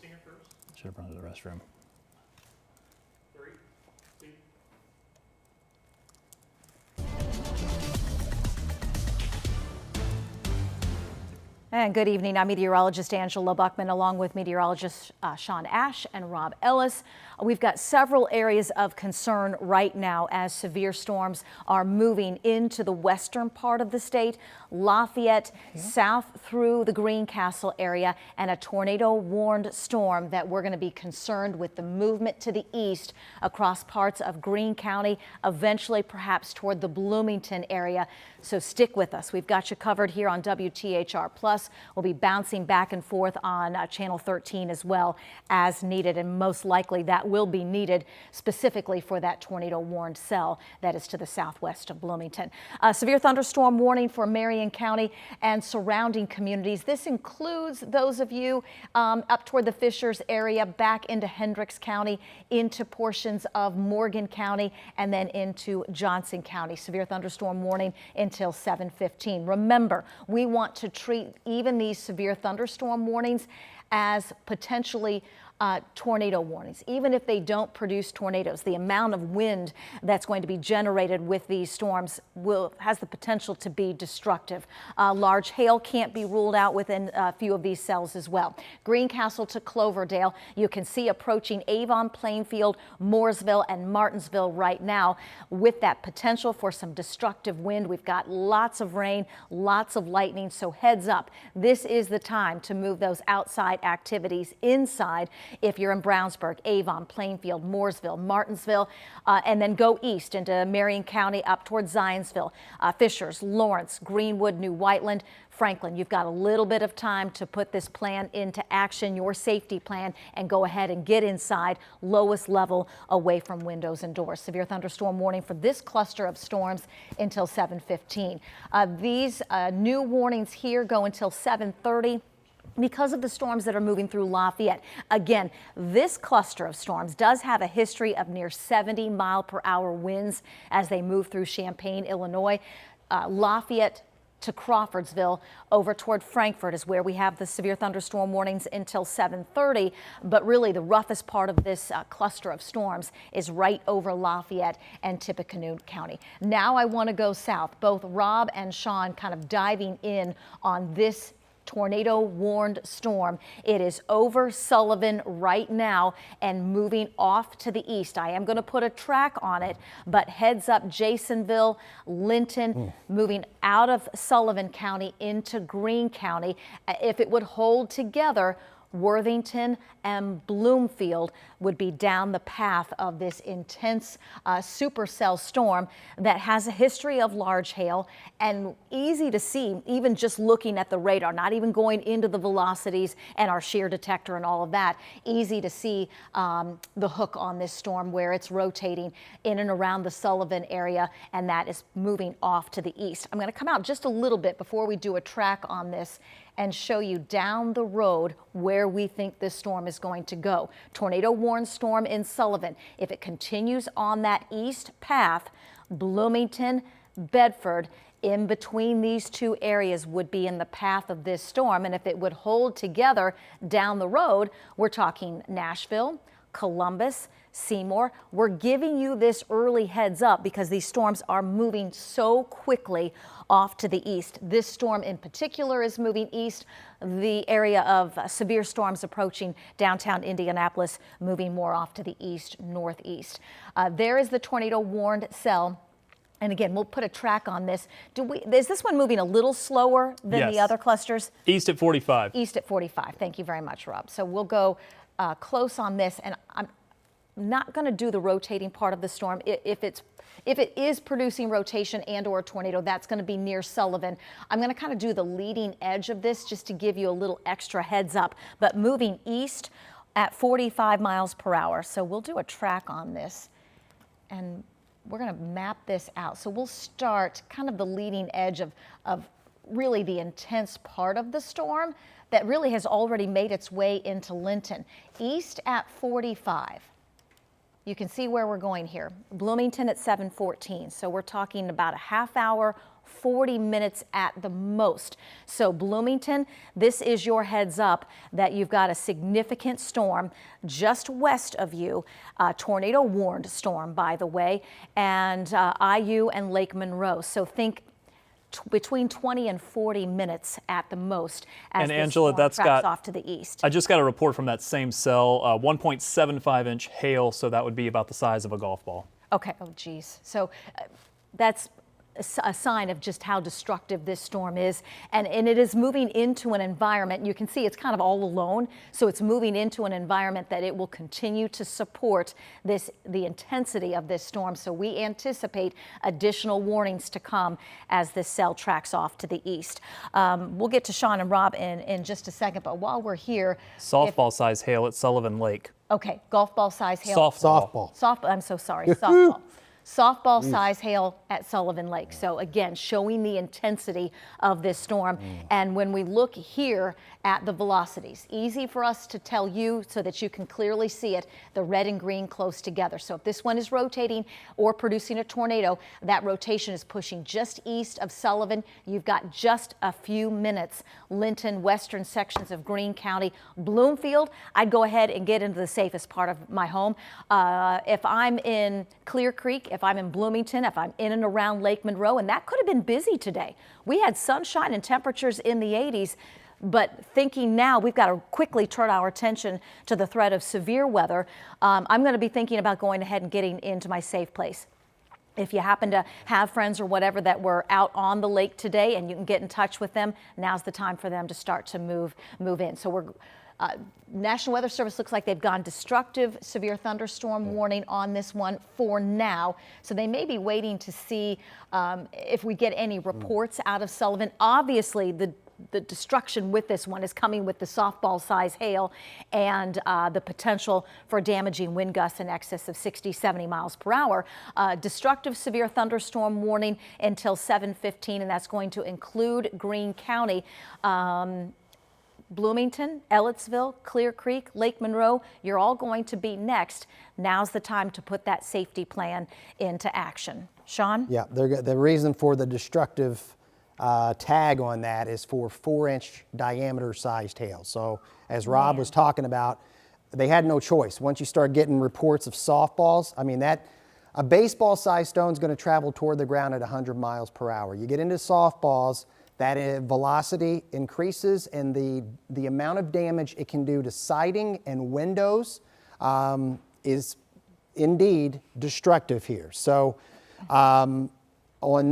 Stinger first. Should have run to the restroom. 3, 2. And good evening. I'm meteorologist Angela Buckman along with meteorologist Sean Ash and Rob Ellis. We've got several areas of concern right now as severe storms are moving into the western part of the state. Lafayette, south through the Greencastle area, and a tornado-warned storm that we're going to be concerned with the movement to the east across parts of Greene County, eventually perhaps toward the Bloomington area. So stick with us. We've got you covered here on WTHR Plus. We'll be bouncing back and forth on Channel 13 as well as needed, and most likely that will be needed specifically for that tornado-warned cell that is to the southwest of Bloomington. Severe thunderstorm warning for Marion County and surrounding communities. This includes those of you up toward the Fishers area, back into Hendricks County, into portions of Morgan County, and then into Johnson County. Severe thunderstorm warning until 7:15. Remember, we want to treat even these severe thunderstorm warnings as potentially tornado warnings. Even if they don't produce tornadoes, the amount of wind that's going to be generated with these storms has the potential to be destructive. Large hail can't be ruled out within a few of these cells as well. Greencastle to Cloverdale, you can see approaching Avon, Plainfield, Mooresville, and Martinsville right now with that potential for some destructive wind. We've got lots of rain, lots of lightning, so heads up. This is the time to move those outside activities inside if you're in Brownsburg, Avon, Plainfield, Mooresville, Martinsville, and then go east into Marion County up towards Zionsville, Fishers, Lawrence, Greenwood, New Whiteland, Franklin. You've got a little bit of time to put this plan into action, your safety plan, and go ahead and get inside, lowest level away from windows and doors. Severe thunderstorm warning for this cluster of storms until 7:15. These new warnings here go until 7:30. Because of the storms that are moving through Lafayette. Again, this cluster of storms does have a history of near 70-mile-per-hour winds as they move through Champaign, Illinois. Lafayette to Crawfordsville over toward Frankfort is where we have the severe thunderstorm warnings until 7:30. But really the roughest part of this cluster of storms is right over Lafayette and Tippecanoe County. Now I want to go south. Both Rob and Sean kind of diving in on this tornado-warned storm. It is over Sullivan right now and moving off to the east. I am going to put a track on it, but heads up Jasonville, Linton, moving out of Sullivan County into Greene County. If it would hold together, Worthington and Bloomfield would be down the path of this intense supercell storm that has a history of large hail and easy to see even just looking at the radar, not even going into the velocities and our shear detector and all of that. Easy to see the hook on this storm where it's rotating in and around the Sullivan area, and that is moving off to the east. I'm going to come out just a little bit before we do a track on this and show you down the road where we think this storm is going to go. Tornado-warned storm in Sullivan. If it continues on that east path, Bloomington, Bedford, in between these two areas would be in the path of this storm. And if it would hold together down the road, we're talking Nashville, Columbus, Seymour. We're giving you this early heads up because these storms are moving so quickly off to the east. This storm in particular is moving east. The area of severe storms approaching downtown Indianapolis moving more off to the east, northeast. There is the tornado warned cell. And again, we'll put a track on this. Is this one moving a little slower than the other clusters? East at 45. East at 45. Thank you very much, Rob. So we'll go close on this, and I'm not going to do the rotating part of the storm. If it is producing rotation and or a tornado, that's going to be near Sullivan. I'm going to kind of do the leading edge of this just to give you a little extra heads up, but moving east at 45 miles per hour. So we'll do a track on this and we're going to map this out. So we'll start kind of the leading edge of really the intense part of the storm that really has already made its way into Linton. East at 45. You can see where we're going here. Bloomington at 7:14. So we're talking about a half hour, 40 minutes at the most. So Bloomington, this is your heads up that you've got a significant storm just west of you, tornado warned storm, by the way, and IU and Lake Monroe. So think between 20 and 40 minutes at the most as And this Angela, storm that's tracks got, off to the east. I just got a report from that same cell, 1.75 inch hail, so that would be about the size of a golf ball. Okay, oh geez. So that's a sign of just how destructive this storm is, and it is moving into an environment. You can see it's kind of all alone, so it's moving into an environment that it will continue to support the intensity of this storm. So we anticipate additional warnings to come as this cell tracks off to the east. We'll get to Sean and Rob in just a second, but while we're here, Softball size hail at Sullivan Lake. okay, golf ball size hail. Softball. Softball, I'm so sorry, softball. Softball size hail at Sullivan Lake. So again, showing the intensity of this storm. And when we look here at the velocities, easy for us to tell you so that you can clearly see it, the red and green close together. So if this one is rotating or producing a tornado, that rotation is pushing just east of Sullivan. You've got just a few minutes. Linton, western sections of Greene County, Bloomfield, I'd go ahead and get into the safest part of my home. If I'm in Clear Creek, if I'm in Bloomington, if I'm in and around Lake Monroe, and that could have been busy today. We had sunshine and temperatures in the 80s, but thinking now we've got to quickly turn our attention to the threat of severe weather. I'm going to be thinking about going ahead and getting into my safe place. If you happen to have friends or whatever that were out on the lake today and you can get in touch with them, now's the time for them to start to move in. So we're National Weather Service looks like they've gone destructive severe thunderstorm warning on this one for now. So they may be waiting to see if we get any reports out of Sullivan. Obviously, the destruction with this one is coming with the softball size hail and the potential for damaging wind gusts in excess of 60, 70 miles per hour. Destructive severe thunderstorm warning until 7:15, and that's going to include Greene County. Bloomington, Ellettsville, Clear Creek, Lake Monroe, you're all going to be next. Now's the time to put that safety plan into action. Sean? Yeah, the reason for the destructive tag on that is for 4-inch diameter sized hail. So as Rob was talking about, they had no choice. Once you start getting reports of softballs, I mean, a baseball sized stone is going to travel toward the ground at 100 miles per hour. You get into softballs, that velocity increases, and the amount of damage it can do to siding and windows is indeed destructive here. So on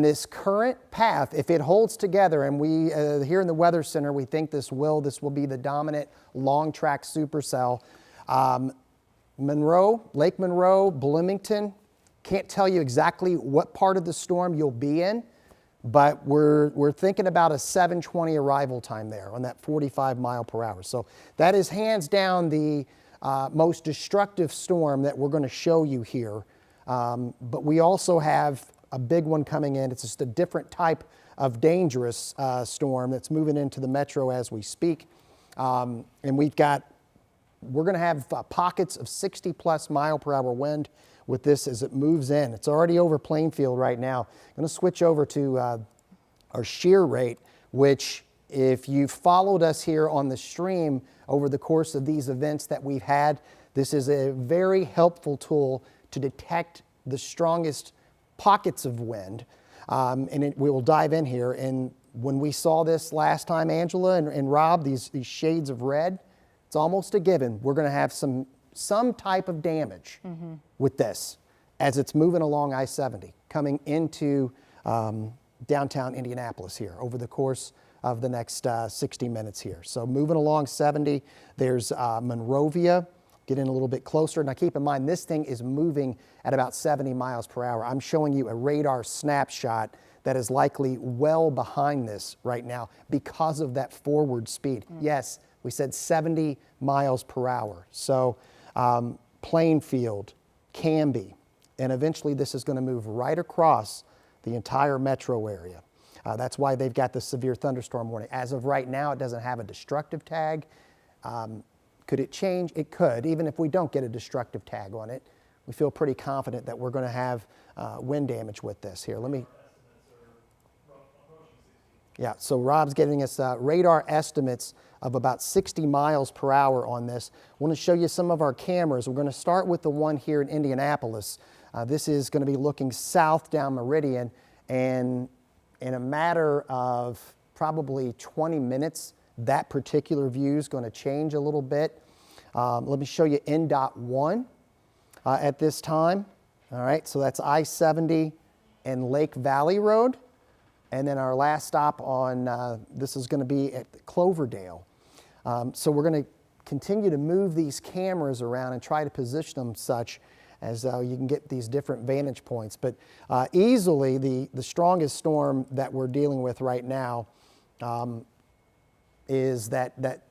this current path, if it holds together, and we here in the Weather Center, we think this will be the dominant long track supercell. Monroe, Lake Monroe, Bloomington, can't tell you exactly what part of the storm you'll be in, but we're thinking about a 7:20 arrival time there on that 45 mile per hour. So that is hands down the most destructive storm that we're going to show you here. But we also have a big one coming in. It's just a different type of dangerous storm that's moving into the metro as we speak. And we're going to have pockets of 60 plus mile per hour wind with this as it moves in. It's already over Plainfield right now. I'm going to switch over to our shear rate, which if you followed us here on the stream over the course of these events that we've had, this is a very helpful tool to detect the strongest pockets of wind. We will dive in here. And when we saw this last time, Angela and Rob, these shades of red, it's almost a given. We're going to have some type of damage with this as it's moving along I-70, coming into downtown Indianapolis here over the course of the next 60 minutes here. So moving along 70, there's Monrovia, getting a little bit closer. Now keep in mind, this thing is moving at about 70 miles per hour. I'm showing you a radar snapshot that is likely well behind this right now because of that forward speed. Yes, we said 70 miles per hour. So Plainfield, Canby, and eventually this is going to move right across the entire metro area. That's why they've got the severe thunderstorm warning. As of right now, it doesn't have a destructive tag. Could it change? It could. Even if we don't get a destructive tag on it, we feel pretty confident that we're going to have wind damage with this. Here, let me. Yeah, so Rob's getting us radar estimates of about 60 miles per hour on this. I want to show you some of our cameras. We're going to start with the one here in Indianapolis. This is going to be looking south down Meridian, and in a matter of probably 20 minutes, that particular view is going to change a little bit. Let me show you NDOT 1 at this time. All right, so that's I-70 and Lake Valley Road. And then our last stop on, this is going to be at Cloverdale. So we're going to continue to move these cameras around and try to position them such as you can get these different vantage points. But easily the strongest storm that we're dealing with right now is that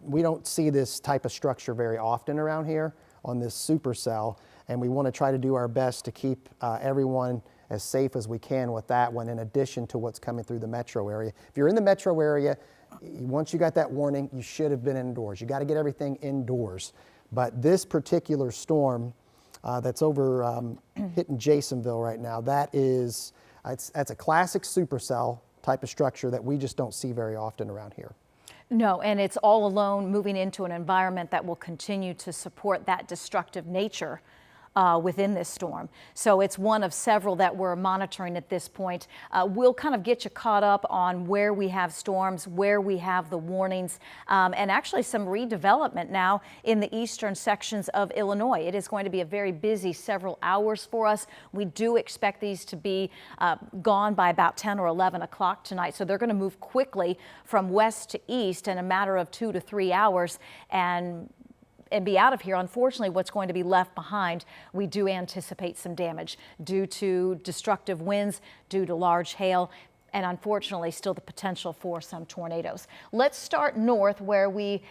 we don't see this type of structure very often around here on this supercell. And we want to try to do our best to keep everyone as safe as we can with that one, in addition to what's coming through the metro area. If you're in the metro area, once you got that warning, you should have been indoors. You got to get everything indoors. But this particular storm that's over hitting Jasonville right now, that's a classic supercell type of structure that we just don't see very often around here. No, and it's all alone, moving into an environment that will continue to support that destructive nature within this storm. So it's one of several that we're monitoring at this point. We'll kind of get you caught up on where we have storms, where we have the warnings, and actually some redevelopment now in the eastern sections of Illinois. It is going to be a very busy several hours for us. We do expect these to be gone by about 10 or 11 o'clock tonight. So they're going to move quickly from west to east in a matter of 2 to 3 hours and be out of here. Unfortunately, what's going to be left behind, we do anticipate some damage due to destructive winds, due to large hail, and unfortunately still the potential for some tornadoes. Let's start north where we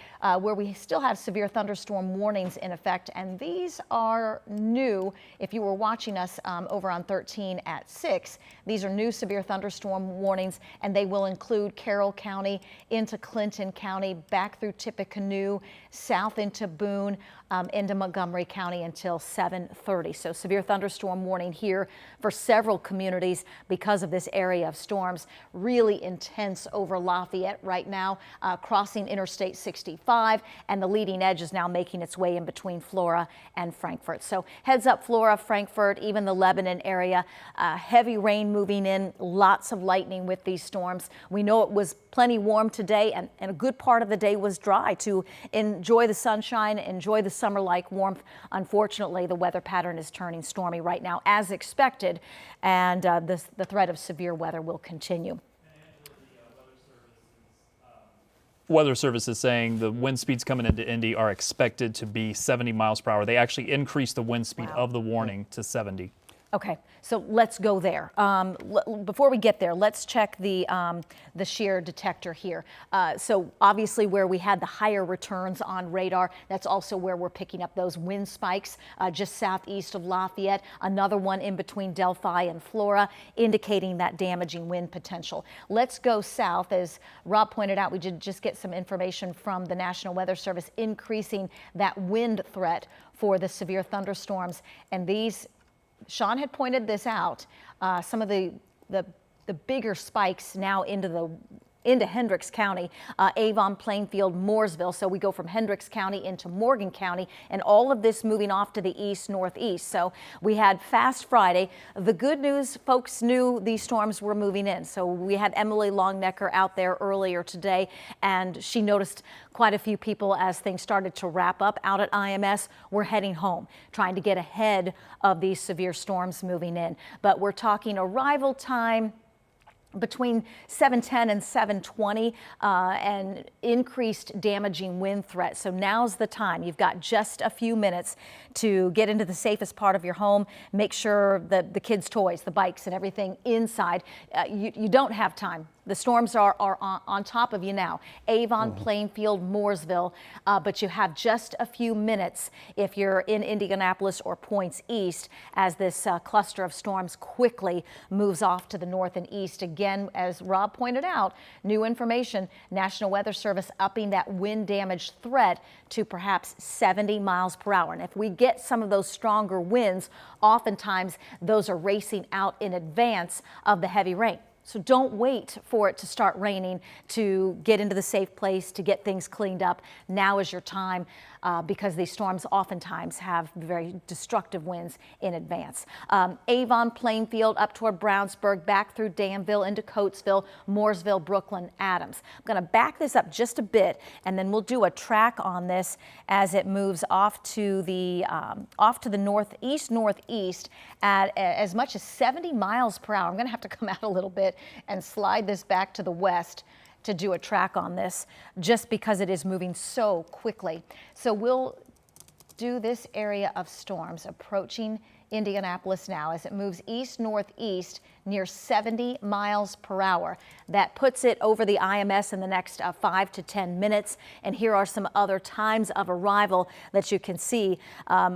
still have severe thunderstorm warnings in effect, and these are new. If you were watching us over on 13 at 6, these are new severe thunderstorm warnings, and they will include Carroll County into Clinton County, back through Tippecanoe, south into Boone, into Montgomery County until 7:30. So severe thunderstorm warning here for several communities because of this area of storms. Really intense over Lafayette right now, crossing Interstate 65, and the leading edge is now making its way in between Flora and Frankfort. So heads up, Flora, Frankfort, even the Lebanon area. Heavy rain moving in, lots of lightning with these storms. We know it was plenty warm today, and a good part of the day was dry to enjoy the sunshine, enjoy the summer-like warmth. Unfortunately, the weather pattern is turning stormy right now as expected, and the threat of severe weather will continue. Weather Service is saying the wind speeds coming into Indy are expected to be 70 miles per hour. They actually increased the wind speed of the warning to 70. Okay, so let's go there. Before we get there, let's check the shear detector here. So obviously where we had the higher returns on radar, that's also where we're picking up those wind spikes just southeast of Lafayette. Another one in between Delphi and Flora, indicating that damaging wind potential. Let's go south. As Rob pointed out, we did just get some information from the National Weather Service increasing that wind threat for the severe thunderstorms, and these, Sean had pointed this out, some of the bigger spikes now into Hendricks County, Avon, Plainfield, Mooresville. So we go from Hendricks County into Morgan County, and all of this moving off to the east, northeast. So we had Fast Friday. The good news, folks knew these storms were moving in. So we had Emily Longnecker out there earlier today, and she noticed quite a few people as things started to wrap up out at IMS. We're heading home, trying to get ahead of these severe storms moving in. But we're talking arrival time between 7:10 and 7:20, and increased damaging wind threat. So now's the time. You've got just a few minutes to get into the safest part of your home. Make sure that the kids' toys, the bikes and everything inside. You don't have time The storms are on top of you now. Avon, Plainfield, Mooresville, but you have just a few minutes if you're in Indianapolis or points east as this cluster of storms quickly moves off to the north and east. Again, as Rob pointed out, new information, National Weather Service upping that wind damage threat to perhaps 70 miles per hour. And if we get some of those stronger winds, oftentimes those are racing out in advance of the heavy rain. So don't wait for it to start raining to get into the safe place, to get things cleaned up. Now is your time because these storms oftentimes have very destructive winds in advance. Avon, Plainfield, up toward Brownsburg, back through Danville into Coatesville, Mooresville, Brooklyn, Adams. I'm going to back this up just a bit, and then we'll do a track on this as it moves off to the northeast at as much as 70 miles per hour. I'm going to have to come out a little bit and slide this back to the west to do a track on this just because it is moving so quickly. So we'll do this area of storms approaching Indianapolis now as it moves east-northeast near 70 miles per hour. That puts it over the IMS in the next 5 to 10 minutes. And here are some other times of arrival that you can see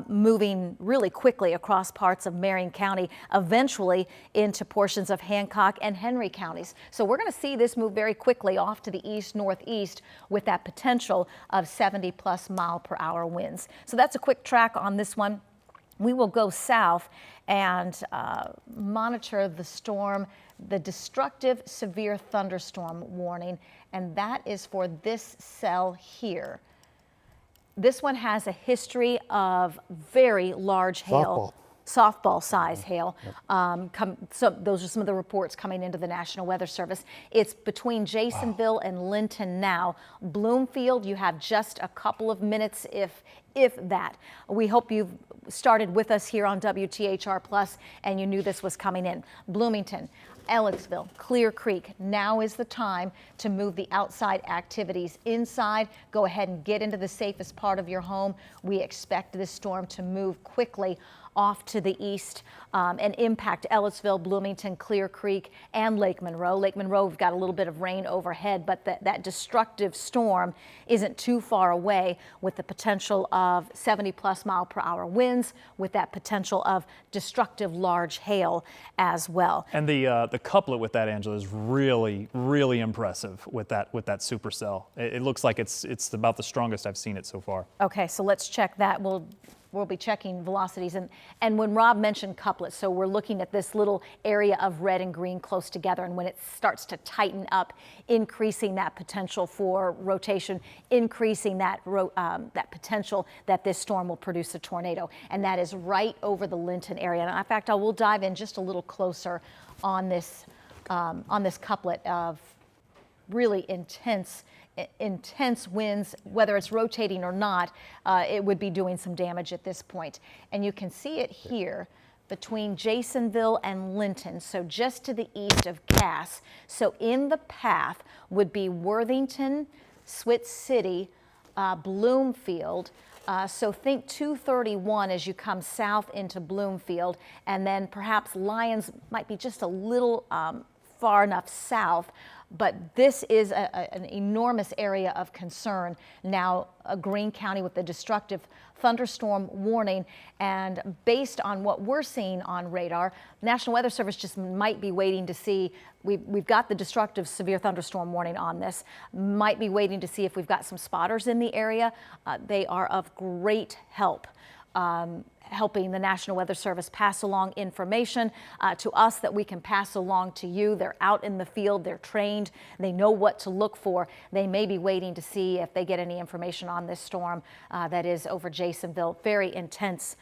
moving really quickly across parts of Marion County, eventually into portions of Hancock and Henry counties. So we're going to see this move very quickly off to the east-northeast with that potential of 70+ mile per hour winds. So that's a quick track on this one. We will go south and monitor the storm, the destructive severe thunderstorm warning, and that is for this cell here. This one has a history of very large hail. Softball size hail. So those are some of the reports coming into the National Weather Service. It's between Jasonville and Linton now. Bloomfield, you have just a couple of minutes, if that. We hope you've started with us here on WTHR Plus and you knew this was coming in. Bloomington, Ellettsville, Clear Creek, now is the time to move the outside activities inside. Go ahead and get into the safest part of your home. We expect this storm to move quickly off to the east and impact Ellettsville, Bloomington, Clear Creek, and Lake Monroe. Lake Monroe, we've got a little bit of rain overhead, but that destructive storm isn't too far away with the potential of 70+ mile per hour winds with that potential of destructive large hail as well. And the couplet with that, Angela, is really, really impressive with that supercell. It looks like it's about the strongest I've seen it so far. Okay, so let's check that. We'll be checking velocities. And when Rob mentioned couplets, so we're looking at this little area of red and green close together, and when it starts to tighten up, increasing that potential for rotation, increasing that potential that this storm will produce a tornado. And that is right over the Linton area. And in fact, I will dive in just a little closer on this couplet of really intense winds, whether it's rotating or not, it would be doing some damage at this point. And you can see it here between Jasonville and Linton, so just to the east of Cass. So in the path would be Worthington, Switz City, Bloomfield. So think 231 as you come south into Bloomfield, and then perhaps Lyons might be just a little far enough south. But this is an enormous area of concern. Now, Greene County with the destructive thunderstorm warning. And based on what we're seeing on radar, National Weather Service just might be waiting to see. We've got the destructive severe thunderstorm warning on this. Might be waiting to see if we've got some spotters in the area. They are of great help. Helping the National Weather Service pass along information to us that we can pass along to you. They're out in the field, they're trained, they know what to look for. They may be waiting to see if they get any information on this storm that is over Jasonville. Very intense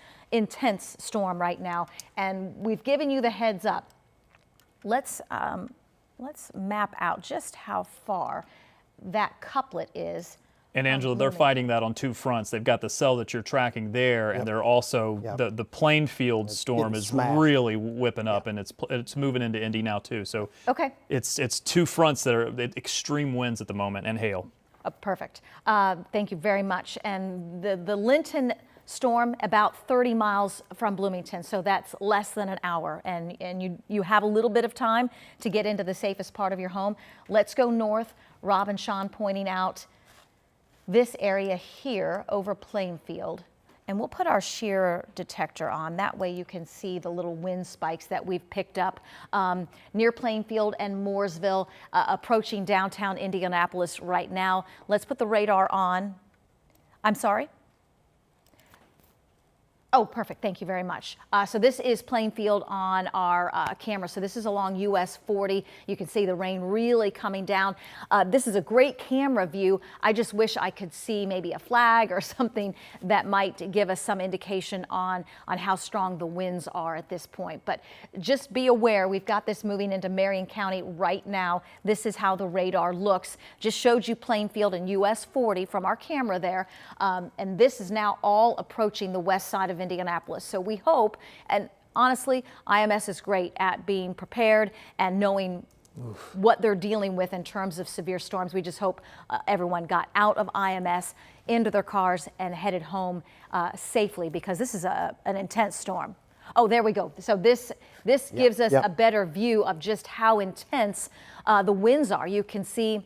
storm right now, and we've given you the heads up. Let's map out just how far that couplet is. And Angela, they're fighting that on two fronts. They've got the cell that you're tracking there, and they're also the Plainfield storm is really whipping up, and it's moving into Indy now too. So it's two fronts that are extreme winds at the moment and hail. Perfect. Thank you very much. And the Linton storm about 30 miles from Bloomington, so that's less than an hour, and you have a little bit of time to get into the safest part of your home. Let's go north. Rob and Sean pointing out this area here over Plainfield. And we'll put our shear detector on. That way you can see the little wind spikes that we've picked up near Plainfield and Mooresville, approaching downtown Indianapolis right now. Let's put the radar on. I'm sorry? Oh, perfect. Thank you very much. So this is Plainfield on our camera. So this is along US 40. You can see the rain really coming down. This is a great camera view. I just wish I could see maybe a flag or something that might give us some indication on how strong the winds are at this point. But just be aware, we've got this moving into Marion County right now. This is how the radar looks. Just showed you Plainfield and US 40 from our camera there. And this is now all approaching the west side of Indianapolis. So we hope, and honestly, IMS is great at being prepared and knowing what they're dealing with in terms of severe storms. We just hope everyone got out of IMS, into their cars, and headed home safely, because this is an intense storm. Oh, there we go. So this gives us a better view of just how intense the winds are. You can see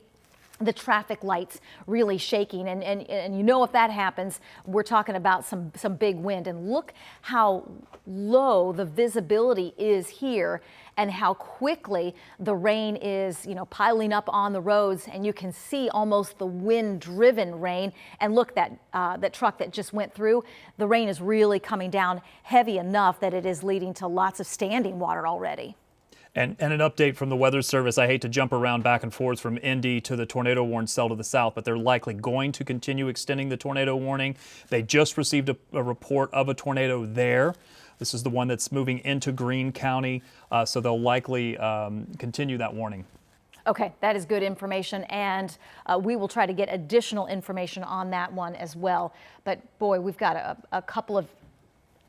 the traffic lights really shaking, and you know, if that happens, we're talking about some big wind. And look how low the visibility is here, and how quickly the rain is, you know, piling up on the roads, and you can see almost the wind-driven rain. And look, that truck that just went through, the rain is really coming down heavy enough that it is leading to lots of standing water already. And an update from the Weather Service. I hate to jump around back and forth from Indy to the tornado warned cell to the south, but they're likely going to continue extending the tornado warning. They just received a report of a tornado there. This is the one that's moving into Greene County, so they'll likely continue that warning. Okay, that is good information, and we will try to get additional information on that one as well. But boy, we've got a couple of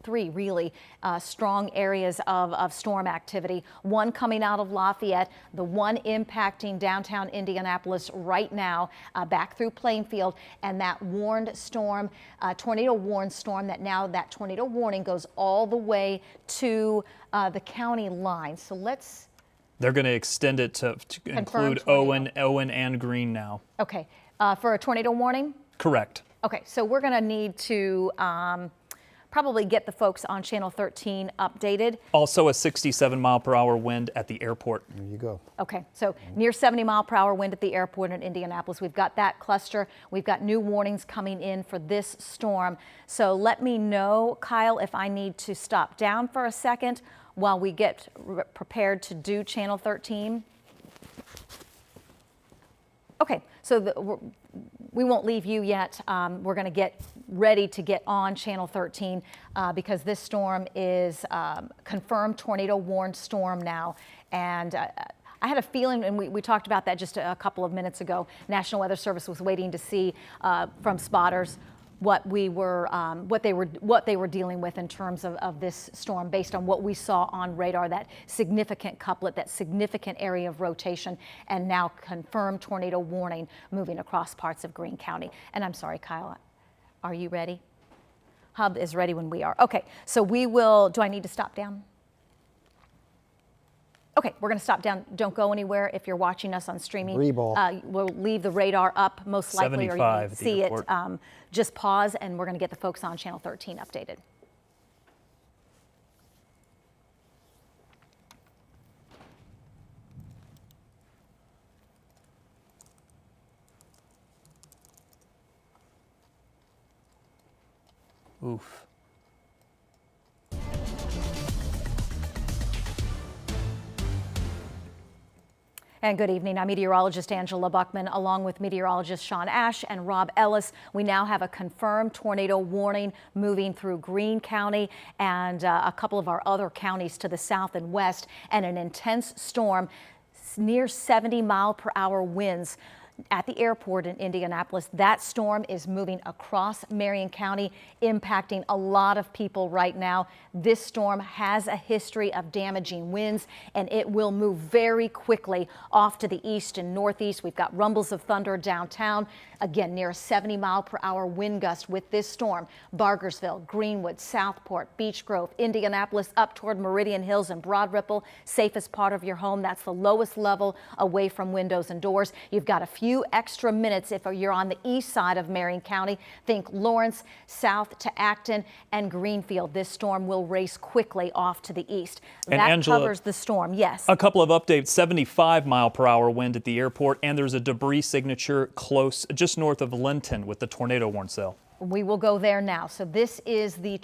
three really strong areas of storm activity. One coming out of Lafayette, the one impacting downtown Indianapolis right now, back through Plainfield, and that warned storm, tornado warned storm, that tornado warning goes all the way to the county line. So let's... They're going to extend it to include Owen and Greene now. Okay, for a tornado warning? Correct. Okay, so we're going to need to probably get the folks on Channel 13 updated. Also a 67-mile-per-hour wind at the airport. There you go. Okay, so near 70-mile-per-hour wind at the airport in Indianapolis. We've got that cluster. We've got new warnings coming in for this storm. So let me know, Kyle, if I need to stop down for a second while we get prepared to do Channel 13. Okay, so we won't leave you yet. We're going to get ready to get on Channel 13 because this storm is confirmed tornado warned storm now. And I had a feeling, and we talked about that just a couple of minutes ago, National Weather Service was waiting to see from spotters what they were dealing with in terms of this storm, based on what we saw on radar, that significant couplet, that significant area of rotation, and now confirmed tornado warning moving across parts of Greene County. And I'm sorry, Kyle, are you ready? Hub is ready when we are. Okay, so we will, do I need to stop down? Okay, we're going to stop down. Don't go anywhere if you're watching us on streaming. We'll leave the radar up most likely, or you can see it. Just pause, and we're going to get the folks on Channel 13 updated. Oof. And good evening. I'm meteorologist Angela Buckman, along with meteorologist Sean Ash and Rob Ellis. We now have a confirmed tornado warning moving through Greene County and a couple of our other counties to the south and west, and an intense storm, near 70-mile-per-hour winds. at the airport in Indianapolis. That storm is moving across Marion County, impacting a lot of people right now. This storm has a history of damaging winds, and it will move very quickly off to the east and northeast. We've got rumbles of thunder downtown. Again, near a 70-mile-per-hour wind gust with this storm. Bargersville, Greenwood, Southport, Beech Grove, Indianapolis, up toward Meridian Hills and Broad Ripple, safest part of your home. That's the lowest level away from windows and doors. You've got a few extra minutes if you're on the east side of Marion County. Think Lawrence, south to Acton and Greenfield. This storm will race quickly off to the east. And that Angela, covers the storm, yes. A couple of updates, 75-mile-per-hour wind at the airport, and there's a debris signature close, just north of Linton with the tornado warned cell. We will go there now. So this is the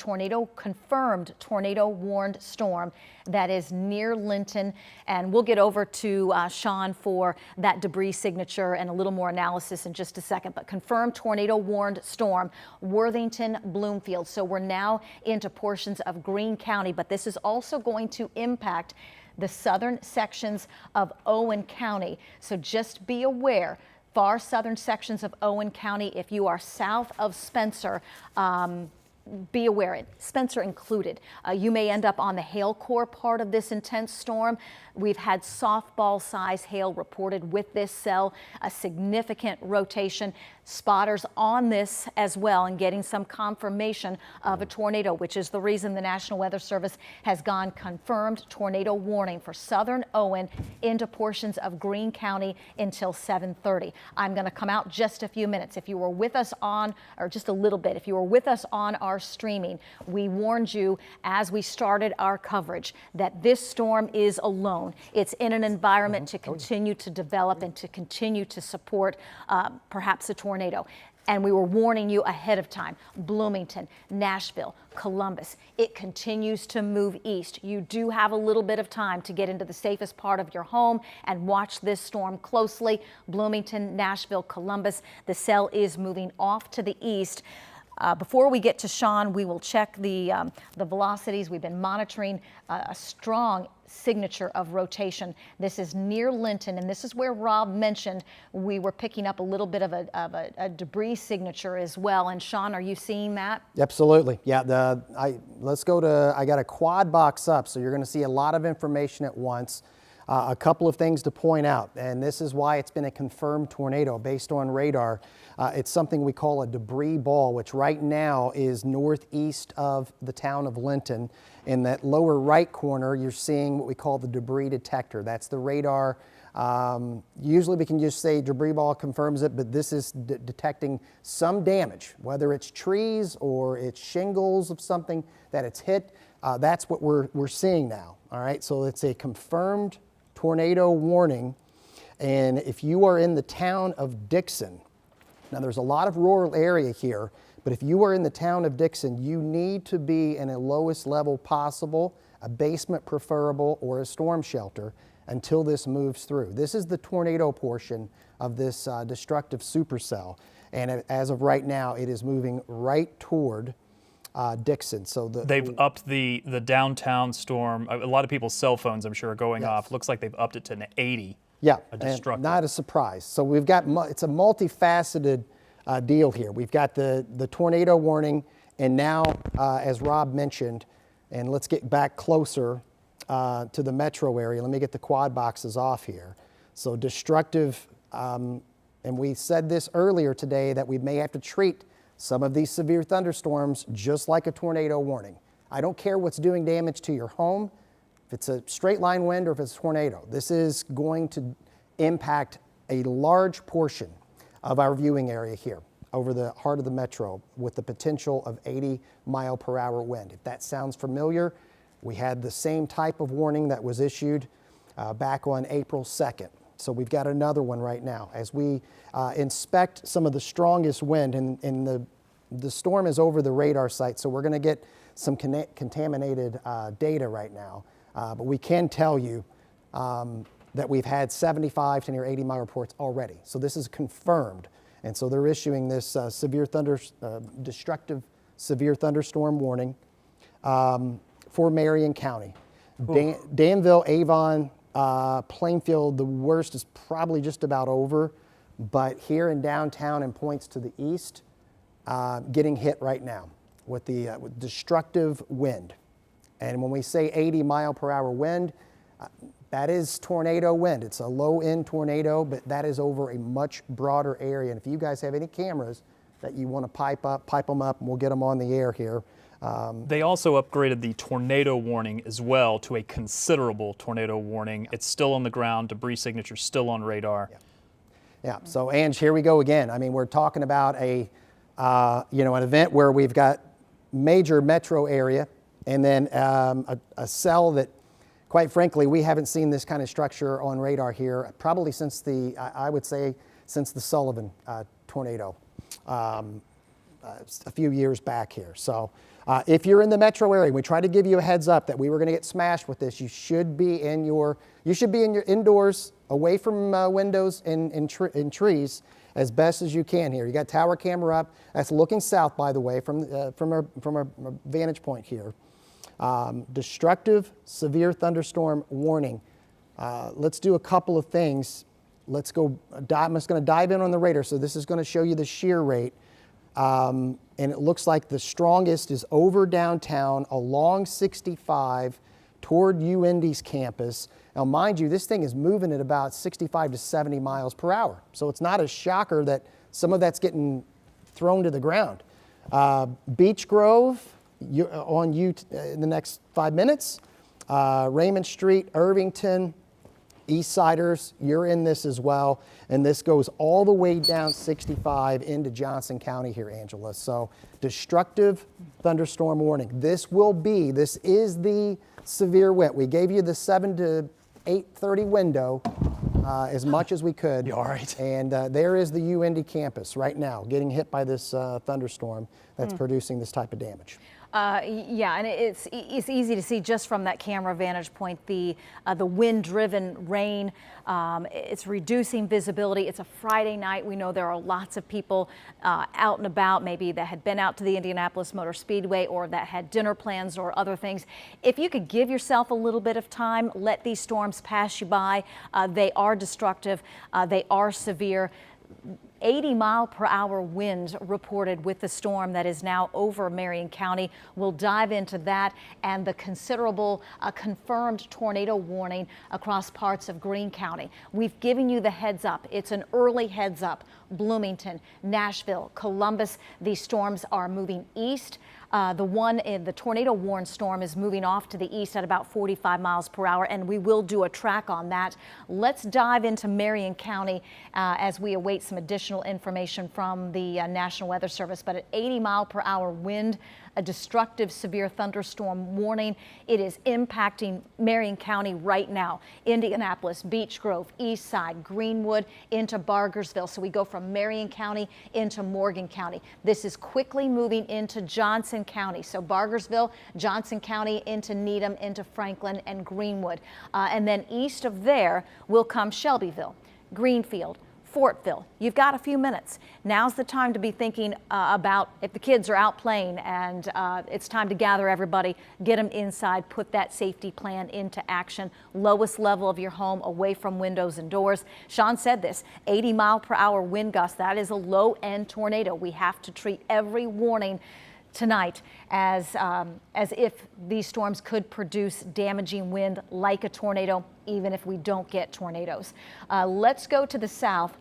confirmed tornado warned storm that is near Linton. And we'll get over to Sean for that debris signature and a little more analysis in just a second. But confirmed tornado warned storm, Worthington, Bloomfield. So we're now into portions of Greene County, but this is also going to impact the southern sections of Owen County. So just be aware. Far southern sections of Owen County, if you are south of Spencer, be aware, Spencer included. You may end up on the hail core part of this intense storm. We've had softball size hail reported with this cell, a significant rotation. Spotters on this as well and getting some confirmation of a tornado, which is the reason the National Weather Service has gone confirmed tornado warning for southern Owen into portions of Greene County until 7:30. I'm going to come out just a few minutes. If you were with us on, or just a little bit, if you were with us on our streaming, we warned you as we started our coverage that this storm is alone. It's in an environment to continue to develop and to continue to support perhaps a tornado. And we were warning you ahead of time. Bloomington, Nashville, Columbus, it continues to move east. You do have a little bit of time to get into the safest part of your home and watch this storm closely. Bloomington, Nashville, Columbus, the cell is moving off to the east. Before we get to Sean, we will check the velocities. We've been monitoring a strong signature of rotation. This is near Linton, and this is where Rob mentioned we were picking up a little bit of a debris signature as well. And Sean, are you seeing that? Absolutely. Yeah. Let's go to. I got a quad box up, so you're going to see a lot of information at once. A couple of things to point out, and this is why it's been a confirmed tornado based on radar. It's something we call a debris ball, which right now is northeast of the town of Linton. In that lower right corner, you're seeing what we call the debris detector. That's the radar. Usually we can just say debris ball confirms it, but this is detecting some damage, whether it's trees or it's shingles of something that it's hit. That's what we're seeing now. All right, so it's a confirmed tornado warning. And if you are in the town of Dixon, now there's a lot of rural area here, but if you are in the town of Dixon, you need to be in a lowest level possible, a basement preferable, or a storm shelter until this moves through. This is the tornado portion of this destructive supercell. And as of right now, it is moving right toward Dixon. So they've upped the downtown storm. A lot of people's cell phones, I'm sure, are going off. Looks like they've upped it to an 80. Yeah, a destructive. Not a surprise. So we've got it's a multifaceted deal here. We've got the tornado warning, and now, as Rob mentioned, and let's get back closer to the metro area. Let me get the quad boxes off here. So destructive, and we said this earlier today that we may have to treat some of these severe thunderstorms just like a tornado warning. I don't care what's doing damage to your home, if it's a straight line wind or if it's a tornado. This is going to impact a large portion of our viewing area here over the heart of the metro with the potential of 80-mile-per-hour wind. If that sounds familiar, we had the same type of warning that was issued back on April 2nd. So we've got another one right now. As we inspect some of the strongest wind, and the storm is over the radar site, so we're going to get some contaminated data right now. But we can tell you that we've had 75 to near 80-mile reports already. So this is confirmed. And so they're issuing this destructive severe thunderstorm warning for Marion County. Danville, Avon, Plainfield, the worst is probably just about over but here in downtown and points to the east, getting hit right now with the with destructive wind. And when we say 80-mile-per-hour wind, that is tornado wind. It's a low-end tornado, but that is over a much broader area. And if you guys have any cameras that you want to pipe them up, and we'll get them on the air here. They also upgraded the tornado warning as well to a considerable tornado warning. It's still on the ground, debris signature still on radar. Yeah. So Ange, here we go again. I mean, we're talking about a an event where we've got major metro area, and then a cell that, quite frankly, we haven't seen this kind of structure on radar here probably since I would say since the Sullivan tornado a few years back here. So if you're in the metro area, we tried to give you a heads up that we were going to get smashed with this. You should be in your indoors, away from windows and trees as best as you can here. You got tower camera up. That's looking south, by the way, from our vantage point here. Destructive severe thunderstorm warning. Let's do a couple of things. I'm just going to dive in on the radar. So this is going to show you the shear rate. And it looks like the strongest is over downtown along 65 toward UIndy's campus. Now, mind you, this thing is moving at about 65 to 70 miles per hour. So it's not a shocker that some of that's getting thrown to the ground. Beech Grove in the next 5 minutes. Raymond Street, Irvington, Eastsiders, you're in this as well. And this goes all the way down 65 into Johnson County here, Angela. So destructive thunderstorm warning. This is the severe wind. We gave you the 7 to 8:30 window as much as we could. You all right? And there is the UIndy campus right now getting hit by this thunderstorm that's producing this type of damage. Yeah, and it's easy to see just from that camera vantage point the wind-driven rain. It's reducing visibility. It's a Friday night. We know there are lots of people out and about, maybe that had been out to the Indianapolis Motor Speedway or that had dinner plans or other things. If you could give yourself a little bit of time, let these storms pass you by. They are destructive. They are severe. 80-mile-per-hour winds reported with the storm that is now over Marion County. We'll dive into that and the considerable confirmed tornado warning across parts of Greene County. We've given you the heads up. It's an early heads up. Bloomington, Nashville, Columbus, these storms are moving east. The tornado warned storm is moving off to the east at about 45 miles per hour, and we will do a track on that. Let's dive into Marion County as we await some additional information from the National Weather Service. But at 80-mile-per-hour wind, a destructive severe thunderstorm warning. It is impacting Marion County right now. Indianapolis, Beech Grove, Eastside, Greenwood, into Bargersville. So we go from Marion County into Morgan County. This is quickly moving into Johnson County. So Bargersville, Johnson County, into Needham, into Franklin and Greenwood. And then east of there will come Shelbyville, Greenfield, Fortville. You've got a few minutes. Now's the time to be thinking about if the kids are out playing and it's time to gather everybody, get them inside, put that safety plan into action. Lowest level of your home, away from windows and doors. Sean said this, 80-mile-per-hour wind gust. That is a low-end tornado. We have to treat every warning tonight as if these storms could produce damaging wind like a tornado, even if we don't get tornadoes. Let's go to the south.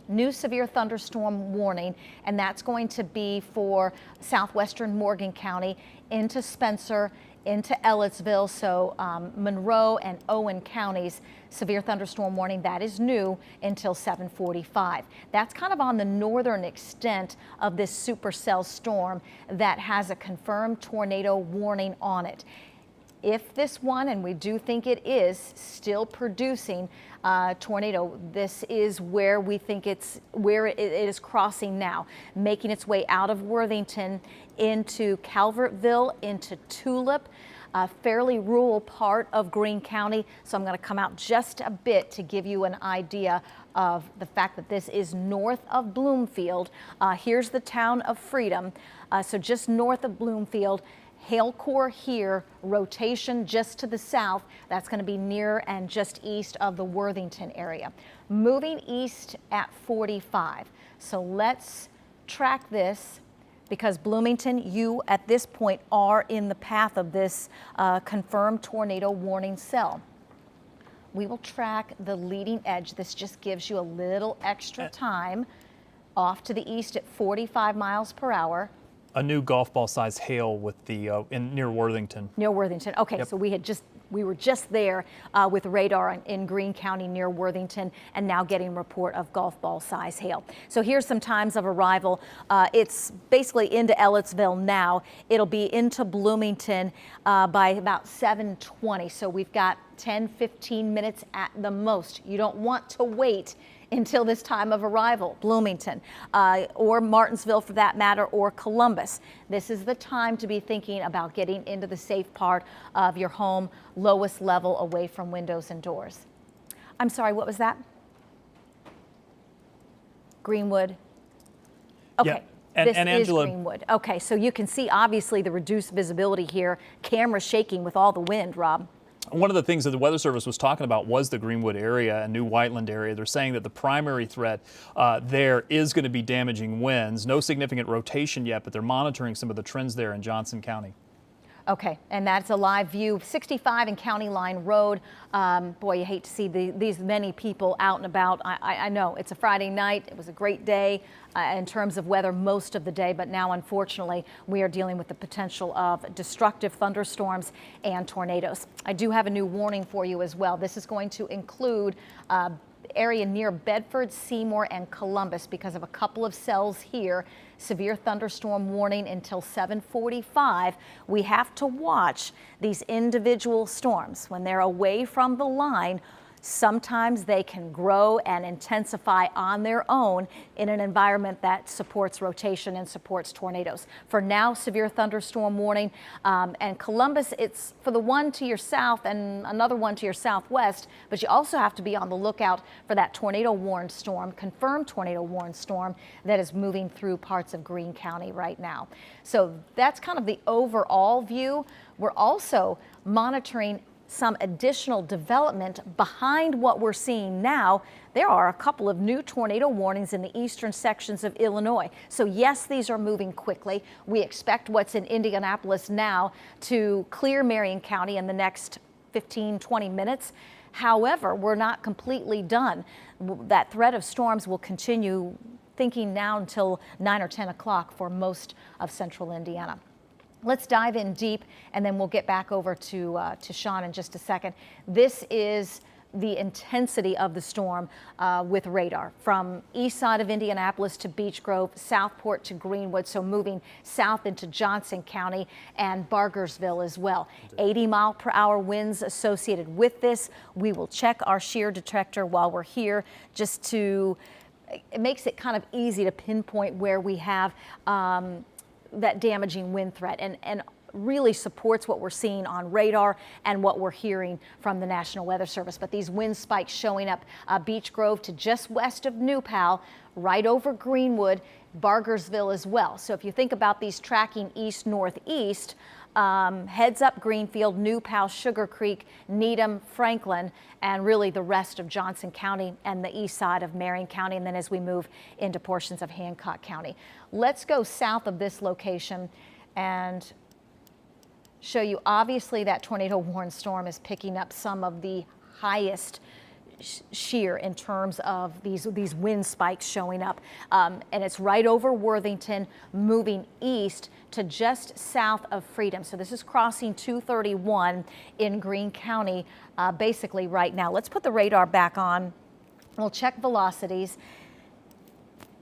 New severe thunderstorm warning, and that's going to be for southwestern Morgan County into Spencer, into Ellettsville, so Monroe and Owen counties. Severe thunderstorm warning, that is new until 7:45. That's kind of on the northern extent of this supercell storm that has a confirmed tornado warning on it. If this one, and we do think it is, still producing tornado, this is where we think it is crossing now, making its way out of Worthington into Calvertville, into Tulip, a fairly rural part of Greene County. So I'm going to come out just a bit to give you an idea of the fact that this is north of Bloomfield. Here's the town of Freedom, so just north of Bloomfield. hail core here, rotation just to the south. That's going to be near and just east of the Worthington area. Moving east at 45. So let's track this, because Bloomington, you at this point are in the path of this confirmed tornado warning cell. We will track the leading edge. This just gives you a little extra time. Off to the east at 45 miles per hour. A new golf ball size hail with the near Worthington. Near Worthington. Okay, Yep. so we were just there with radar in Greene County near Worthington, and now getting report of golf ball size hail. So here's some times of arrival. It's basically into Ellettsville now. It'll be into Bloomington by about 7:20. So we've got 10-15 minutes at the most. You don't want to wait until this time of arrival. Bloomington, or Martinsville for that matter, or Columbus. This is the time to be thinking about getting into the safe part of your home, lowest level away from windows and doors. I'm sorry, what was that? Greenwood. Okay. Yeah. This and is Angela, Greenwood. Okay, so you can see obviously the reduced visibility here. Camera shaking with all the wind, Rob. one of the things that the Weather Service was talking about was the Greenwood area and New Whiteland area. They're saying that the primary threat there is going to be damaging winds. No significant rotation yet, but they're monitoring some of the trends there in Johnson County. Okay, and that's a live view, 65 in County Line Road. Boy, you hate to see these many people out and about. I know it's a Friday night. It was a great day in terms of weather most of the day, but now unfortunately we are dealing with the potential of destructive thunderstorms and tornadoes. I do have a new warning for you as well. This is going to include area near Bedford, Seymour, and Columbus because of a couple of cells here. Severe thunderstorm warning until 7:45. We have to watch these individual storms. When they're away from the line, sometimes they can grow and intensify on their own in an environment that supports rotation and supports tornadoes. For now, severe thunderstorm warning. And Columbus, it's for the one to your south and another one to your southwest, but you also have to be on the lookout for that tornado warned storm, confirmed tornado warned storm that is moving through parts of Greene County right now. So that's kind of the overall view. We're also monitoring some additional development behind what we're seeing now. There are a couple of new tornado warnings in the eastern sections of Illinois. So yes, these are moving quickly. We expect what's in Indianapolis now to clear Marion County in the next 15-20 minutes. However, we're not completely done. That threat of storms will continue thinking now until 9 or 10 o'clock for most of central Indiana. Let's dive in deep, and then we'll get back over to Sean in just a second. This is the intensity of the storm with radar from east side of Indianapolis to Beech Grove, Southport to Greenwood, so moving south into Johnson County and Bargersville as well. 80-mile-per-hour winds associated with this. We will check our shear detector while we're here just to, it makes it kind of easy to pinpoint where we have that damaging wind threat, and really supports what we're seeing on radar and what we're hearing from the National Weather Service. But these wind spikes showing up Beech Grove to just west of New Pal, right over Greenwood, Bargersville as well. So if you think about these tracking east-northeast, heads up Greenfield, New Pal, Sugar Creek, Needham, Franklin, and really the rest of Johnson County and the east side of Marion County, and then as we move into portions of Hancock County. Let's go south of this location and show you, obviously that tornado warned storm is picking up some of the highest shear in terms of these wind spikes showing up, and it's right over Worthington, moving east to just south of Freedom. So this is crossing 231 in Greene County basically right now. Let's put the radar back on. We'll check velocities,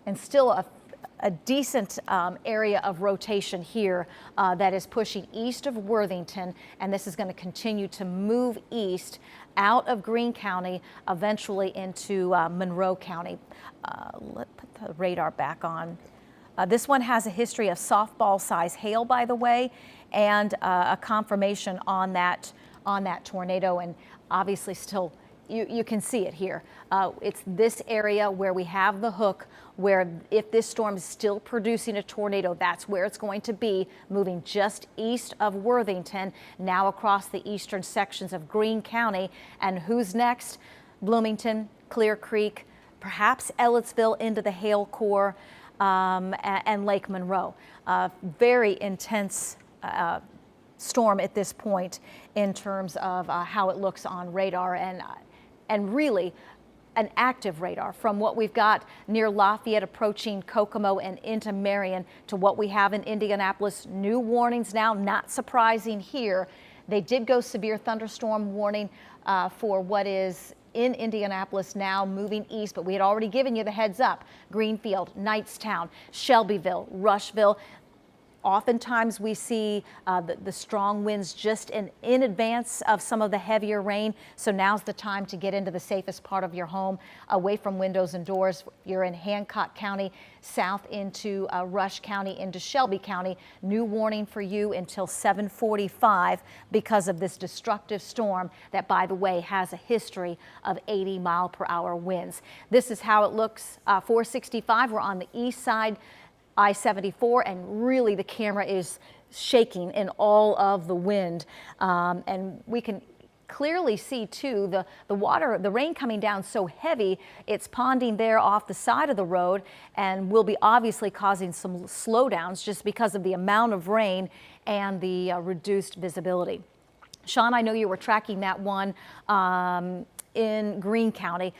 and still a decent area of rotation here that is pushing east of Worthington, and this is going to continue to move east out of Greene County, eventually into Monroe County. Let's put the radar back on. This one has a history of softball size hail, by the way, and a confirmation on that tornado, and obviously still you can see it here. It's this area where we have the hook, where if this storm is still producing a tornado, that's where it's going to be, moving just east of Worthington, now across the eastern sections of Greene County. And who's next? Bloomington, Clear Creek, perhaps Ellettsville into the hail core, and Lake Monroe. Very intense storm at this point in terms of how it looks on radar, and really an active radar from what we've got near Lafayette approaching Kokomo and into Marion to what we have in Indianapolis. New warnings now, not surprising here. They did go severe thunderstorm warning for what is in Indianapolis now, moving east, but we had already given you the heads up. Greenfield, Knightstown, Shelbyville, Rushville. Oftentimes we see the strong winds just in advance of some of the heavier rain. So now's the time to get into the safest part of your home, away from windows and doors. You're in Hancock County, south into Rush County, into Shelby County. New warning for you until 7:45 because of this destructive storm that, by the way, has a history of 80-mile-per-hour winds. This is how it looks. 465, we're on the east side, I-74, and really the camera is shaking in all of the wind. And we can clearly see too the rain coming down so heavy, it's ponding there off the side of the road and will be obviously causing some slowdowns just because of the amount of rain and the reduced visibility. Sean, I know you were tracking that one in Greene County.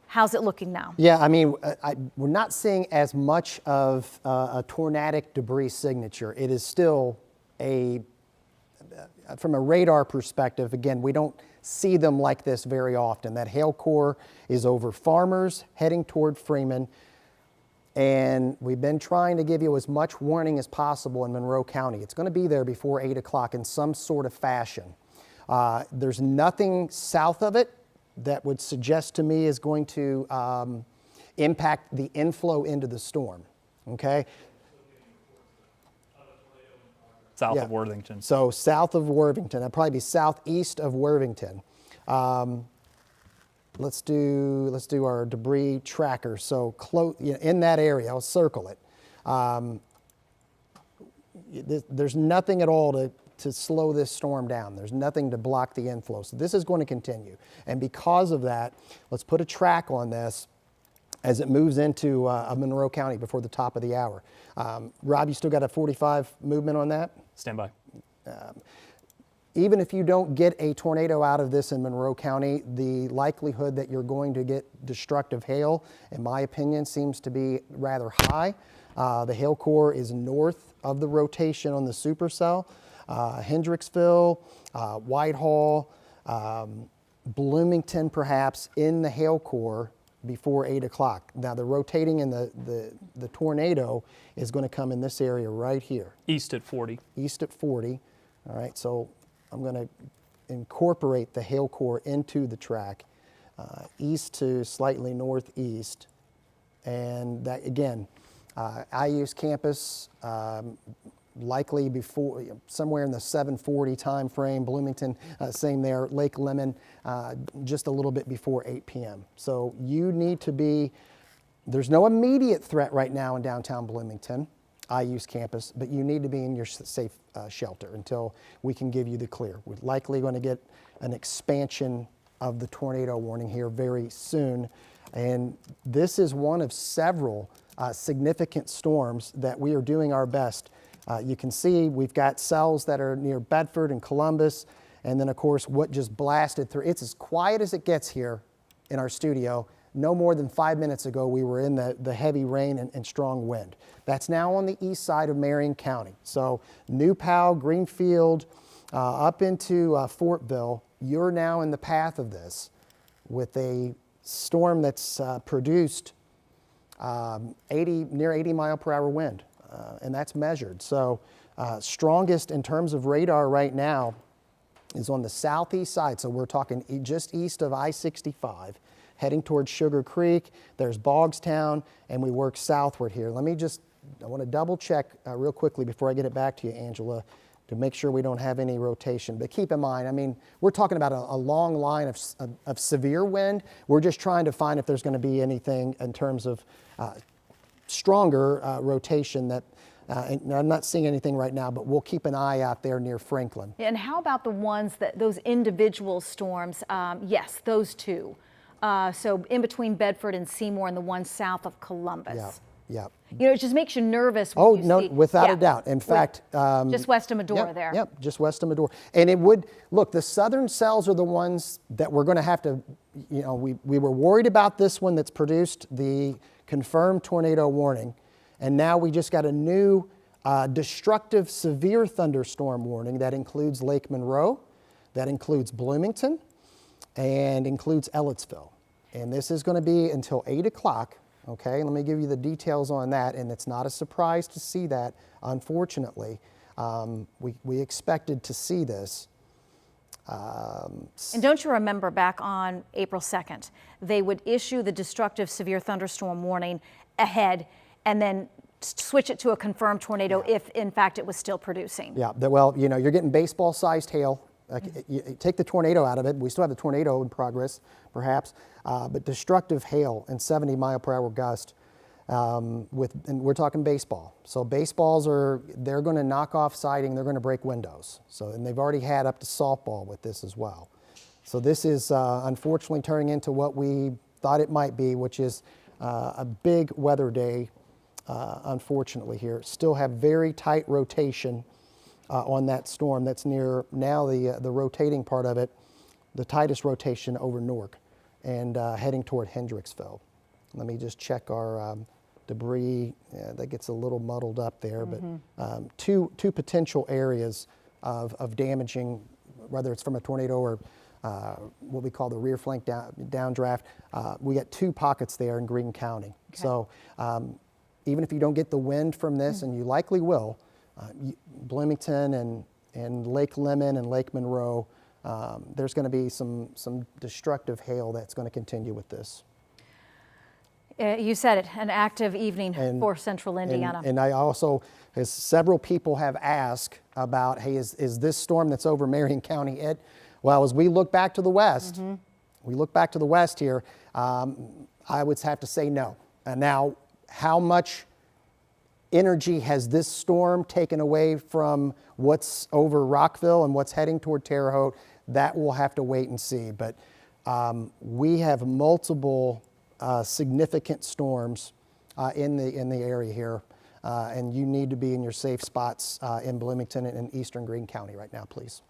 How's it looking now? Yeah, I mean, we're not seeing as much of a tornadic debris signature. It is still from a radar perspective, again, we don't see them like this very often. That hail core is over Farmers, heading toward Freeman, and we've been trying to give you as much warning as possible in Monroe County. It's going to be there before 8 o'clock in some sort of fashion. There's nothing south of it that would suggest to me is going to impact the inflow into the storm, okay? South of Worthington. So south of Worthington, that'd probably be southeast of Worthington. Let's do our debris tracker. So in that area, I'll circle it. There's nothing at all to slow this storm down. There's nothing to block the inflow. So this is going to continue. And because of that, let's put a track on this as it moves into Monroe County before the top of the hour. Rob, you still got a 45 movement on that? Stand by. Even if you don't get a tornado out of this in Monroe County, the likelihood that you're going to get destructive hail, in my opinion, seems to be rather high. The hail core is north of the rotation on the supercell. Hendricksville, Whitehall, Bloomington perhaps in the hail core before 8 o'clock. Now the rotating and the tornado is going to come in this area right here. East at 40. East at 40. All right, so I'm going to incorporate the hail core into the track, east to slightly northeast. And that, again, IU's campus, likely before, somewhere in the 7:40 time frame. Bloomington, same there. Lake Lemon, just a little bit before 8 p.m. So you need to be, there's no immediate threat right now in downtown Bloomington, IU's campus, but you need to be in your safe shelter until we can give you the clear. We're likely going to get an expansion of the tornado warning here very soon. And this is one of several significant storms that we are doing our best. You can see we've got cells that are near Bedford and Columbus, and then of course what just blasted through. It's as quiet as it gets here in our studio. No more than 5 minutes ago we were in the heavy rain and strong wind. That's now on the east side of Marion County. So New Powell, Greenfield, up into Fortville, you're now in the path of this with a storm that's produced near 80 mile per hour wind. And that's measured. So strongest in terms of radar right now is on the southeast side. So we're talking just east of I-65, heading towards Sugar Creek. There's Bogstown, and we work southward here. I want to double check real quickly before I get it back to you, Angela. to make sure we don't have any rotation. But keep in mind, I mean, we're talking about a long line of severe wind. We're just trying to find if there's going to be anything in terms of stronger rotation that, and I'm not seeing anything right now, but we'll keep an eye out there near Franklin. And how about the ones those individual storms? Yes, those two. So in between Bedford and Seymour and the one south of Columbus. Yeah. Yeah. You know, it just makes you nervous when you no, see, without a doubt. In fact, just west of Medora there. Yep, just west of Medora. And it would, look, the southern cells are the ones that we're going to have to, you know, we were worried about this one that's produced the confirmed tornado warning. And now we just got a new destructive severe thunderstorm warning that includes Lake Monroe, that includes Bloomington, and includes Ellettsville. And this is going to be until 8 o'clock. Okay, let me give you the details on that, and it's not a surprise to see that, unfortunately. We expected to see this. And don't you remember back on April 2nd, they would issue the destructive severe thunderstorm warning ahead and then switch it to a confirmed tornado if, in fact, it was still producing. Yeah, well, you know, you're getting baseball-sized hail. You take the tornado out of it. We still have the tornado in progress, perhaps, but destructive hail and 70-mile-per-hour gust. And we're talking baseball. So baseballs they're going to knock off siding. They're going to break windows. So, and they've already had up to softball with this as well. So this is unfortunately turning into what we thought it might be, which is a big weather day. Unfortunately, here still have very tight rotation. On that storm that's near now the rotating part of it, the tightest rotation over Newark and heading toward Hendricksville. Let me just check our debris. That gets a little muddled up there, but two potential areas of damaging, whether it's from a tornado or what we call the rear flank downdraft. We got 2 pockets there in Greene County. Okay. So even if you don't get the wind from this, and you likely will, Bloomington and Lake Lemon and Lake Monroe, there's going to be some destructive hail that's going to continue with this. You said it, an active evening for central Indiana. And I also, as several people have asked about, hey, is this storm that's over Marion County it? Well, as we look back to the west, here, I would have to say no. And now, how much energy has this storm taken away from what's over Rockville and what's heading toward Terre Haute? That we'll have to wait and see. But we have multiple significant storms in the area here, and you need to be in your safe spots in Bloomington and eastern Greene County right now, please.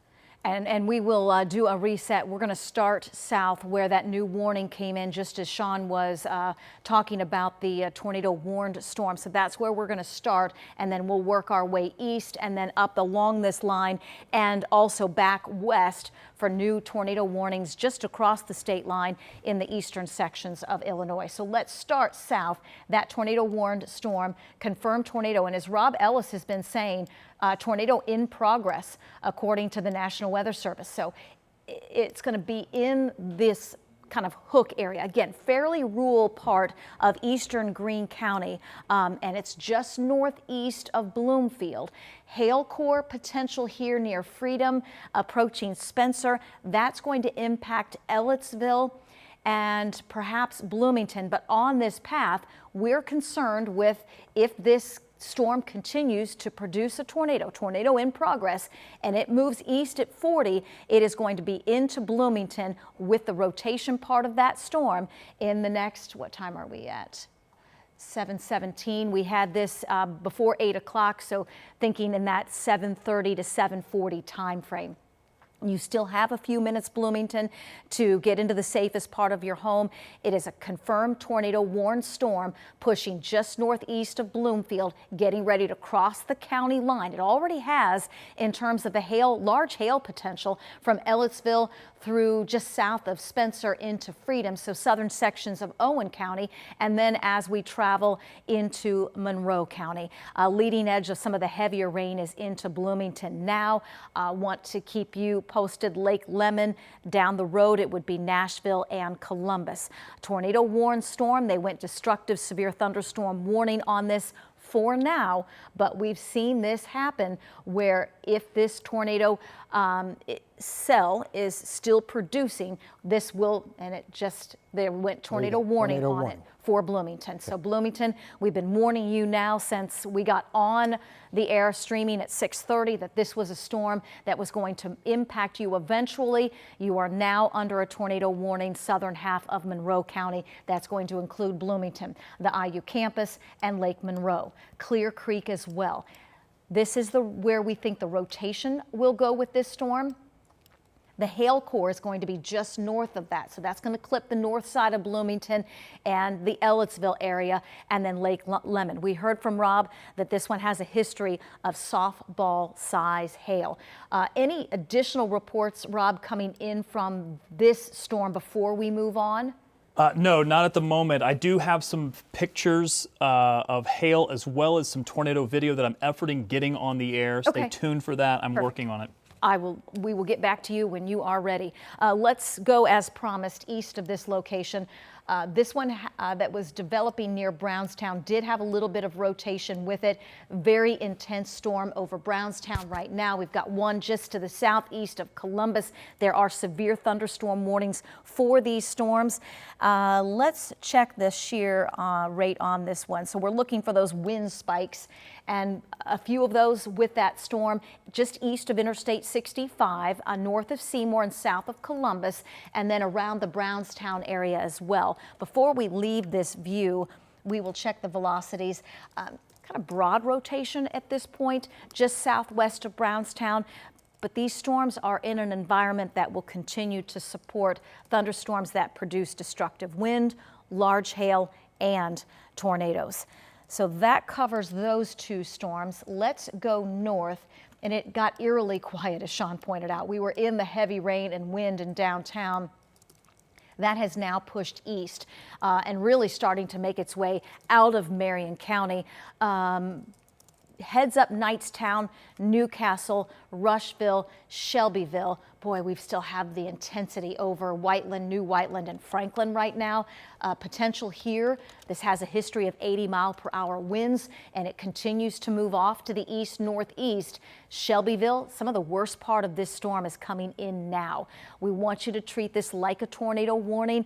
And we will do a reset. We're going to start south where that new warning came in, just as Sean was talking about the tornado warned storm. So that's where we're going to start, and then we'll work our way east and then up along this line and also back west for new tornado warnings just across the state line in the eastern sections of Illinois. So let's start south. That tornado warned storm, confirmed tornado. And as Rob Ellis has been saying, tornado in progress, according to the National Weather Service. So it's going to be in this kind of hook area. Again, fairly rural part of eastern Greene County, and it's just northeast of Bloomfield. Hail core potential here near Freedom, approaching Spencer. That's going to impact Ellettsville and perhaps Bloomington. But on this path, we're concerned with if this storm continues to produce a tornado in progress, and it moves east at 40, it is going to be into Bloomington with the rotation part of that storm in the next, what time are we at? 7:17. We had this before 8 o'clock, so thinking in that 7:30 to 7:40 time frame. You still have a few minutes, Bloomington, to get into the safest part of your home. It is a confirmed tornado warned storm pushing just northeast of Bloomfield, getting ready to cross the county line. It already has in terms of the hail, large hail potential from Ellettsville through just south of Spencer into Freedom, so southern sections of Owen County, and then as we travel into Monroe County. Leading edge of some of the heavier rain is into Bloomington now. Want to keep you posted. Lake Lemon down the road, it would be Nashville and Columbus. Tornado warned storm. They went destructive severe thunderstorm warning on this before now, but we've seen this happen where if this tornado cell is still producing, this will, and it just, there went tornado warning on it for Bloomington. So Bloomington, we've been warning you now since we got on the air streaming at 6:30 that this was a storm that was going to impact you eventually. You are now under a tornado warning, southern half of Monroe County. That's going to include Bloomington, the IU campus, and Lake Monroe, Clear Creek as well. This is where we think the rotation will go with this storm. The hail core is going to be just north of that. So that's going to clip the north side of Bloomington and the Ellettsville area and then Lake Lemon. We heard from Rob that this one has a history of softball size hail. Any additional reports, Rob, coming in from this storm before we move on? No, not at the moment. I do have some pictures of hail as well as some tornado video that I'm efforting getting on the air. Stay tuned for that. I'm working on it. We will get back to you when you are ready. Let's go as promised east of this location. This one that was developing near Brownstown did have a little bit of rotation with it. Very intense storm over Brownstown right now. We've got one just to the southeast of Columbus. There are severe thunderstorm warnings for these storms. Let's check the shear rate on this one. So we're looking for those wind spikes, and a few of those with that storm just east of Interstate 65, north of Seymour and south of Columbus, and then around the Brownstown area as well. Before we leave this view, we will check the velocities. Kind of broad rotation at this point, just southwest of Brownstown. But these storms are in an environment that will continue to support thunderstorms that produce destructive wind, large hail, and tornadoes. So that covers those two storms. Let's go north. And it got eerily quiet, as Sean pointed out. We were in the heavy rain and wind in downtown. That has now pushed east and really starting to make its way out of Marion County. Heads up Knightstown, Newcastle, Rushville, Shelbyville. Boy, we still have the intensity over Whiteland, New Whiteland, and Franklin right now. Potential here. This has a history of 80-mile-per-hour winds, and it continues to move off to the east-northeast. Shelbyville, some of the worst part of this storm is coming in now. We want you to treat this like a tornado warning.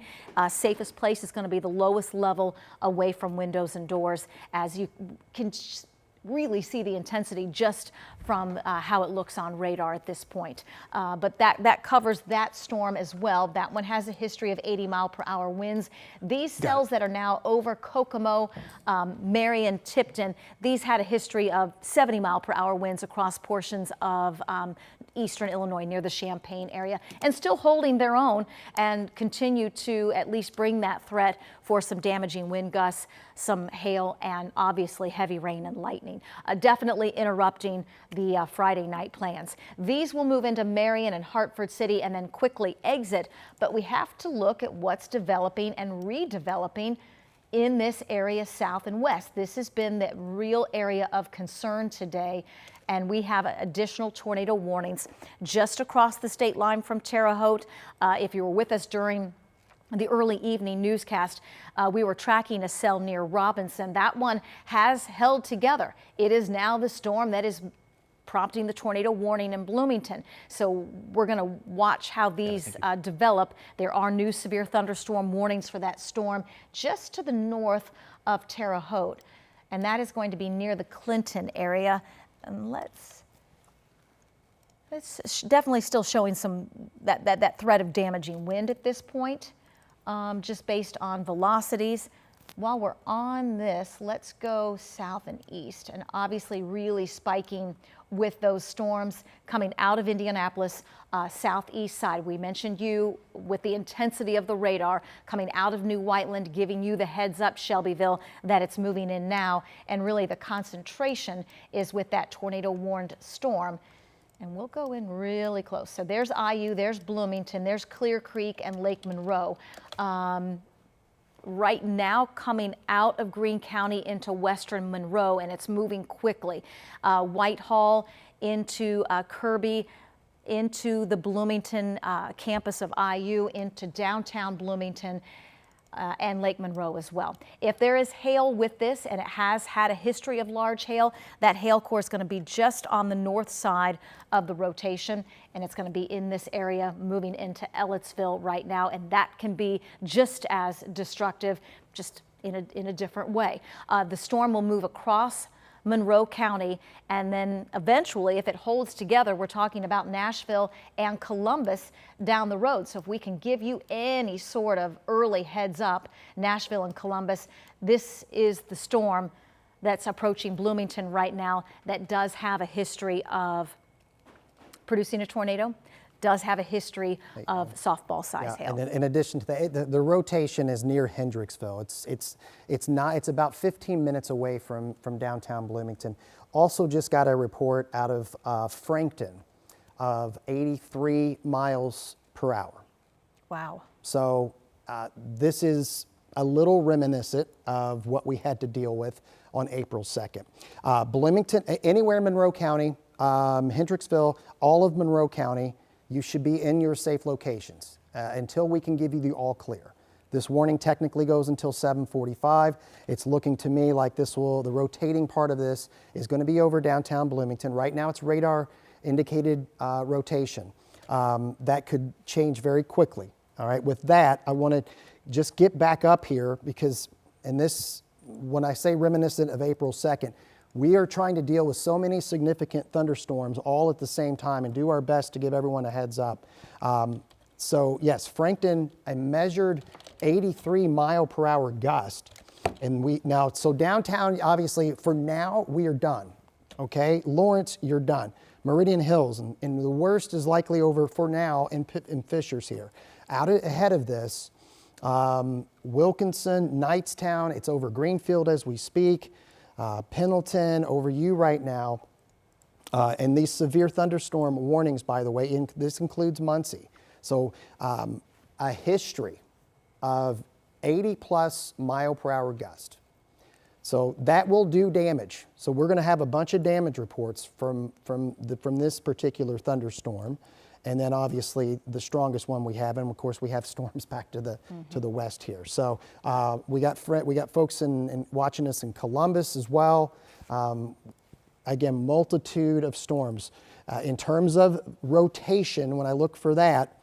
Safest place is going to be the lowest level away from windows and doors, as you can really see the intensity just from how it looks on radar at this point. But that covers that storm as well. That one has a history of 80-mile-per-hour winds. These cells that are now over Kokomo, Marion, Tipton, these had a history of 70-mile-per-hour winds across portions of eastern Illinois near the Champaign area, and still holding their own and continue to at least bring that threat for some damaging wind gusts, some hail, and obviously heavy rain and lightning. Definitely interrupting the Friday night plans. These will move into Marion and Hartford City and then quickly exit, but we have to look at what's developing and redeveloping in this area south and west. This has been the real area of concern today, and we have additional tornado warnings just across the state line from Terre Haute. If you were with us during the early evening newscast, we were tracking a cell near Robinson. That one has held together. It is now the storm that is prompting the tornado warning in Bloomington. So we're going to watch how these develop. There are new severe thunderstorm warnings for that storm just to the north of Terre Haute, and that is going to be near the Clinton area. And it's definitely still showing some that threat of damaging wind at this point, just based on velocities. While we're on this, let's go south and east, and obviously really spiking with those storms coming out of Indianapolis, southeast side. We mentioned you with the intensity of the radar coming out of New Whiteland, giving you the heads up, Shelbyville, that it's moving in now, and really the concentration is with that tornado warned storm. And we'll go in really close. So there's IU, there's Bloomington, there's Clear Creek and Lake Monroe. Right now coming out of Greene County into western Monroe, and it's moving quickly. Whitehall into Kirby, into the Bloomington campus of IU, into downtown Bloomington. and Lake Monroe as well. If there is hail with this, and it has had a history of large hail, that hail core is going to be just on the north side of the rotation, and it's going to be in this area moving into Ellettsville right now, and that can be just as destructive, just in a different way. The storm will move across Monroe County, and then eventually, if it holds together, we're talking about Nashville and Columbus down the road. So if we can give you any sort of early heads up, Nashville and Columbus, this is the storm that's approaching Bloomington right now that does have a history of producing a tornado, does have a history of softball size hail. And in addition to that, the rotation is near Hendricksville. It's about 15 minutes away from downtown Bloomington. Also just got a report out of Frankton of 83 miles per hour. Wow. So this is a little reminiscent of what we had to deal with on April 2nd. Bloomington, anywhere in Monroe County, Hendricksville, all of Monroe County, you should be in your safe locations until we can give you the all clear. This warning technically goes until 7:45. It's looking to me like the rotating part of this is going to be over downtown Bloomington. Right now it's radar indicated rotation. That could change very quickly. All right, with that, I want to just get back up here because when I say reminiscent of April 2nd, we are trying to deal with so many significant thunderstorms all at the same time and do our best to give everyone a heads up. So yes, Frankton, I measured 83 mile per hour gust. And so downtown, obviously, for now, we are done. Okay, Lawrence, you're done. Meridian Hills, and the worst is likely over for now in Fishers here. Ahead of this, Wilkinson, Knightstown, it's over Greenfield as we speak. Pendleton, over you right now. And these severe thunderstorm warnings, by the way, this includes Muncie. So a history of 80 plus mile per hour gust. So that will do damage. So we're going to have a bunch of damage reports from this particular thunderstorm. And then obviously the strongest one we have, and of course we have storms back to the west here. So we got folks watching us in Columbus as well. Again, multitude of storms. In terms of rotation, when I look for that,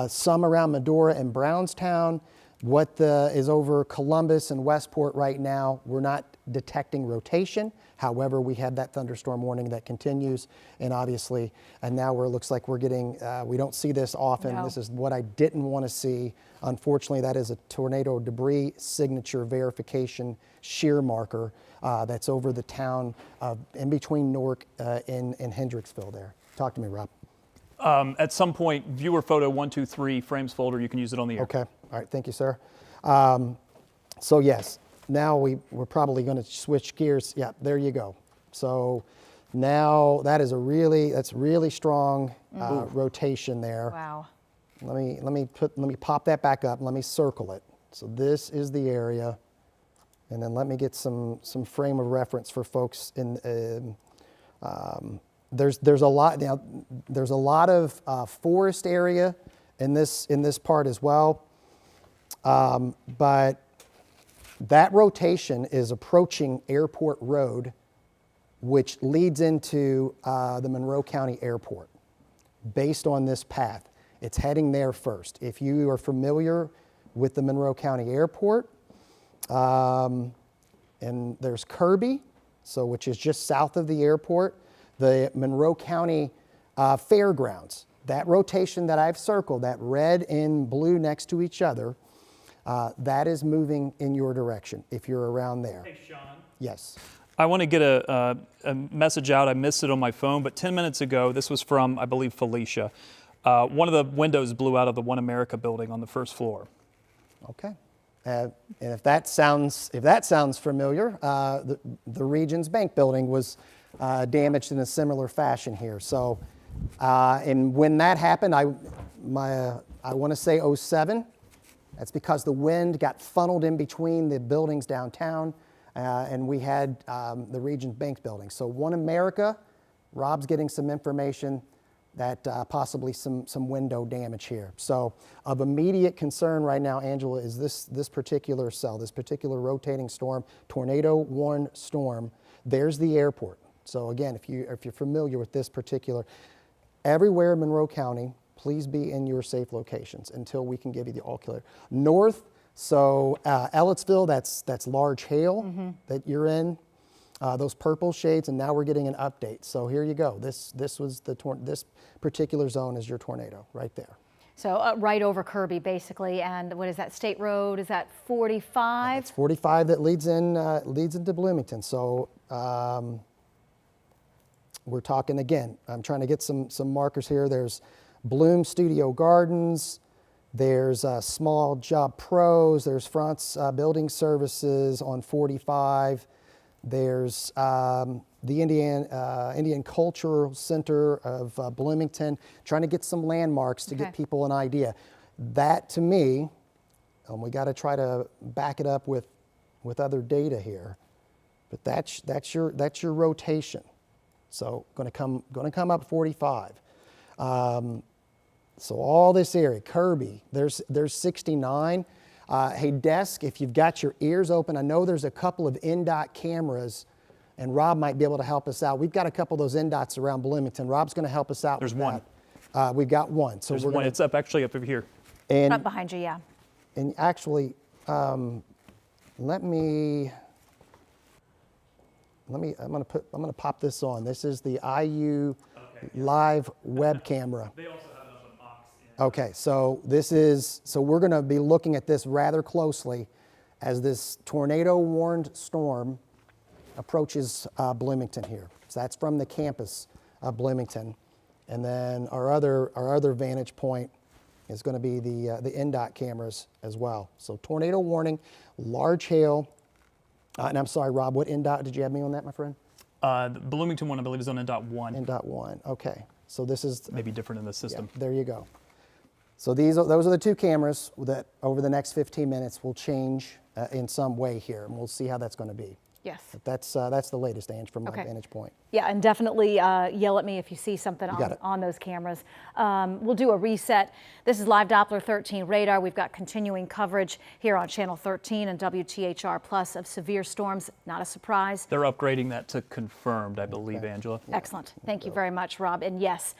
some around Medora and Brownstown. What is over Columbus and Westport right now, we're not detecting rotation. However, we have that thunderstorm warning that continues, and obviously, and now it looks like we're getting, we don't see this often. No. This is what I didn't want to see. Unfortunately, that is a tornado debris signature verification shear marker that's over the town in between Newark and Hendricksville there. Talk to me, Rob. At some point, viewer photo 123 frames folder, you can use it on the air. Okay. All right. Thank you, sir. So yes, now we're probably going to switch gears. Yeah, there you go. So now that's really strong rotation there. Wow. Let me pop that back up. Let me circle it. So this is the area, and then let me get some frame of reference for folks in. There's a lot now. There's a lot of forest area in this part as well, but that rotation is approaching Airport Road, which leads into the Monroe County Airport. Based on this path, it's heading there first. If you are familiar with the Monroe County Airport, and there's Kirby, which is just south of the airport. The Monroe County Fairgrounds, that rotation that I've circled, that red and blue next to each other, that is moving in your direction if you're around there. Hey, Sean. Yes. I want to get a message out. I missed it on my phone, but 10 minutes ago, this was from, I believe, Felicia. One of the windows blew out of the One America building on the first floor. Okay. And if that sounds familiar, the Regions Bank building was damaged in a similar fashion here. So, and when that happened, I want to say 07. That's because the wind got funneled in between the buildings downtown, and we had the Regions Bank building. So One America, Rob's getting some information. that possibly some window damage here. So of immediate concern right now, Angela, is this particular cell, this particular rotating storm, tornado warned storm. There's the airport. So again, if you're familiar with this particular, everywhere in Monroe County, please be in your safe locations until we can give you the all clear. North, so Ellettsville, that's large hail that you're in. Those purple shades, and now we're getting an update. So here you go. This particular zone is your tornado right there. So right over Kirby, basically, and what is that, State Road? Is that 45? It's 45 that leads into Bloomington. So we're talking again. I'm trying to get some markers here. There's Bloom Studio Gardens. There's Small Job Pros. There's Frantz Building Services on 45. There's the Indian Cultural Center of Bloomington, trying to get some landmarks to get people an idea. That to me, and we got to try to back it up with other data here, but that's your rotation. So going to come up 45. So all this area, Kirby, there's 69. Hey, desk, if you've got your ears open, I know there's a couple of NDOT cameras, and Rob might be able to help us out. We've got a couple of those NDOTs around Bloomington. Rob's going to help us out. There's with one. That. We've got one. So There's we're one. Gonna, it's actually up over here. and, Right behind you, yeah. And actually, I'm gonna pop this on. This is the IU live web camera. They also have another box. Okay, so we're going to be looking at this rather closely as this tornado warned storm approaches Bloomington here. So that's from the campus of Bloomington. And then our other vantage point is going to be the NDOT cameras as well. So tornado warning, large hail. And I'm sorry, Rob, what NDOT did you have me on that, my friend? The Bloomington one, I believe, is on NDOT 1. NDOT 1, okay. So this is Maybe different in the system. Yeah, there you go. So those are the two cameras that over the next 15 minutes will change in some way here, and we'll see how that's going to be. Yes. But that's the latest, Ange, from my vantage point. Yeah, and definitely yell at me if you see something on those cameras. We'll do a reset. This is live Doppler 13 radar. We've got continuing coverage here on Channel 13 and WTHR Plus of severe storms. Not a surprise. They're upgrading that to confirmed, I believe, Angela. Excellent. Thank you very much, Rob. And yes,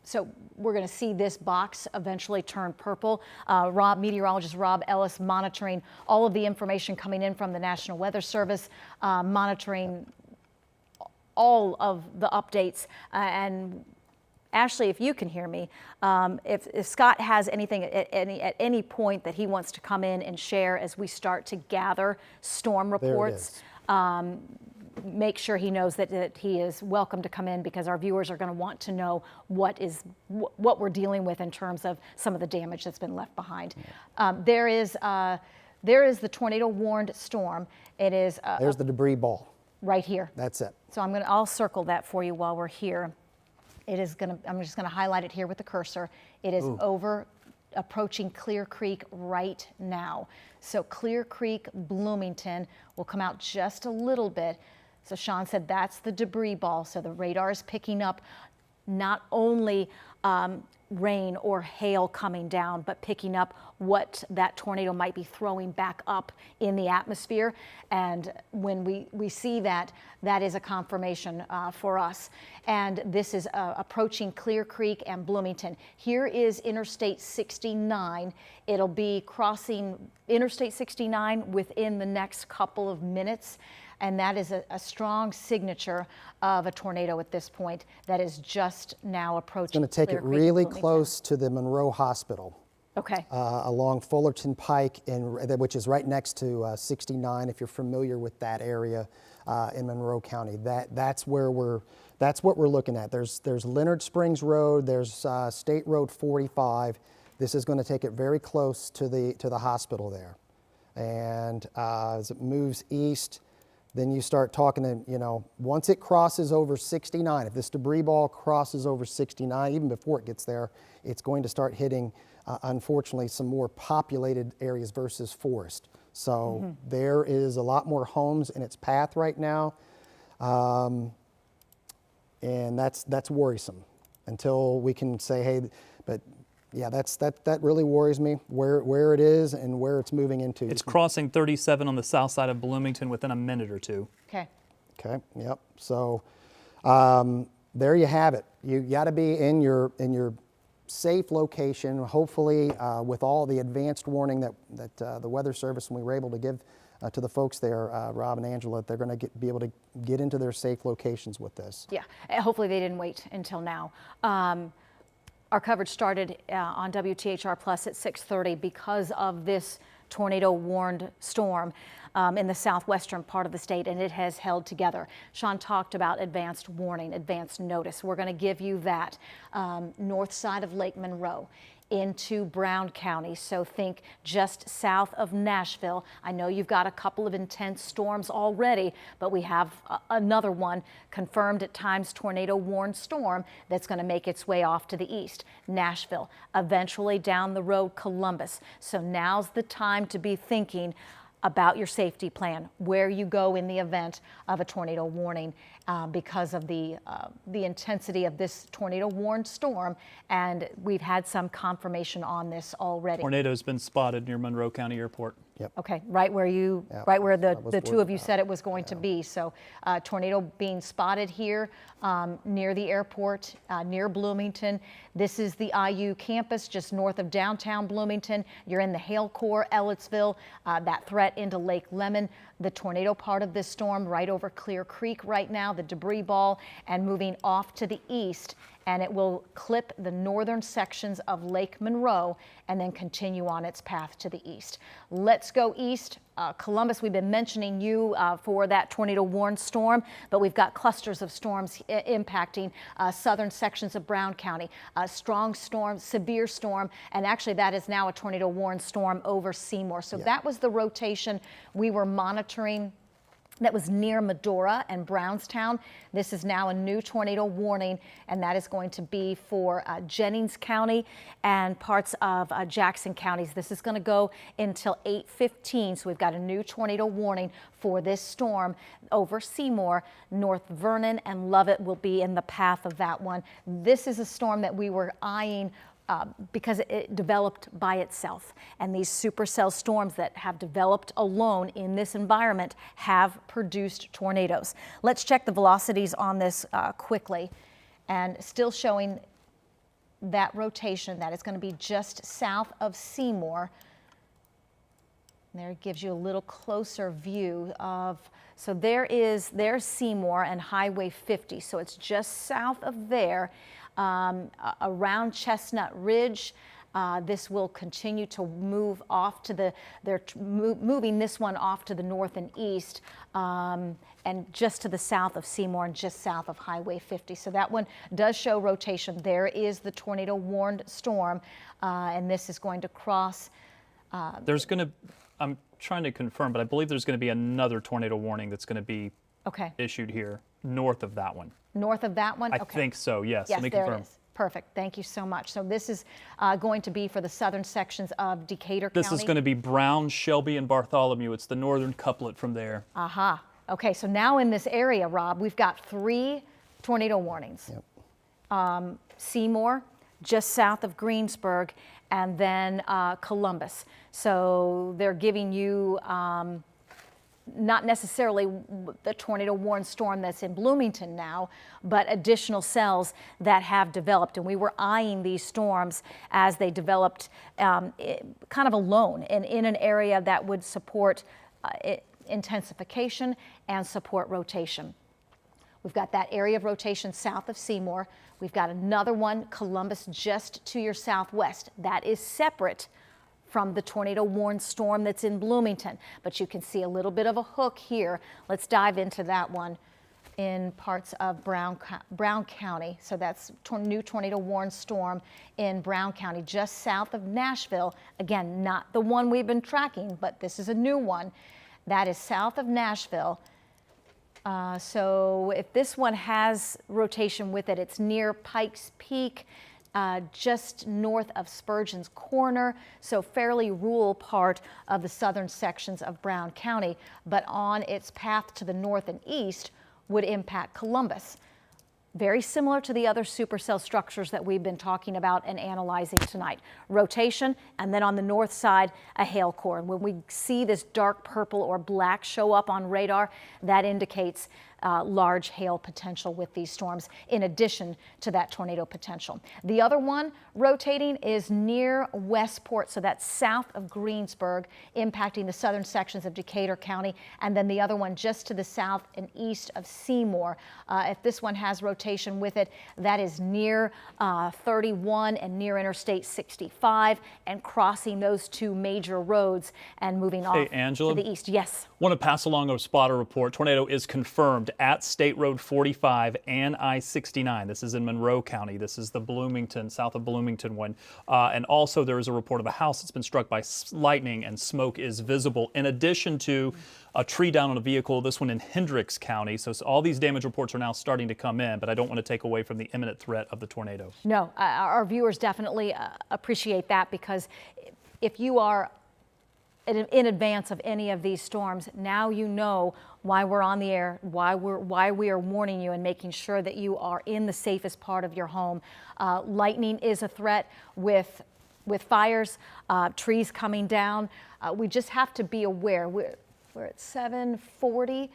so we're going to see this box eventually turn purple. Meteorologist Rob Ellis monitoring all of the information coming in from the National Weather Service, monitoring all of the updates. And Ashley, if you can hear me, if Scott has anything at any point that he wants to come in and share as we start to gather storm reports, make sure he knows that he is welcome to come in, because our viewers are going to want to know what we're dealing with in terms of some of the damage that's been left behind. There is the tornado warned storm. It is there's the debris ball right here. That's it. So I'll circle that for you while we're here. I'm just going to highlight it here with the cursor. It is approaching Clear Creek right now. So Clear Creek, Bloomington will come out just a little bit. So Sean said that's the debris ball. So the radar is picking up not only rain or hail coming down, but picking up what that tornado might be throwing back up in the atmosphere. And when we see that, that is a confirmation for us. And this is approaching Clear Creek and Bloomington. Here is Interstate 69. It'll be crossing Interstate 69 within the next couple of minutes. And that is a strong signature of a tornado at this point that is just now approaching. It's going to take it really close to the Monroe Hospital. Okay. Along Fullerton Pike, which is right next to 69. If you're familiar with that area in Monroe County, that's what we're looking at. There's Leonard Springs Road. There's State Road 45. This is going to take it very close to the hospital there, and as it moves east. Then you start talking to, once it crosses over 69, if this debris ball crosses over 69, even before it gets there, it's going to start hitting, unfortunately, some more populated areas versus forest. So there is a lot more homes in its path right now, and that's worrisome. until we can say, hey, but yeah, that really worries me, where it is and where it's moving into. It's crossing 37 on the south side of Bloomington within a minute or two. Okay. Okay, yep. So there you have it. You got to be in your safe location, hopefully with all the advanced warning that the Weather Service, and we were able to give to the folks there, Rob and Angela, that they're going to be able to get into their safe locations with this. Yeah, hopefully they didn't wait until now. Our coverage started on WTHR Plus at 6:30 because of this tornado-warned storm in the southwestern part of the state, and it has held together. Sean talked about advanced warning, advanced notice. We're going to give you that north side of Lake Monroe into Brown County, so think just south of Nashville. I know you've got a couple of intense storms already, but we have another one confirmed at times tornado-warned storm that's going to make its way off to the east. Nashville, eventually down the road Columbus. So now's the time to be thinking about your safety plan, where you go in the event of a tornado warning because of the intensity of this tornado-warned storm, and we've had some confirmation on this already. Tornado's been spotted near Monroe County Airport. Yep. Okay, right where you, Yep. right where the was two of you said it was going to be. So tornado being spotted here near the airport, near Bloomington. This is the IU campus just north of downtown Bloomington. You're in the Hail Corps, Ellettsville, that threat into Lake Lemon. The tornado part of this storm right over Clear Creek right now, the debris ball, and moving off to the east, and it will clip the northern sections of Lake Monroe and then continue on its path to the east. Let's go east. Columbus, we've been mentioning you for that tornado-warned storm, but we've got clusters of storms impacting southern sections of Brown County. Strong storm, severe storm, and actually that is now a tornado-warned storm over Seymour. So that was the rotation we were monitoring. That was near Medora and Brownstown. This is now a new tornado warning, and that is going to be for Jennings County and parts of Jackson counties. This is going to go until 8:15, so we've got a new tornado warning for this storm over Seymour. North Vernon and Lovett will be in the path of that one. This is a storm that we were eyeing because it developed by itself. And these supercell storms that have developed alone in this environment have produced tornadoes. Let's check the velocities on this quickly. And still showing that rotation, that is going to be just south of Seymour. There it gives you a little closer view of, so there's Seymour and Highway 50. So it's just south of there. Around Chestnut Ridge. This will continue to move off to they're moving this one off to the north and east, and just to the south of Seymour and just south of Highway 50. So that one does show rotation. There is the tornado-warned storm, and this is going to cross. There's going to, I'm trying to confirm, but I believe there's going to be another tornado warning that's going to be issued here north of that one. North of that one? I think so, yes. Yes, Let me there confirm. it is. Perfect. Thank you so much. So this is going to be for the southern sections of Decatur This County. is going to be Brown, Shelby, and Bartholomew. It's the northern couplet from there. Aha. Okay, so now in this area, Rob, we've got 3 tornado warnings. Yep. Seymour, just south of Greensburg, and then Columbus. So they're giving you not necessarily the tornado-warned storm that's in Bloomington now, but additional cells that have developed. And we were eyeing these storms as they developed kind of alone and in an area that would support intensification and support rotation. We've got that area of rotation south of Seymour. We've got another one, Columbus, just to your southwest. That is separate from the tornado-warned storm that's in Bloomington. But you can see a little bit of a hook here. Let's dive into that one in parts of Brown County. So that's new tornado-warned storm in Brown County, just south of Nashville. Again, not the one we've been tracking, but this is a new one. That is south of Nashville. So if this one has rotation with it, it's near Pikes Peak, just north of Spurgeon's Corner, so fairly rural part of the southern sections of Brown County, but on its path to the north and east would impact Columbus. very similar to the other supercell structures that we've been talking about and analyzing tonight. Rotation, and then on the north side, a hail core. And when we see this dark purple or black show up on radar, that indicates large hail potential with these storms, in addition to that tornado potential. The other one rotating is near Westport, so that's south of Greensburg, impacting the southern sections of Decatur County, and then the other one just to the south and east of Seymour. If this one has rotation with it, that is near 31 and near Interstate 65, and crossing those two major roads and moving off Angela, to the east. Yes. Want to pass along a spotter report. Tornado is confirmed at State Road 45 and I-69. This is in Monroe County. This is the Bloomington, south of Bloomington one. And also there is a report of a house that's been struck by lightning and smoke is visible, in addition to a tree down on a vehicle, this one in Hendricks County. So all these damage reports are now starting to come in, but I don't want to take away from the imminent threat of the tornado. No, our viewers definitely appreciate that, because if you are in advance of any of these storms, now you know why we're on the air, why we are warning you and making sure that you are in the safest part of your home. Lightning is a threat with fires, trees coming down. We just have to be aware. We're at 7:40.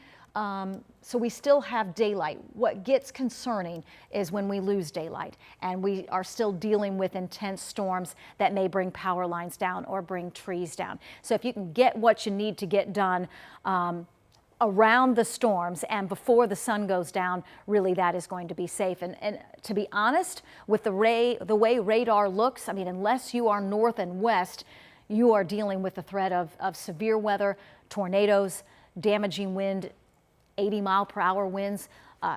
So we still have daylight. What gets concerning is when we lose daylight and we are still dealing with intense storms that may bring power lines down or bring trees down. So if you can get what you need to get done around the storms and before the sun goes down, really that is going to be safe. And to be honest, with the way radar looks, I mean, unless you are north and west, you are dealing with the threat of severe weather, tornadoes, damaging wind, 80-mile-per-hour winds,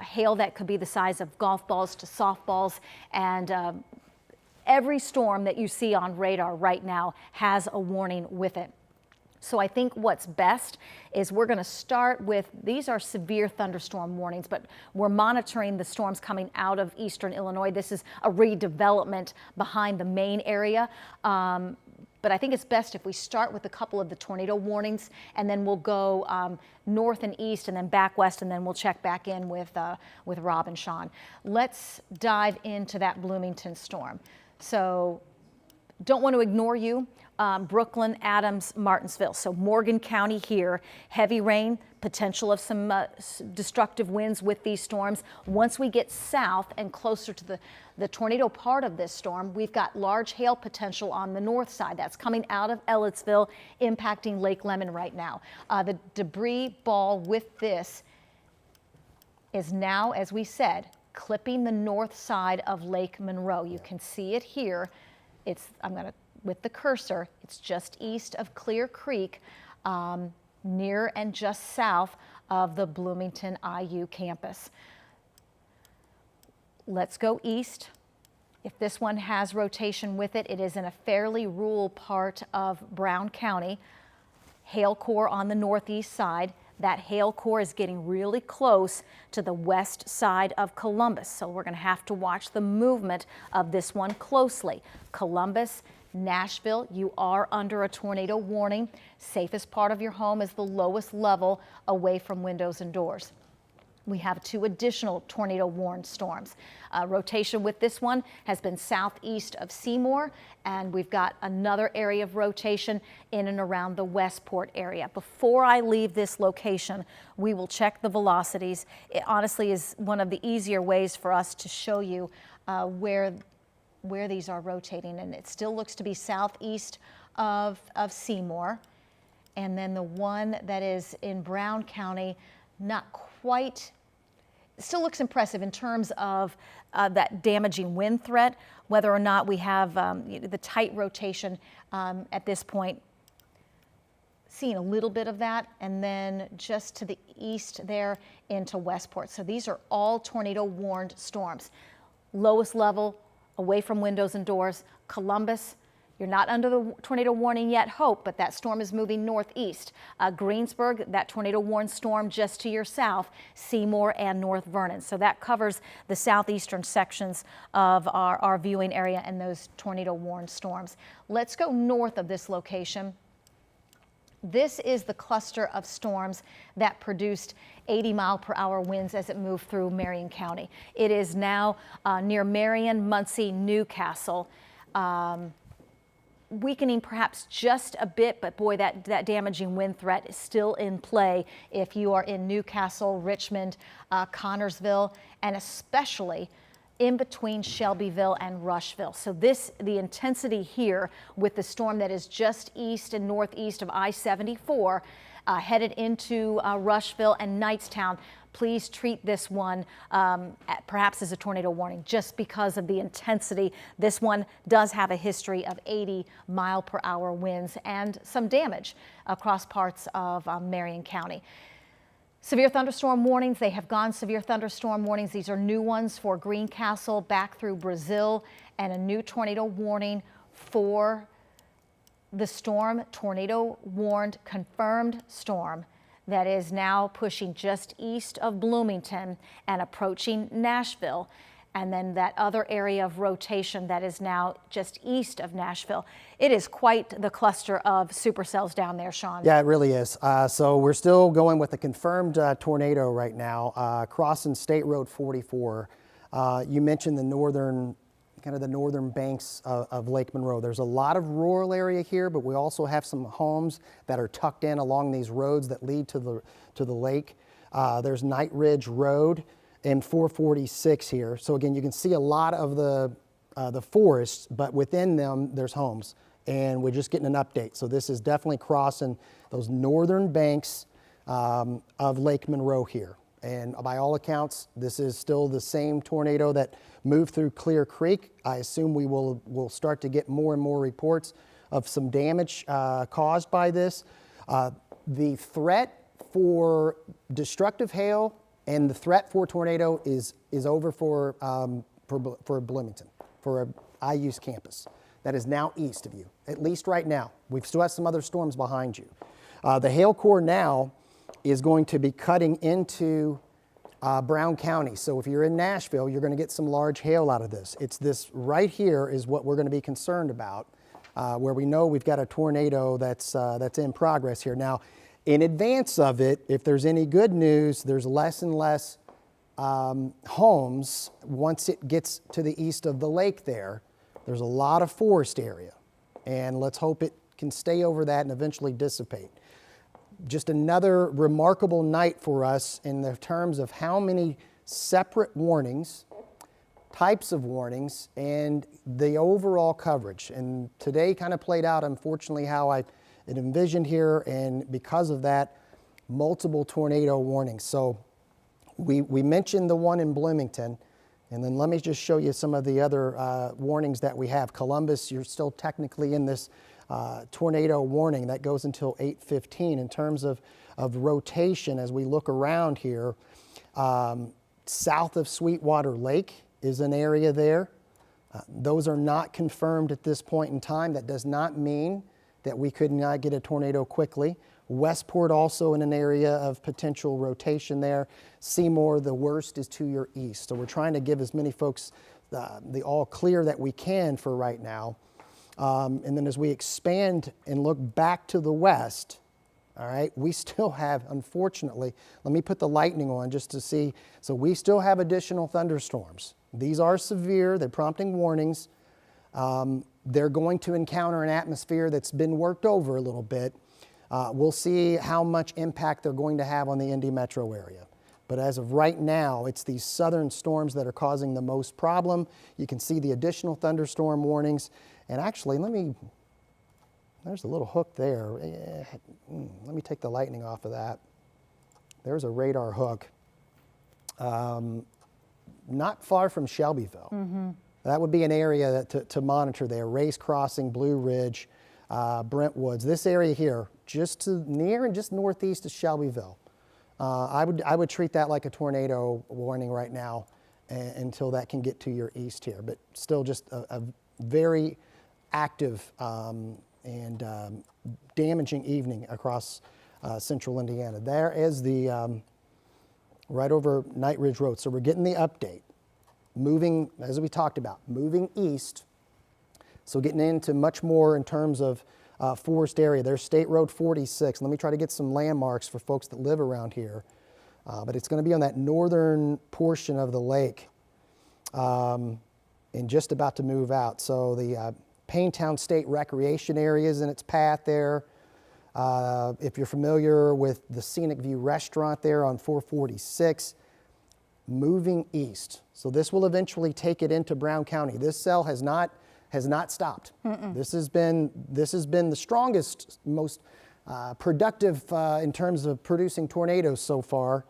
hail that could be the size of golf balls to softballs, and every storm that you see on radar right now has a warning with it. So I think what's best is we're going to start with, these are severe thunderstorm warnings, but we're monitoring the storms coming out of eastern Illinois. This is a redevelopment behind the main area. But I think it's best if we start with a couple of the tornado warnings, and then we'll go north and east and then back west, and then we'll check back in with Rob and Sean. Let's dive into that Bloomington storm. So don't want to ignore you. Brooklyn, Adams, Martinsville. So Morgan County here, heavy rain, potential of some destructive winds with these storms. Once we get south and closer to the tornado part of this storm, we've got large hail potential on the north side. That's coming out of Ellettsville, impacting Lake Lemon right now. The debris ball with this is now, as we said, clipping the north side of Lake Monroe. You can see it here. With the cursor, it's just east of Clear Creek, near and just south of the Bloomington IU campus. Let's go east. If this one has rotation with it, it is in a fairly rural part of Brown County. Hail core on the northeast side. That hail core is getting really close to the west side of Columbus, so we're going to have to watch the movement of this one closely. Columbus, Nashville, you are under a tornado warning. Safest part of your home is the lowest level away from windows and doors. We have two additional tornado warned storms. Rotation with this one has been southeast of Seymour, and we've got another area of rotation in and around the Westport area. Before I leave this location, we will check the velocities. It honestly is one of the easier ways for us to show you where these are rotating, and it still looks to be southeast of Seymour. And then the one that is in Brown County, not quite, still looks impressive in terms of that damaging wind threat. Whether or not we have the tight rotation at this point, seeing a little bit of that, and then just to the east there into Westport. So these are all tornado warned storms. Lowest level, away from windows and doors. Columbus, you're not under the tornado warning yet, Hope, but that storm is moving northeast. Greensburg, that tornado warned storm just to your south. Seymour and North Vernon. So that covers the southeastern sections of our viewing area and those tornado warned storms. Let's go north of this location This is the cluster of storms that produced 80-mile-per-hour winds as it moved through Marion County. It is now near Marion, Muncie, Newcastle. Weakening perhaps just a bit, but boy, that damaging wind threat is still in play if you are in Newcastle, Richmond, Connorsville, and especially in between Shelbyville and Rushville. So the intensity here with the storm that is just east and northeast of I-74 headed into Rushville and Knightstown, please treat this one perhaps as a tornado warning just because of the intensity. This one does have a history of 80-mile-per-hour winds and some damage across parts of Marion County. Severe thunderstorm warnings, they have gone severe thunderstorm warnings. These are new ones for Greencastle back through Brazil, and a new tornado warning for the storm, tornado warned confirmed storm that is now pushing just east of Bloomington and approaching Nashville. And then that other area of rotation that is now just east of Nashville. It is quite the cluster of supercells down there, Sean. Yeah, it really is. So we're still going with a confirmed tornado right now, crossing State Road 44. You mentioned the northern banks of Lake Monroe. There's a lot of rural area here, but we also have some homes that are tucked in along these roads that lead to the lake. There's Night Ridge Road and 446 here. So again, you can see a lot of the forests, but within them there's homes, and we're just getting an update. So this is definitely crossing those northern banks of Lake Monroe here. And by all accounts, this is still the same tornado that moved through Clear Creek. I assume we'll start to get more and more reports of some damage caused by this. The threat for destructive hail and the threat for tornado is over for Bloomington, for IU's campus. That is now east of you, at least right now. We still have some other storms behind you. The hail core now is going to be cutting into Brown County. So if you're in Nashville, you're going to get some large hail out of this. It's this right here is what we're going to be concerned about, where we know we've got a tornado that's in progress here. Now, in advance of it, if there's any good news, there's less and less homes once it gets to the east of the lake there. There's a lot of forest area, and let's hope it can stay over that and eventually dissipate. Just another remarkable night for us in the terms of how many separate warnings, types of warnings, and the overall coverage. And today kind of played out, unfortunately, how I had envisioned here, and because of that, multiple tornado warnings. So we mentioned the one in Bloomington, and then let me just show you some of the other warnings that we have. Columbus, you're still technically in this tornado warning that goes until 8:15 in terms of rotation as we look around here. South of Sweetwater Lake is an area there. Those are not confirmed at this point in time. That does not mean that we could not get a tornado quickly. Westport also in an area of potential rotation there. Seymour, the worst is to your east. So we're trying to give as many folks the all clear that we can for right now. And then as we expand and look back to the west, all right, we still have, unfortunately, let me put the lightning on just to see. So we still have additional thunderstorms. These are severe, they're prompting warnings. They're going to encounter an atmosphere that's been worked over a little bit. We'll see how much impact they're going to have on the Indy metro area. But as of right now, it's these southern storms that are causing the most problem. You can see the additional thunderstorm warnings. And actually, there's a little hook there. Let me take the lightning off of that. There's a radar hook. Not far from Shelbyville. Mm-hmm. That would be an area to monitor there. Race Crossing, Blue Ridge, Brentwoods. This area here, just near and just northeast of Shelbyville. I would treat that like a tornado warning right now until that can get to your east here. But still just a very active and damaging evening across central Indiana. There is the right over Night Ridge Road. So we're getting the update. Moving, as we talked about, moving east. So getting into much more in terms of forest area. There's State Road 46. Let me try to get some landmarks for folks that live around here. But it's going to be on that northern portion of the lake and just about to move out. So the Paintown State Recreation Area is in its path there. If you're familiar with the Scenic View Restaurant there on 446, moving east. So this will eventually take it into Brown County. This cell has not stopped. This has been the strongest, most productive in terms of producing tornadoes so far.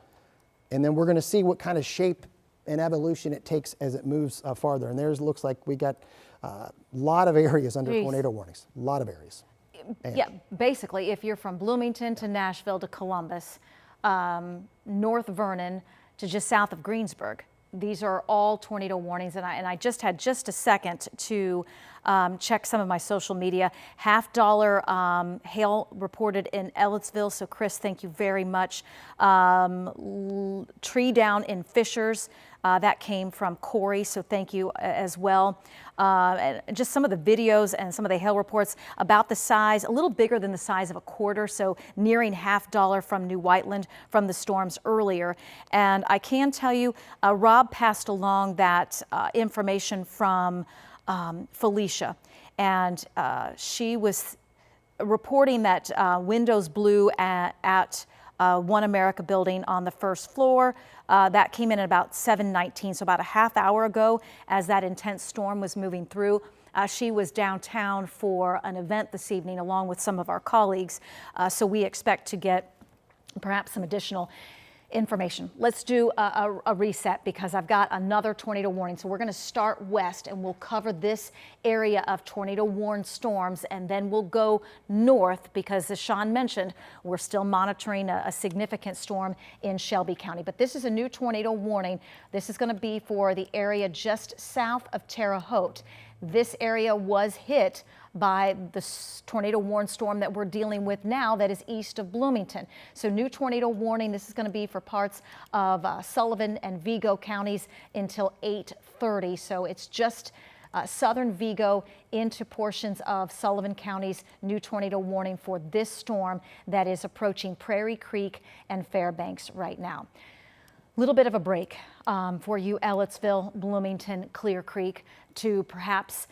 And then we're going to see what kind of shape and evolution it takes as it moves farther. And there's looks like we got a lot of areas under tornado warnings. A lot of areas. And yeah, basically, if you're from Bloomington to Nashville to Columbus, North Vernon to just south of Greensburg, these are all tornado warnings. And I just had just a second to check some of my social media. $50 hail reported in Ellettsville. So Chris, thank you very much. Tree down in Fishers. That came from Corey, so thank you as well. And just some of the videos and some of the hail reports about the size, a little bigger than the size of a quarter, so nearing $50 from New Whiteland from the storms earlier. And I can tell you, Rob passed along that information from Felicia, and she was reporting that windows blew at One America building on the first floor. That came in at about 7:19, so about a half hour ago as that intense storm was moving through. She was downtown for an event this evening along with some of our colleagues, so we expect to get perhaps some additional information. Let's do a reset because I've got another tornado warning. So we're going to start west and we'll cover this area of tornado warned storms, and then we'll go north because, as Sean mentioned, we're still monitoring a significant storm in Shelby County. But this is a new tornado warning. This is going to be for the area just south of Terre Haute. This area was hit by the tornado warned storm that we're dealing with now that is east of Bloomington. So new tornado warning. This is going to be for parts of Sullivan and Vigo counties until 8:30. So it's just southern Vigo into portions of Sullivan counties. New tornado warning for this storm that is approaching Prairie Creek and Fairbanks right now. Little bit of a break for you, Ellettsville, Bloomington, Clear Creek, to perhaps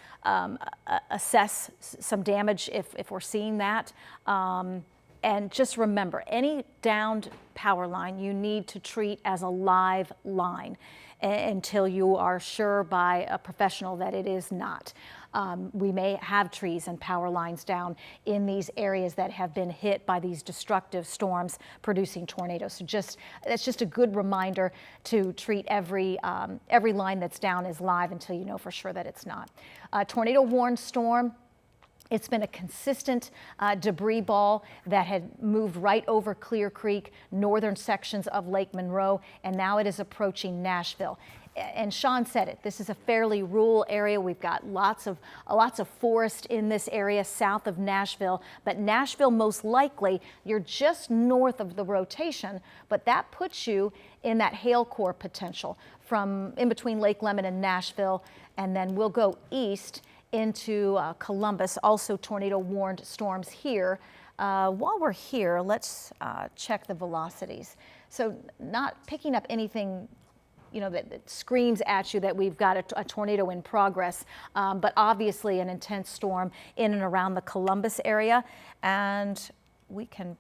assess some damage if we're seeing that. And just remember, any downed power line you need to treat as a live line until you are sure by a professional that it is not. We may have trees and power lines down in these areas that have been hit by these destructive storms producing tornadoes. So that's just a good reminder to treat every line that's down as live until you know for sure that it's not. Tornado warned storm. It's been a consistent debris ball that had moved right over Clear Creek, northern sections of Lake Monroe, and now it is approaching Nashville. And Sean said it, this is a fairly rural area. We've got lots of forest in this area south of Nashville, but Nashville most likely, you're just north of the rotation, but that puts you in that hail core potential from in between Lake Lemon and Nashville, and then we'll go east into Columbus, also tornado warned storms here. While we're here, let's check the velocities. So not picking up anything that screams at you that we've got a tornado in progress, but obviously an intense storm in and around the Columbus area. And we can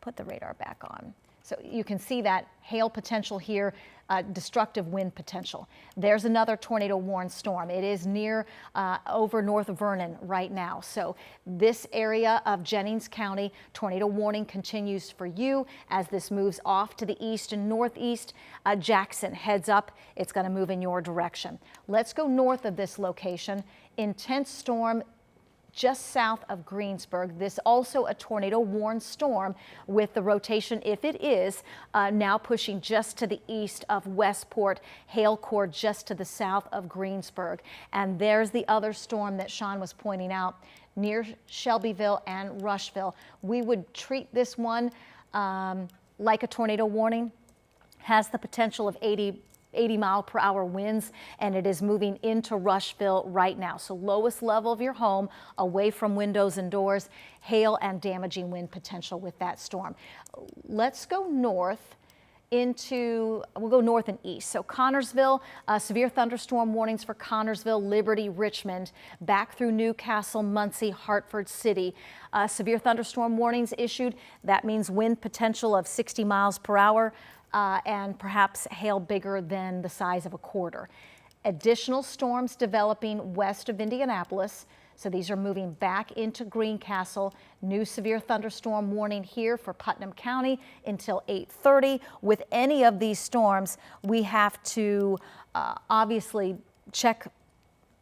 put the radar back on. So you can see that hail potential here, destructive wind potential. There's another tornado warned storm. It is near over North Vernon right now. So this area of Jennings County, tornado warning continues for you as this moves off to the east and northeast. Jackson, heads up, it's going to move in your direction. Let's go north of this location. Intense storm just south of Greensburg. This also a tornado warned storm with the rotation, if it is, now pushing just to the east of Westport, hail core just to the south of Greensburg. And there's the other storm that Sean was pointing out near Shelbyville and Rushville. We would treat this one like a tornado warning, has the potential of 80 80-mile-per-hour winds, and it is moving into Rushville right now. So lowest level of your home, away from windows and doors, hail and damaging wind potential with that storm. Let's go north. We'll go north and east. So Connorsville, severe thunderstorm warnings for Connorsville, Liberty, Richmond, back through Newcastle, Muncie, Hartford City. Severe thunderstorm warnings issued. That means wind potential of 60 miles per hour and perhaps hail bigger than the size of a quarter. Additional storms developing west of Indianapolis. So these are moving back into Greencastle. New severe thunderstorm warning here for Putnam County until 8:30. With any of these storms, we have to obviously check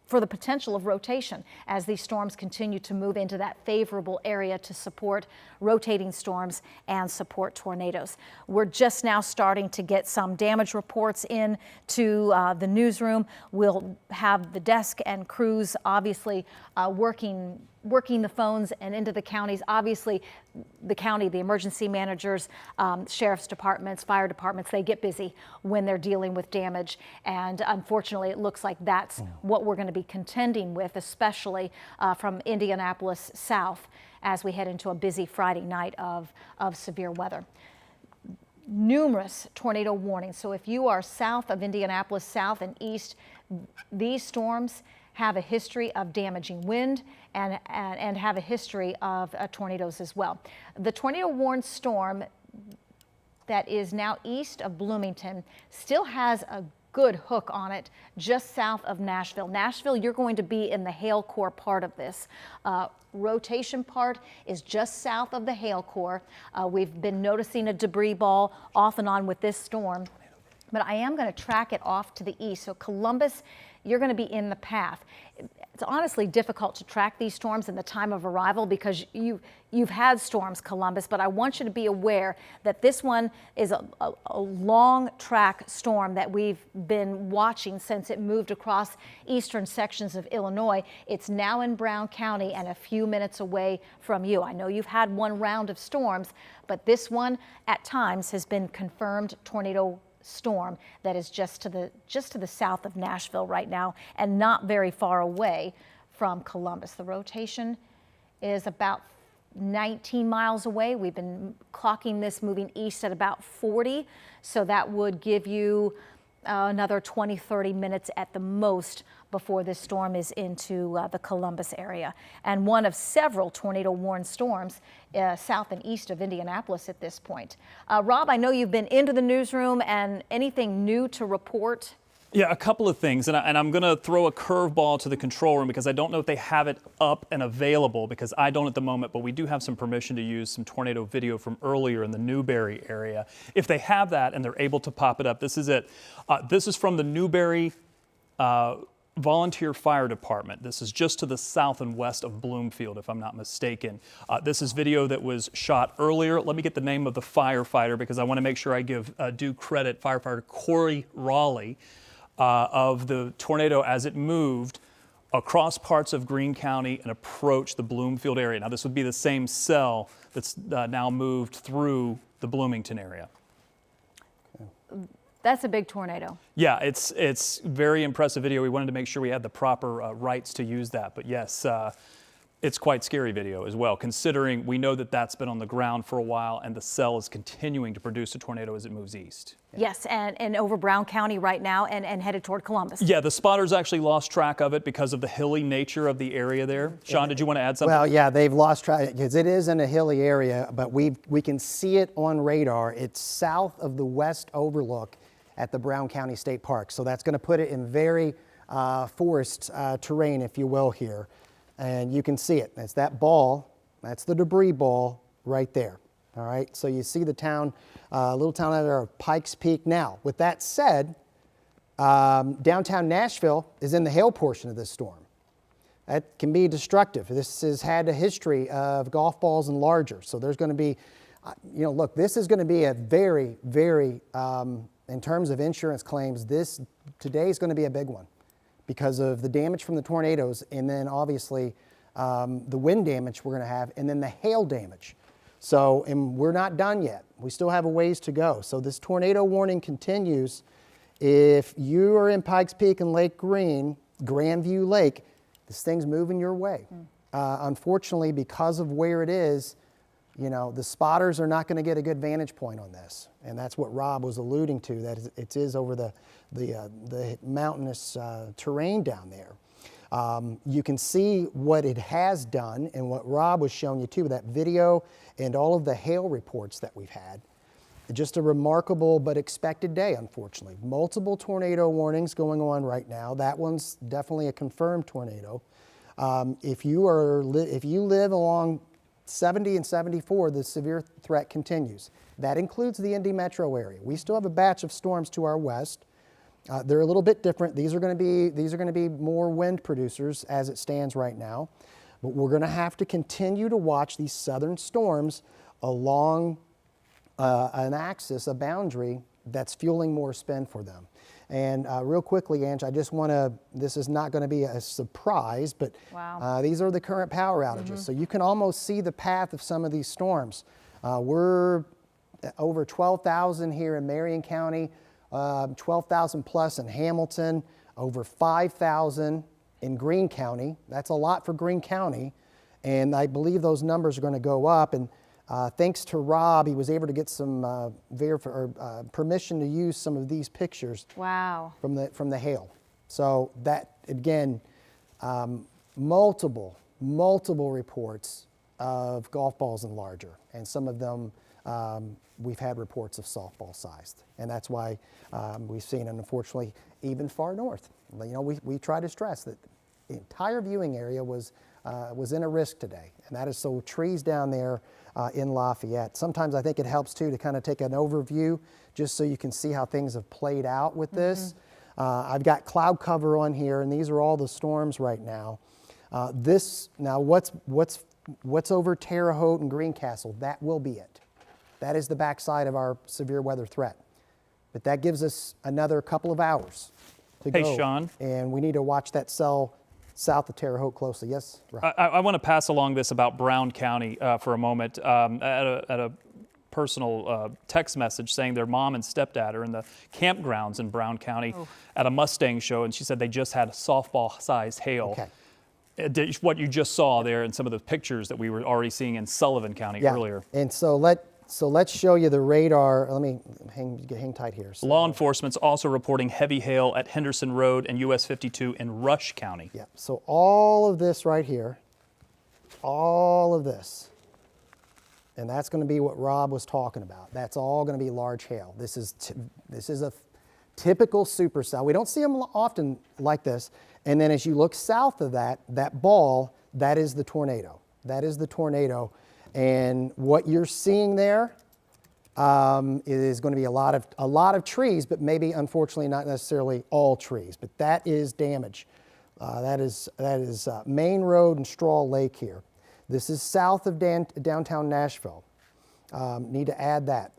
for the potential of rotation as these storms continue to move into that favorable area to support rotating storms and support tornadoes. We're just now starting to get some damage reports in to the newsroom. We'll have the desk and crews obviously working the phones and into the counties. Obviously, the county, the emergency managers, sheriff's departments, fire departments, they get busy when they're dealing with damage. And unfortunately, it looks like that's what we're going to be contending with, especially from Indianapolis south as we head into a busy Friday night of severe weather. Numerous tornado warnings. So if you are south of Indianapolis, south and east, these storms have a history of damaging wind and have a history of tornadoes as well. The tornado warned storm that is now east of Bloomington still has a good hook on it just south of Nashville. Nashville, you're going to be in the hail core part of this. Rotation part is just south of the hail core. We've been noticing a debris ball off and on with this storm, but I am going to track it off to the east. So Columbus, you're going to be in the path. It's honestly difficult to track these storms in the time of arrival because you've had storms, Columbus, but I want you to be aware that this one is a long track storm that we've been watching since it moved across eastern sections of Illinois. It's now in Brown County and a few minutes away from you. I know you've had one round of storms, but this one at times has been confirmed tornado storm that is just to the south of Nashville right now and not very far away from Columbus. The rotation is about 19 miles away. We've been clocking this moving east at about 40, so that would give you another 20-30 minutes at the most before this storm is into the Columbus area. And one of several tornado-warned storms south and east of Indianapolis at this point. Rob, I know you've been into the newsroom, and anything new to report? Yeah, a couple of things, and I'm going to throw a curveball to the control room because I don't know if they have it up and available, because I don't at the moment, but we do have some permission to use some tornado video from earlier in the Newberry area. If they have that and they're able to pop it up, this is it. This is from the Newberry Volunteer Fire Department. This is just to the south and west of Bloomfield, if I'm not mistaken. This is video that was shot earlier. Let me get the name of the firefighter because I want to make sure I give due credit. Firefighter Corey Raleigh. Of the tornado as it moved across parts of Greene County and approached the Bloomfield area. Now, this would be the same cell that's now moved through the Bloomington area. That's a big tornado. Yeah, it's very impressive video. We wanted to make sure we had the proper rights to use that. But yes, it's quite scary video as well, considering we know that that's been on the ground for a while and the cell is continuing to produce a tornado as it moves east. Yes, and over Brown County right now and headed toward Columbus. Yeah, the spotters actually lost track of it because of the hilly nature of the area there. Sean, did you want to add something? Well, yeah, they've lost track because it is in a hilly area, but we can see it on radar. It's south of the west overlook at the Brown County State Park. So that's going to put it in very forest terrain, if you will, here. And you can see it. It's that ball. That's the debris ball right there. All right. So you see the town, little town out there of Pikes Peak. Now, with that said, downtown Nashville is in the hail portion of this storm. That can be destructive. This has had a history of golf balls and larger. So there's going to be, look, this is going to be a very, very, in terms of insurance claims, today is going to be a big one, because of the damage from the tornadoes, and then obviously the wind damage we're going to have, and then the hail damage. So, and we're not done yet. We still have a ways to go. So this tornado warning continues if you are in Pikes Peak and Lake Green, Grandview Lake, this thing's moving your way. Unfortunately, because of where it is, the spotters are not going to get a good vantage point on this. And that's what Rob was alluding to, that it is over the mountainous terrain down there. You can see what it has done and what Rob was showing you too, that video and all of the hail reports that we've had. Just a remarkable but expected day, unfortunately. Multiple tornado warnings going on right now. That one's definitely a confirmed tornado. If you live along 70 and 74, the severe threat continues. That includes the Indy metro area. We still have a batch of storms to our west. They're a little bit different. These are going to be more wind producers as it stands right now. But we're going to have to continue to watch these southern storms along an axis, a boundary that's fueling more spin for them. And real quickly, Ange, I just want to, this is not going to be a surprise, but wow. These are the current power outages. So you can almost see the path of some of these storms. We're over 12,000 here in Marion County, 12,000 plus in Hamilton, over 5,000 in Greene County. That's a lot for Greene County. And I believe those numbers are going to go up. And thanks to Rob, he was able to get some permission to use some of these pictures. Wow. From the hail. So that, again, multiple reports of golf balls and larger. And some of them we've had reports of softball sized. And that's why we've seen, and unfortunately, even far north. We try to stress that the entire viewing area was in a risk today. And that is so trees down there in Lafayette. Sometimes I think it helps too to kind of take an overview just so you can see how things have played out with this. I've got cloud cover on here, and these are all the storms right now. What's over Terre Haute and Greencastle? That will be it. That is the backside of our severe weather threat. But that gives us another couple of hours to go. Hey, Sean. And we need to watch that cell south of Terre Haute closely. Yes, Rob? I want to pass along this about Brown County for a moment. At a personal text message saying their mom and stepdad are in the campgrounds in Brown County at a Mustang show, and she said they just had softball-sized hail. Okay. What you just saw there in some of the pictures that we were already seeing in Sullivan County earlier. And so let's show you the radar. Let me hang tight here. So, law enforcement's also reporting heavy hail at Henderson Road and US 52 in Rush County. Yeah, so all of this right here, all of this, and that's going to be what Rob was talking about. That's all going to be large hail. This is a typical supercell. We don't see them often like this. And then as you look south of that ball, that is the tornado. That is the tornado. And what you're seeing there is going to be a lot of trees, but maybe unfortunately not necessarily all trees. But that is damage. That is Main Road and Straw Lake here. This is south of downtown Nashville. Need to add that.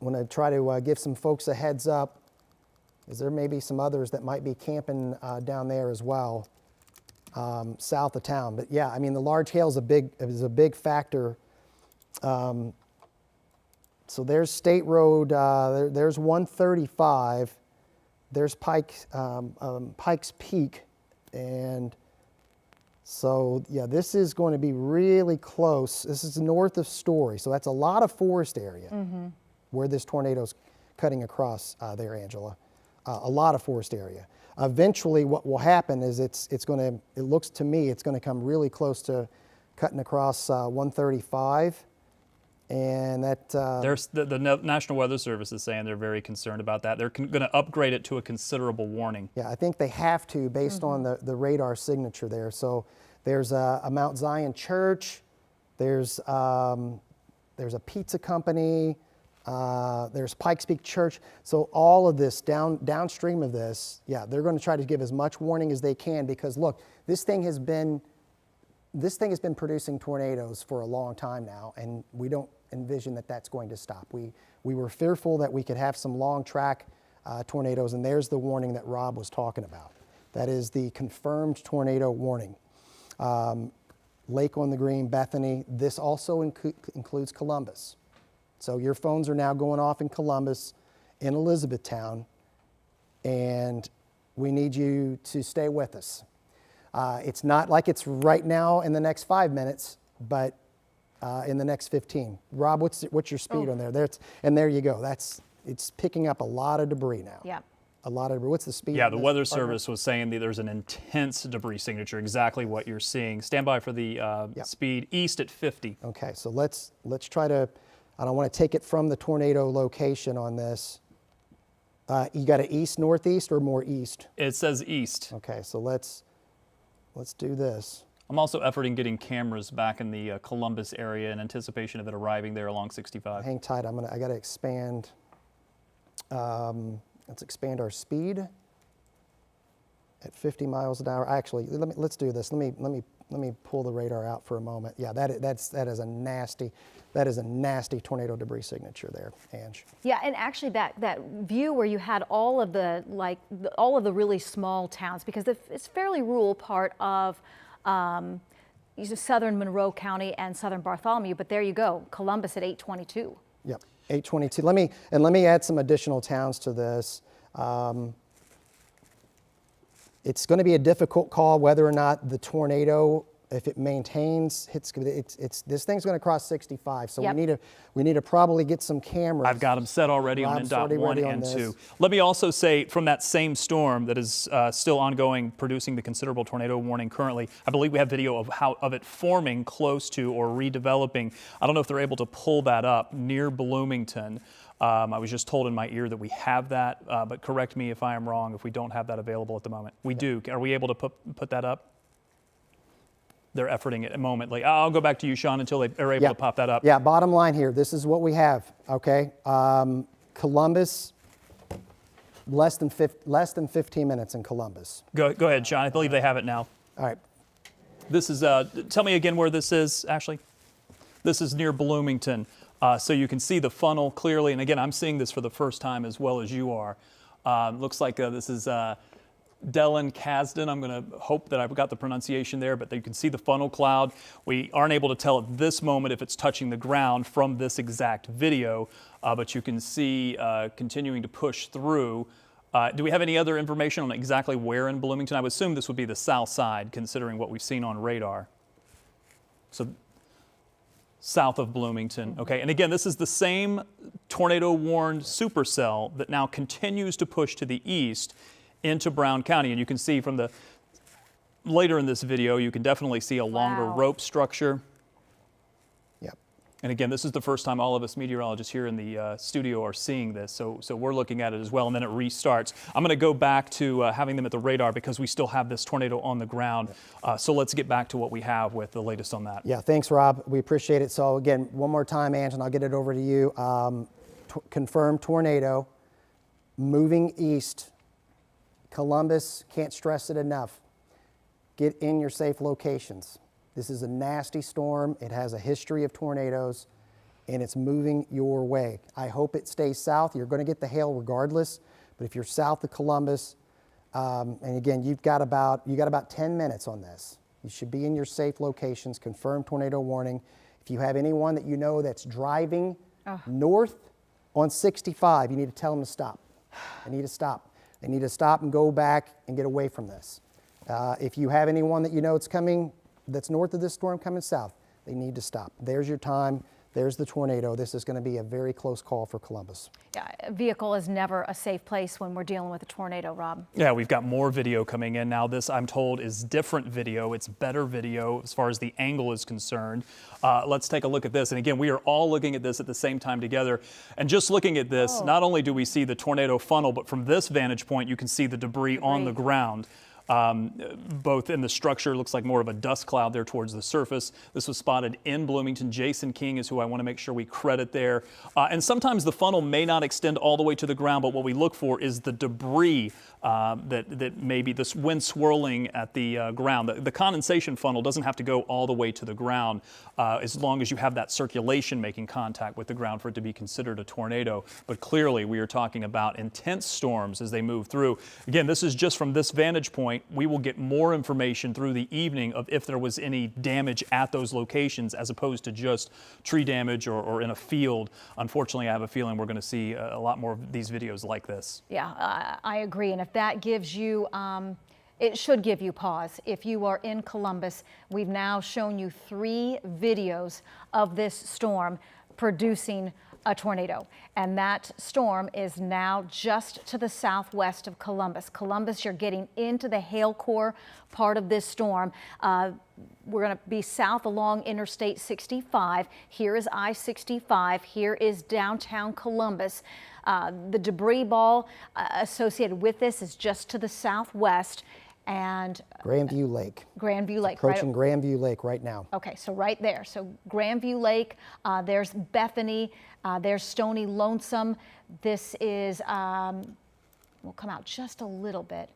I want to try to give some folks a heads up, because there may be some others that might be camping down there as well. South of town. But yeah, I mean, the large hail is a big factor. So there's State Road, there's 135, there's Pikes Peak, and so yeah, this is going to be really close. This is north of Story, so that's a lot of forest area where this tornado's cutting across there, Angela. A lot of forest area. Eventually, what will happen is it looks to me, it's going to come really close to cutting across 135, and that. There's the National Weather Service is saying they're very concerned about that. They're going to upgrade it to a considerable warning. Yeah, I think they have to based on the radar signature there. So there's a Mount Zion Church, there's a pizza company. There's Pikes Peak Church. So all of this downstream of this, yeah, they're going to try to give as much warning as they can, because look, this thing has been producing tornadoes for a long time now, and we don't envision that that's going to stop. We were fearful that we could have some long track tornadoes, and there's the warning that Rob was talking about. That is the confirmed tornado warning. Lake on the Green, Bethany. This also includes Columbus. So your phones are now going off in Columbus, in Elizabethtown, and we need you to stay with us. It's not like it's right now in the next 5 minutes, but in the next 15. Rob, what's your speed on there? And there you go. It's picking up a lot of debris now. Yeah. A lot of debris. What's the speed? Yeah, the Weather Service was saying that there's an intense debris signature, exactly what you're seeing. Stand by for the speed east at 50. Okay, so let's try to, I don't want to take it from the tornado location on this. You got an east, northeast, or more east? It says east. Okay, so let's do this. I'm also efforting getting cameras back in the Columbus area in anticipation of it arriving there along 65. Hang tight. I got to expand. Let's expand our speed at 50 miles an hour. Actually, let's do this. Let me pull the radar out for a moment. Yeah, that is a nasty tornado debris signature there, Ange. Yeah, and actually that view where you had all of the really small towns, because it's a fairly rural part of southern Monroe County and southern Bartholomew, but there you go, Columbus at 822. Yep, 822. Let me add some additional towns to this. It's going to be a difficult call whether or not the tornado, if it maintains, this thing's going to cross 65. So Yep. we need to probably get some cameras. I've got them set already on Rob's already N.1 ready on and this. 2. Let me also say, from that same storm that is still ongoing, producing the considerable tornado warning currently, I believe we have video of it forming close to or redeveloping. I don't know if they're able to pull that up near Bloomington. I was just told in my ear that we have that, but correct me if I am wrong if we don't have that available at the moment. We do. Are we able to put that up? They're efforting it momently. I'll go back to you, Sean, until they are able to pop that up. Yeah, bottom line here, this is what we have, okay? Columbus, less than 15 minutes in Columbus. Go ahead, Sean. I believe they have it now. All right. This is, tell me again where this is, Ashley. This is near Bloomington. So you can see the funnel clearly. And again, I'm seeing this for the first time as well as you are. Looks like this is Dellen Kasdan. I'm going to hope that I've got the pronunciation there, but you can see the funnel cloud. We aren't able to tell at this moment if it's touching the ground from this exact video, but you can see continuing to push through. Do we have any other information on exactly where in Bloomington? I would assume this would be the south side, considering what we've seen on radar. So south of Bloomington. Okay, and again, this is the same tornado-warned supercell that now continues to push to the east into Brown County. And you can see from the later in this video, you can definitely see a longer rope structure. Yep. And again, this is the first time all of us meteorologists here in the studio are seeing this, so we're looking at it as well, and then it restarts. I'm going to go back to having them at the radar because we still have this tornado on the ground. So let's get back to what we have with the latest on that. Yeah, thanks, Rob. We appreciate it. So again, one more time, Ange, and I'll get it over to you. Confirmed tornado, moving east. Columbus, can't stress it enough. Get in your safe locations. This is a nasty storm. It has a history of tornadoes, and it's moving your way. I hope it stays south. You're going to get the hail regardless, but if you're south of Columbus, and again, you got about 10 minutes on this. You should be in your safe locations. Confirmed tornado warning. If you have anyone that you know that's driving north on 65, you need to tell them to stop. They need to stop. They need to stop and go back and get away from this. If you have anyone that you know that's north of this storm coming south, they need to stop. There's your time. There's the tornado. This is going to be a very close call for Columbus. Yeah, a vehicle is never a safe place when we're dealing with a tornado, Rob. Yeah, we've got more video coming in now. This, I'm told, is different video. It's better video as far as the angle is concerned. Let's take a look at this. And again, we are all looking at this at the same time together. And just looking at this, not only do we see the tornado funnel, but from this vantage point, you can see the debris on the ground. Both in the structure, looks like more of a dust cloud there towards the surface. This was spotted in Bloomington. Jason King is who I want to make sure we credit there. And sometimes the funnel may not extend all the way to the ground, but what we look for is the debris that maybe this wind swirling at the ground. The condensation funnel doesn't have to go all the way to the ground as long as you have that circulation making contact with the ground for it to be considered a tornado. But clearly we are talking about intense storms as they move through. Again, this is just from this vantage point. point, we will get more information through the evening of if there was any damage at those locations as opposed to just tree damage or in a field. Unfortunately, I have a feeling we're going to see a lot more of these videos like this. Yeah, I agree. And if that gives you, it should give you pause. If you are in Columbus, we've now shown you 3 videos of this storm producing a tornado, and that storm is now just to the southwest of Columbus. Columbus, you're getting into the hail core part of this storm. We're going to be south along Interstate 65. Here is I-65. Here is downtown Columbus. The debris ball associated with this is just to the southwest. And Grandview Lake. Grandview Lake. Approaching right? Grandview Lake right now. Okay, so right there. So Grandview Lake, there's Bethany, there's Stony Lonesome. This is, we'll come out just a little bit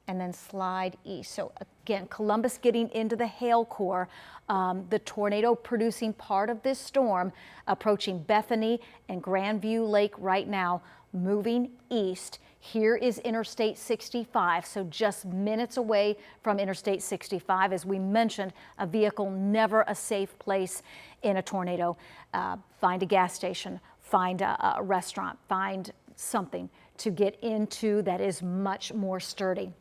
and then slide east. So again, Columbus getting into the hail core. The tornado producing part of this storm approaching Bethany and Grandview Lake right now, moving east. Here is Interstate 65, so just minutes away from Interstate 65. As we mentioned, a vehicle never a safe place in a tornado. Find a gas station, find a restaurant, find something to get into that is much more sturdy.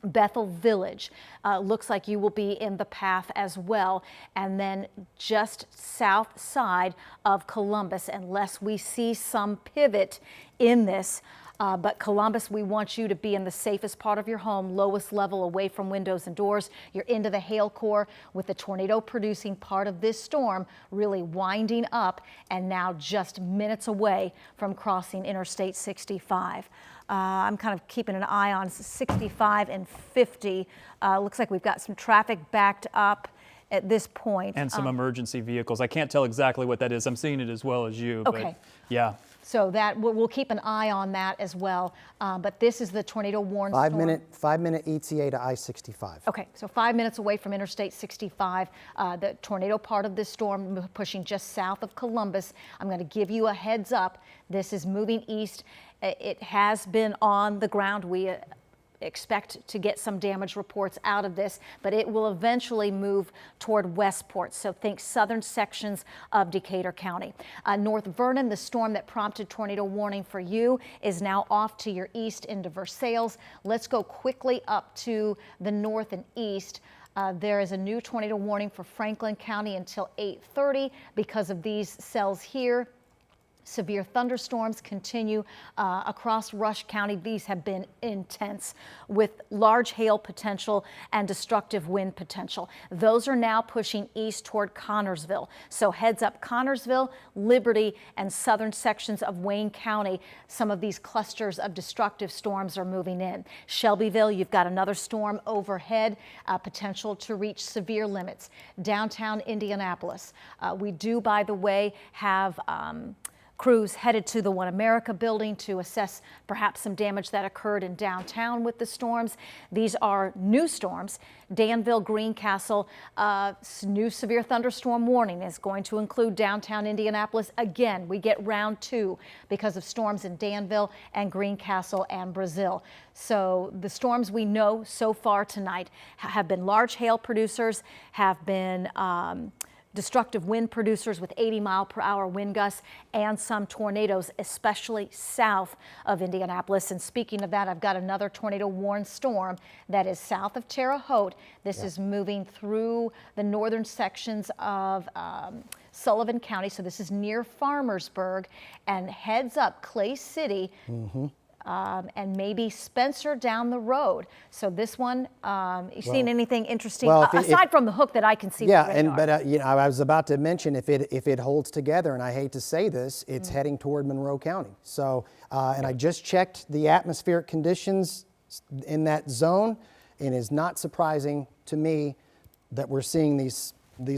Bethel Village looks like you will be in the path as well, and then just south side of Columbus, unless we see some pivot in this. But Columbus, we want you to be in the safest part of your home, lowest level away from windows and doors. You're into the hail core with the tornado producing part of this storm really winding up and now just minutes away from crossing Interstate 65. I'm kind of keeping an eye on 65 and 50. Looks like we've got some traffic backed up at this point. And some emergency vehicles. I can't tell exactly what that is. I'm seeing it as well as you. Okay. But yeah. So that we'll keep an eye on that as well. But this is the tornado warn storm. 5 minute ETA to I-65. Okay, so 5 minutes away from Interstate 65. The tornado part of this storm pushing just south of Columbus. I'm going to give you a heads up. This is moving east. It has been on the ground. We expect to get some damage reports out of this, but it will eventually move toward Westport. So think southern sections of Decatur County. North Vernon, the storm that prompted tornado warning for you, is now off to your east into Versailles. Let's go quickly up to the north and east. There is a new tornado warning for Franklin County until 8:30 because of these cells here. Severe thunderstorms continue across Rush County. These have been intense with large hail potential and destructive wind potential. Those are now pushing east toward Connorsville. So heads up Connorsville, Liberty, and southern sections of Wayne County. Some of these clusters of destructive storms are moving in. Shelbyville, you've got another storm overhead, potential to reach severe limits. Downtown Indianapolis. We do, by the way, have crews headed to the One America building to assess perhaps some damage that occurred in downtown with the storms. These are new storms. Danville, Greencastle, new severe thunderstorm warning is going to include downtown Indianapolis. Again, we get round 2 because of storms in Danville and Greencastle and Brazil. So the storms we know so far tonight have been large hail producers, have been destructive wind producers with 80-mile-per-hour wind gusts, and some tornadoes, especially south of Indianapolis. And speaking of that, I've got another tornado warned storm that is south of Terre Haute. This is moving through the northern sections of Sullivan County. So this is near Farmersburg, and heads up Clay City. And maybe Spencer down the road. So this one, you seen anything interesting aside from the hook that I can see? Yeah, but you know, I was about to mention if it holds together, and I hate to say this, it's heading toward Monroe County. So, and I just checked the atmospheric conditions in that zone, and it's not surprising to me that we're seeing these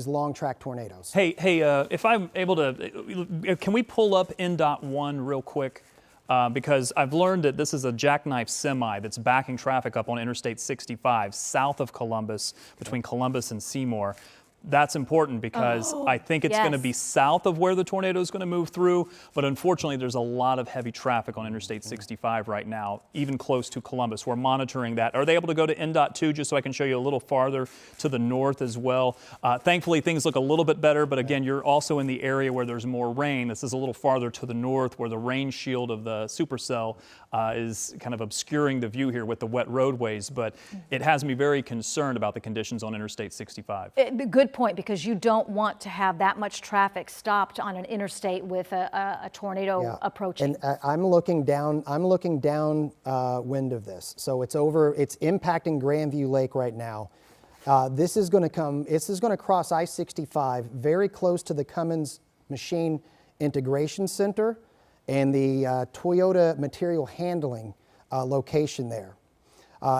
long track tornadoes. Hey, if I'm able to, can we pull up N.1 real quick? Because I've learned that this is a jackknife semi that's backing traffic up on Interstate 65 south of Columbus, between Columbus and Seymour. That's important because I think it's going to be south of where the tornado is going to move through, but unfortunately there's a lot of heavy traffic on Interstate 65 right now, even close to Columbus. We're monitoring that. Are they able to go to NDOT 2 just so I can show you a little farther to the north as well? Thankfully things look a little bit better, but again, you're also in the area where there's more rain. This is a little farther to the north where the rain shield of the Supercell is kind of obscuring the view here with the wet roadways, but it has me very concerned about the conditions on Interstate 65. Good point, because you don't want to have that much traffic stopped on an interstate with a tornado approaching. And I'm looking down. Wind of this, so it's impacting Grandview Lake right now. This is going to cross I-65 very close to the Cummins Machine Integration Center and the Toyota material handling location there.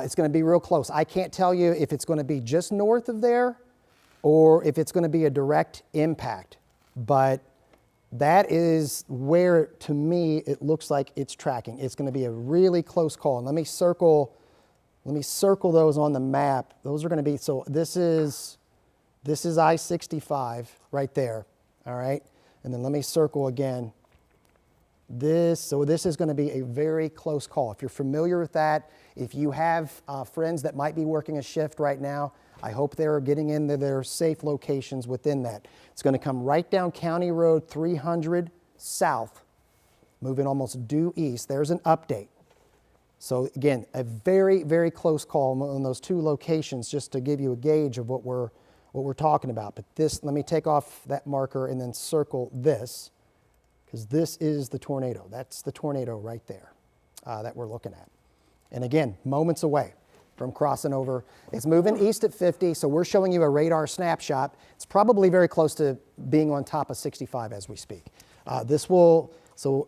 It's going to be real close. I can't tell you if it's going to be just north of there or if it's going to be a direct impact, but that is where, to me, it looks like it's tracking. It's going to be a really close call. And let me circle those on the map. Those are going to be, so this is I-65 right there, all right? And then let me circle again. So this is going to be a very close call. If you're familiar with that, if you have friends that might be working a shift right now, I hope they're getting into their safe locations within that. It's going to come right down County Road 300 south, moving almost due east. There's an update. So again, a very, very close call on those two locations, just to give you a gauge of what we're talking about. But this, let me take off that marker and then circle this, because this is the tornado. That's the tornado right there that we're looking at. And again, moments away from crossing over. It's moving east at 50, so we're showing you a radar snapshot. It's probably very close to being on top of 65 as we speak. So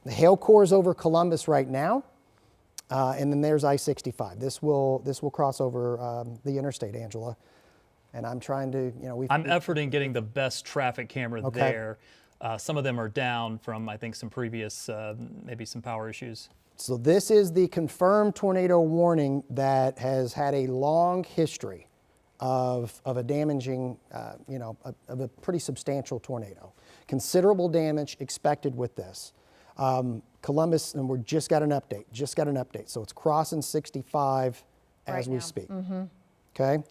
the hail core is over Columbus right now, and then there's I-65. This will cross over the interstate, Angela. And I'm trying to, I'm efforting getting the best traffic camera there. Some of them are down from, I think, some previous, maybe some power issues. So this is the confirmed tornado warning that has had a long history of a damaging, of a pretty substantial tornado. Considerable damage expected with this. Columbus, and we just got an update. So it's crossing 65 as we speak. Okay,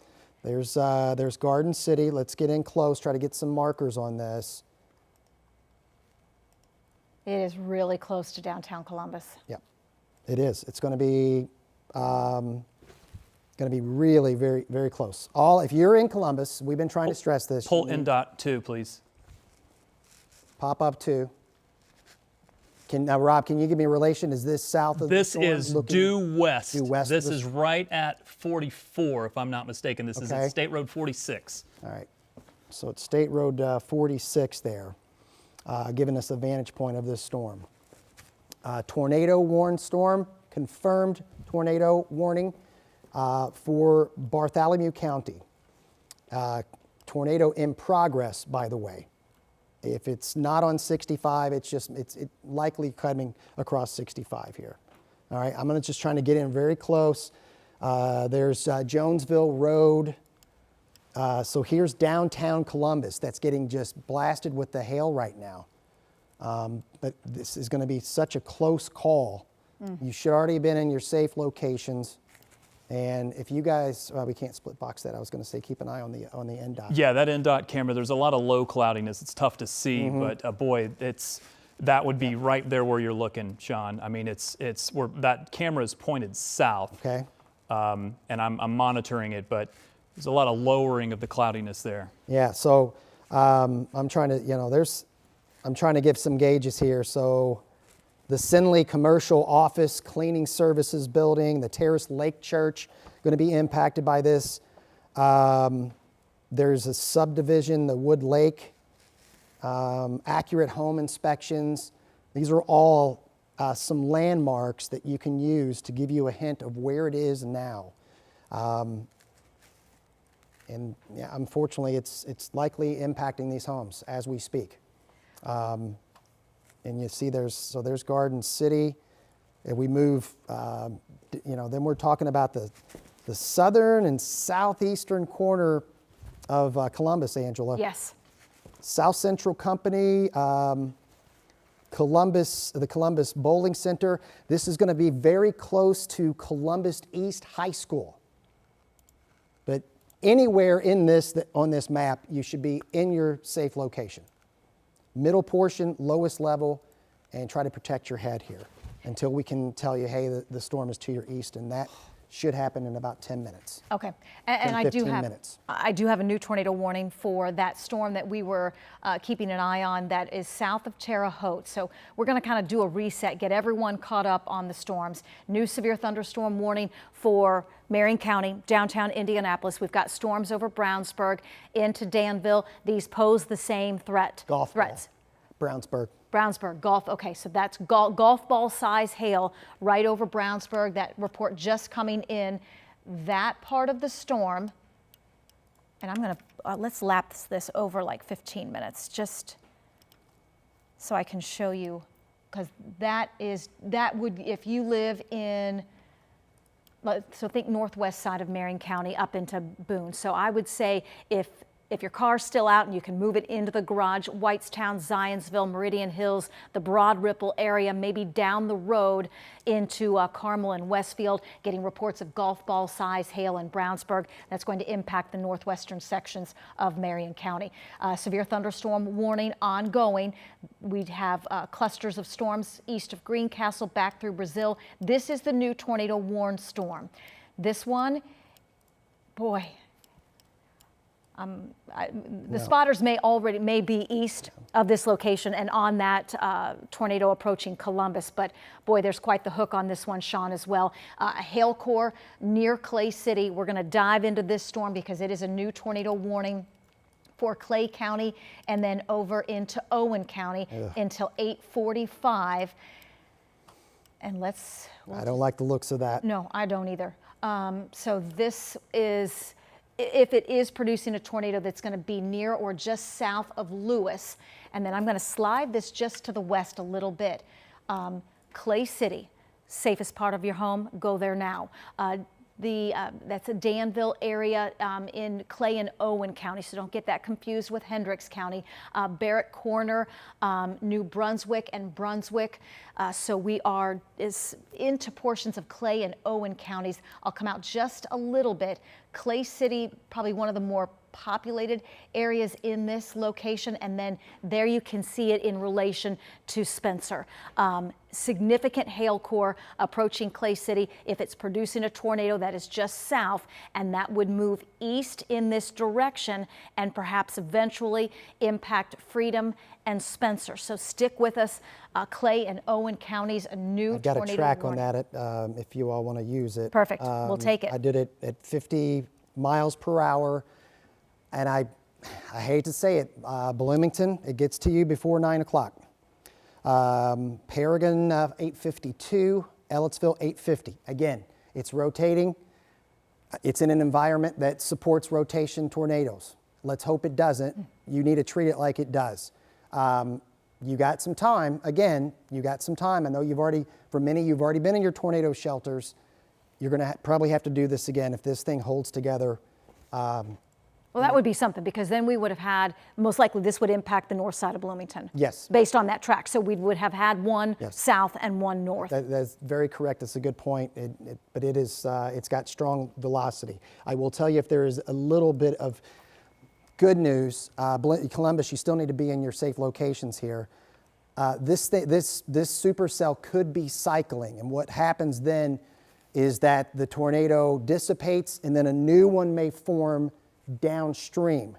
there's Garden City. Let's get in close, try to get some markers on this. It is really close to downtown Columbus. Yeah, it is. It's going to be really very, very close. If you're in Columbus, we've been trying to stress this. Pull NDOT 2, please. Pop up 2. Now, Rob, can you give me a relation? Is this south of this? The This is due west. Due west. This is right at 44, if I'm not mistaken. This is at State Road 46. All right. So it's State Road 46 there, giving us a vantage point of this storm. Tornado warned storm, confirmed tornado warning for Bartholomew County. Tornado in progress, by the way. If it's not on 65, it's likely coming across 65 here. All right, I'm just trying to get in very close. There's Jonesville Road. So here's downtown Columbus. That's getting just blasted with the hail right now. But this is going to be such a close call. You should already have been in your safe locations. And if you guys, we can't split box that. I was going to say keep an eye on the NDOT. Yeah, that NDOT camera. There's a lot of low cloudiness. It's tough to see, but boy, that would be right there where you're looking, Sean. I mean, it's where that camera is pointed south. Okay. And I'm monitoring it, but there's a lot of lowering of the cloudiness there. Yeah. So I'm trying to, I'm trying to give some gauges here. So the Sinley Commercial Office Cleaning Services Building, the Terrace Lake Church, going to be impacted by this. There's a subdivision, the Wood Lake, accurate home inspections. These are all some landmarks that you can use to give you a hint of where it is now. And yeah, unfortunately, it's likely impacting these homes as we speak. And you see there's Garden City, and we move, then we're talking about the southern and southeastern corner of Columbus, Angela. Yes. South Central Company, Columbus, the Columbus Bowling Center. This is going to be very close to Columbus East High School. But anywhere in this, on this map, you should be in your safe location. Middle portion, lowest level, and try to protect your head here until we can tell you, hey, the storm is to your east, and that should happen in about 10 minutes. Okay, and I do have minutes. I do have a new tornado warning for that storm that we were keeping an eye on that is south of Terre Haute. So we're going to kind of do a reset, get everyone caught up on the storms. New severe thunderstorm warning for Marion County, downtown Indianapolis. We've got storms over Brownsburg into Danville. These pose the same threats. Brownsburg. Brownsburg, Gulf, okay, so that's golf ball size hail right over Brownsburg. That report just coming in. That part of the storm, and I'm gonna, let's lapse this over like 15 minutes just so I can show you, because that would, if you live in, so think northwest side of Marion County up into Boone. So I would say if your car's still out and you can move it into the garage, Whitestown, Zionsville, Meridian Hills, the Broad Ripple area, maybe down the road into Carmel and Westfield, getting reports of golf ball size hail in Brownsburg. That's going to impact the northwestern sections of Marion County. Severe thunderstorm warning ongoing. We have clusters of storms east of Greencastle back through Brazil. This is the new tornado warned storm. This one, boy, the spotters may be east of this location and on that tornado approaching Columbus, but boy, there's quite the hook on this one, Sean, as well. A hail core near Clay City. We're going to dive into this storm because it is a new tornado warning for Clay County and then over into Owen County until 8:45. And I don't like the looks of that. No, I don't either. So this is, if it is producing a tornado that's going to be near or just south of Lewis, and then I'm going to slide this just to the west a little bit. Clay City, safest part of your home, go there now. That's a Danville area in Clay and Owen County, so don't get that confused with Hendricks County. Barrett Corner, New Brunswick and Brunswick. So we are into portions of Clay and Owen counties. I'll come out just a little bit. Clay City, probably one of the more populated areas in this location, and then there you can see it in relation to Spencer. Significant hail core approaching Clay City. If it's producing a tornado, that is just south, and that would move east in this direction and perhaps eventually impact Freedom and Spencer. So stick with us. Clay and Owen counties, a new tornado warning. I've got a track on that if you all want to use it. Perfect. We'll take it. I did it at 50 miles per hour. And I hate to say it, Bloomington, it gets to you before 9 o'clock. Paragon, 8:52, Ellettsville, 8:50. Again, it's rotating. It's in an environment that supports rotation tornadoes. Let's hope it doesn't. You need to treat it like it does. You got some time. Again, you got some time. I know you've already been in your tornado shelters. You're going to probably have to do this again if this thing holds together. Well, that would be something, because then we would have had, most likely this would impact the north side of Bloomington. Yes. Based on that track. So we would have had one south and one north. That's very correct. That's a good point. But it is, it's got strong velocity. I will tell you, if there is a little bit of good news, Columbus, you still need to be in your safe locations here. This supercell could be cycling. And what happens then is that the tornado dissipates and then a new one may form downstream.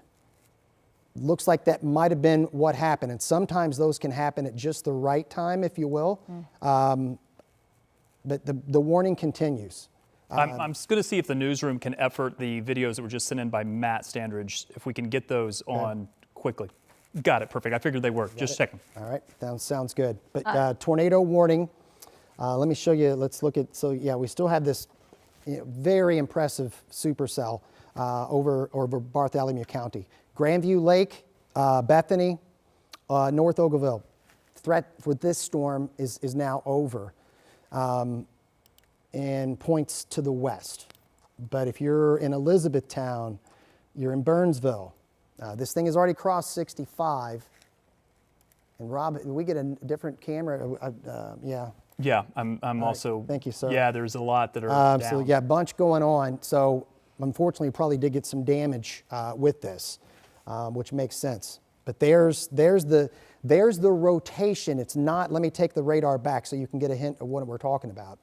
Looks like that might have been what happened, and sometimes those can happen at just the right time, if you will. But the warning continues. I'm just going to see if the newsroom can effort the videos that were just sent in by Matt Standridge, if we can get those on quickly. Got it, perfect. I figured they were. Just checking. All right, sounds good. But tornado warning. Let me show you. Let's look at. So yeah, we still have this very impressive supercell over Bartholomew County. Grandview Lake, Bethany, North Oakville. Threat for this storm is now over and points to the west. But if you're in Elizabethtown, You're in Burnsville. This thing has already crossed 65. And Rob, did we get a different camera? Yeah. Yeah, I'm also. Right. Thank you, sir. Yeah, there's a lot that are down. So yeah, a bunch going on. So unfortunately, probably did get some damage with this, which makes sense. But there's the rotation. It's not. Let me take the radar back so you can get a hint of what we're talking about.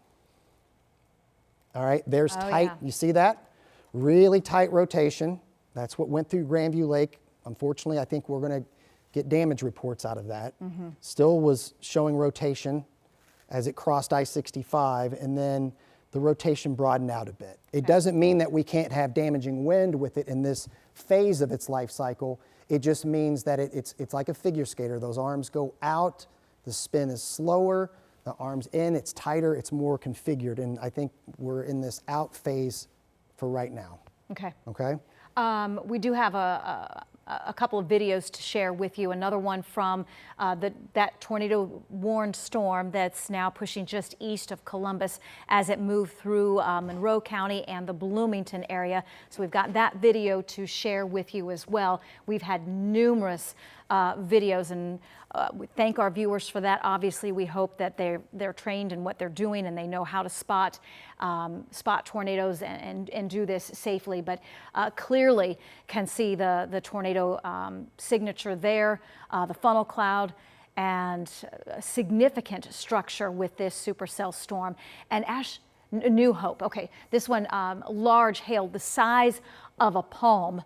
All right, there's tight. Yeah. You see that? Really tight rotation. That's what went through Grandview Lake. Unfortunately, I think we're going to get damage reports out of that. Still was showing rotation as it crossed I-65, and then the rotation broadened out a bit. It doesn't mean that we can't have damaging wind with it in this phase of its life cycle. It just means that it's like a figure skater. Those arms go out, the spin is slower, the arms in, it's tighter, it's more configured, and I think we're in this out phase for right now. Okay. Okay? We do have a couple of videos to share with you. Another one from that tornado-warned storm that's now pushing just east of Columbus as it moved through Monroe County and the Bloomington area. So we've got that video to share with you as well. We've had numerous videos, and we thank our viewers for that. Obviously, we hope that they're trained in what they're doing and they know how to spot tornadoes and do this safely. But clearly can see the tornado signature there, the funnel cloud, and a significant structure with this supercell storm. And New Hope. Okay, this one, large hail, the size of a palm,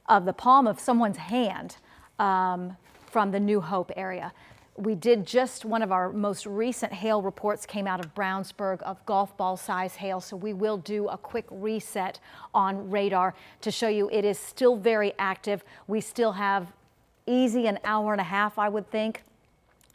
of the palm of someone's hand. From the New Hope area. We did just one of our most recent hail reports came out of Brownsburg of golf ball size hail. So we will do a quick reset on radar to show you it is still very active. We still have easy an hour and a half, I would think,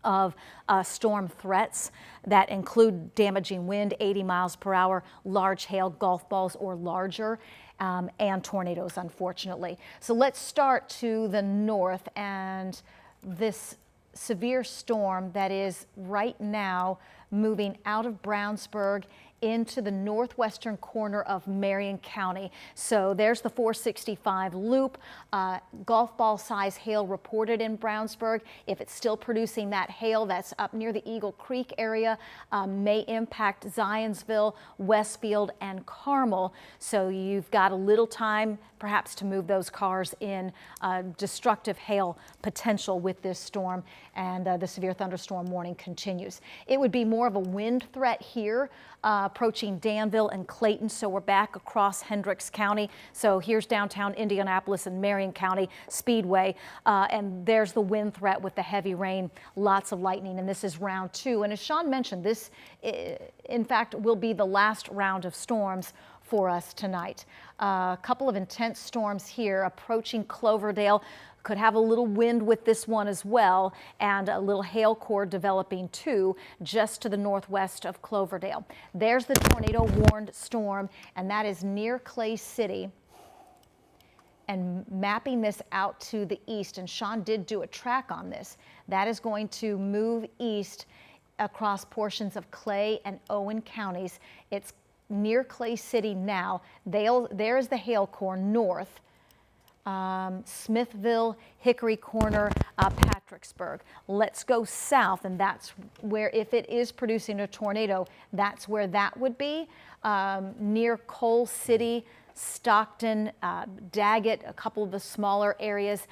of storm threats that include damaging wind, 80 miles per hour, large hail, golf balls or larger. And tornadoes, unfortunately. So let's start to the north, and this severe storm that is right now moving out of Brownsburg into the northwestern corner of Marion County. So there's the 465 loop. Golf ball size hail reported in Brownsburg. If it's still producing that hail, that's up near the Eagle Creek area, may impact Zionsville, Westfield, and Carmel. So you've got a little time perhaps to move those cars in. Destructive hail potential with this storm, and the severe thunderstorm warning continues. It would be more of a wind threat here, approaching Danville and Clayton. So we're back across Hendricks County. So here's downtown Indianapolis and Marion County Speedway. And there's the wind threat with the heavy rain, lots of lightning. And this is round 2. And as Sean mentioned, this, in fact, will be the last round of storms for us tonight. A couple of intense storms here approaching Cloverdale. Could have a little wind with this one as well, and a little hail core developing too, just to the northwest of Cloverdale. There's the tornado-warned storm, and that is near Clay City. And mapping this out to the east, and Sean did do a track on this, that is going to move east across portions of Clay and Owen counties. It's near Clay City now. There is the hail core north. Smithville, Hickory Corner, Patricksburg. Let's go south, and that's where, if it is producing a tornado, that's where that would be, near Coal City, Stockton, Daggett, a couple of the smaller areas,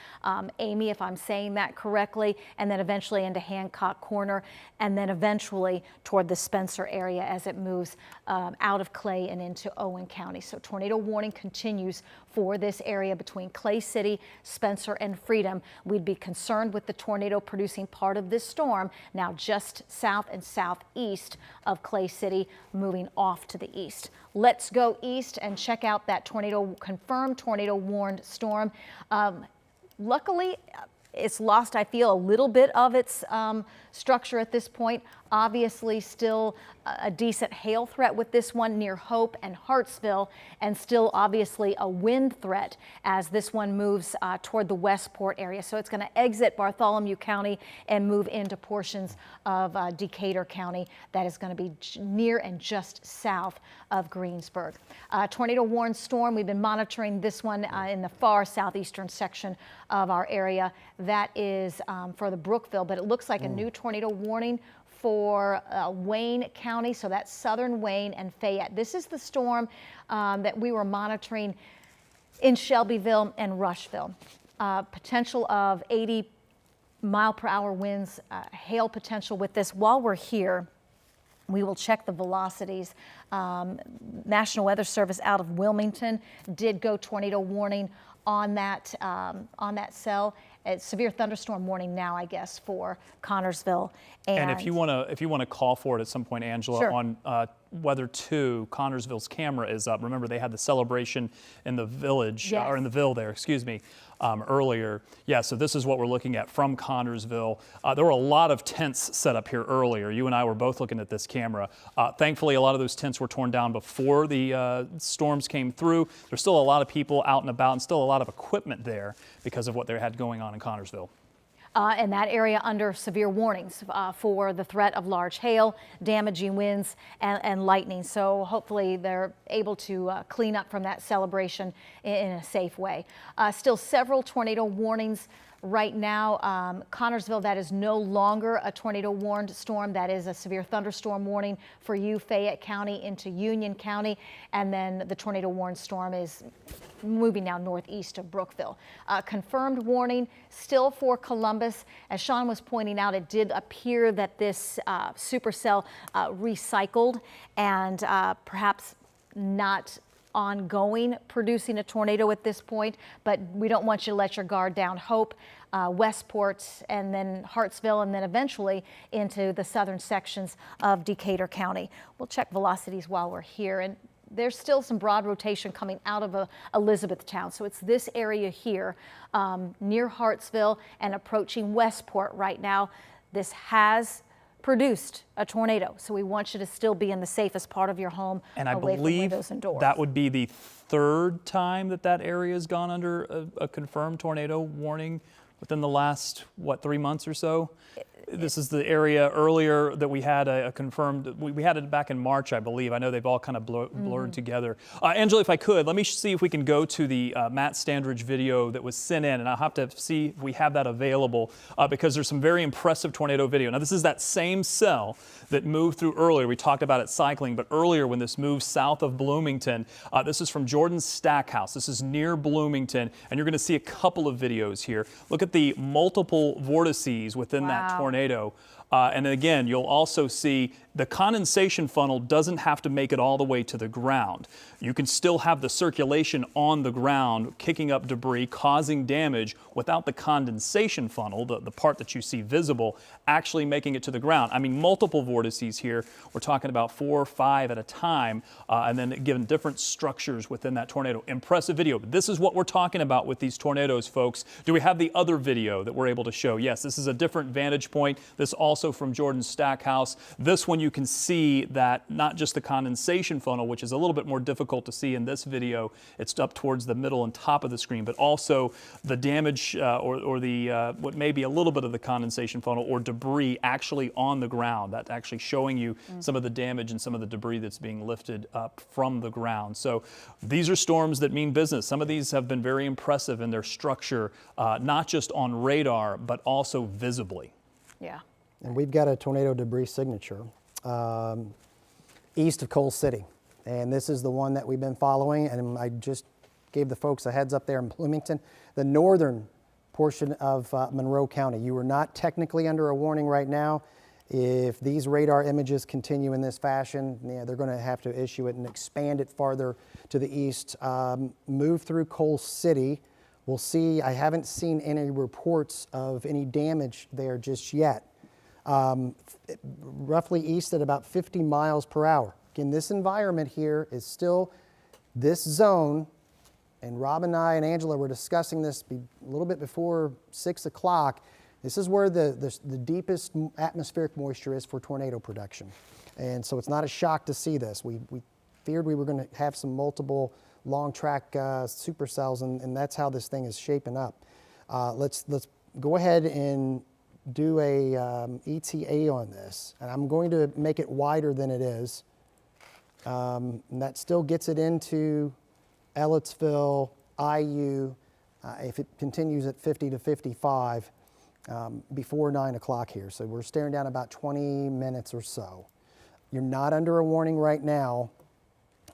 Amy, if I'm saying that correctly, and then eventually into Hancock Corner, and then eventually toward the Spencer area as it moves out of Clay and into Owen County. So tornado warning continues for this area between Clay City, Spencer, and Freedom. We'd be concerned with the tornado producing part of this storm now just south and southeast of Clay City, moving off to the east. Let's go east and check out that confirmed tornado warned storm. Luckily, it's lost, I feel, a little bit of its structure at this point. Obviously still a decent hail threat with this one near Hope and Hartsville, and still obviously a wind threat as this one moves toward the Westport area. So it's going to exit Bartholomew County and move into portions of Decatur County. That is going to be near and just south of Greensburg. Tornado warned storm. We've been monitoring this one in the far southeastern section of our area. That is for the Brookville, but it looks like a new tornado warning for Wayne County, so that's southern Wayne and Fayette. This is the storm that we were monitoring in Shelbyville and Rushville. Potential of 80-mile-per-hour winds, hail potential with this. While we're here, we will check the velocities. National Weather Service out of Wilmington did go tornado warning on that cell. It's severe thunderstorm warning now, I guess, for Connorsville. And if you want to call for it at some point, Angela, sure. on Weather 2, Connorsville's camera is up. Remember, they had the celebration in the village, yes. or in the Ville there, excuse me, earlier. Yeah, so this is what we're looking at from Connorsville. There were a lot of tents set up here earlier. You and I were both looking at this camera. Thankfully, a lot of those tents were torn down before the storms came through. There's still a lot of people out and about and still a lot of equipment there because of what they had going on in Connorsville. And that area under severe warnings for the threat of large hail, damaging winds, and lightning. So hopefully they're able to clean up from that celebration in a safe way. Still several tornado warnings right now. Connorsville, that is no longer a tornado warned storm. That is a severe thunderstorm warning for you, Fayette County into Union County. And then the tornado warned storm is moving now northeast of Brookville. Confirmed warning still for Columbus. As Sean was pointing out, it did appear that this supercell recycled and perhaps not ongoing producing a tornado at this point, but we don't want you to let your guard down. Hope, Westport, and then Hartsville, and then eventually into the southern sections of Decatur County. We'll check velocities while we're here, and there's still some broad rotation coming out of Elizabethtown. So it's this area here near Hartsville and approaching Westport right now. This has produced a tornado, so we want you to still be in the safest part of your home, and I away believe from windows and doors. That would be the third time that area has gone under a confirmed tornado warning within the last, 3 months or so? This is the area earlier that we had a confirmed, we had it back in March, I believe. I know they've all kind of blurred together. Angela, if I could, let me see if we can go to the Matt Standridge video that was sent in, and I'll have to see if we have that available because there's some very impressive tornado video. Now, this is that same cell that moved through earlier. We talked about it cycling, but earlier when this moved south of Bloomington, this is from Jordan's Stackhouse. This is near Bloomington, and you're going to see a couple of videos here. Look at the multiple vortices within that tornado. And again, you'll also see the condensation funnel doesn't have to make it all the way to the ground. You can still have the circulation on the ground, kicking up debris, causing damage without the condensation funnel, the part that you see visible, actually making it to the ground. I mean, multiple vortices here. We're talking about 4 or 5 at a time, and then given different structures within that tornado. Impressive video. This is what we're talking about with these tornadoes, folks. Do we have the other video that we're able to show? Yes, this is a different vantage point. This also from Jordan's Stackhouse. This one you can see that not just the condensation funnel, which is a little bit more difficult to see in this video, it's up towards the middle and top of the screen, but also the damage or the what may be a little bit of the condensation funnel or debris actually on the ground. That's actually showing you some of the damage and some of the debris that's being lifted up from the ground. So these are storms that mean business. Some of these have been very impressive in their structure, not just on radar, but also visibly. Yeah. And we've got a tornado debris signature east of Coal City. And this is the one that we've been following. And I just gave the folks a heads up there in Bloomington. The northern portion of Monroe County, you are not technically under a warning right now. If these radar images continue in this fashion, they're going to have to issue it and expand it farther to the east. Move through Coal City. We'll see. I haven't seen any reports of any damage there just yet. Roughly east at about 50 miles per hour. Again, this environment here is still this zone, and Rob and I and Angela were discussing this a little bit before 6 o'clock. This is where the deepest atmospheric moisture is for tornado production. And so it's not a shock to see this. We feared we were going to have some multiple long track supercells, and that's how this thing is shaping up. Let's go ahead and do a ETA on this. And I'm going to make it wider than it is. And that still gets it into Ellettsville, IU, if it continues at 50 to 55 before 9 o'clock here. So we're staring down about 20 minutes or so. You're not under a warning right now.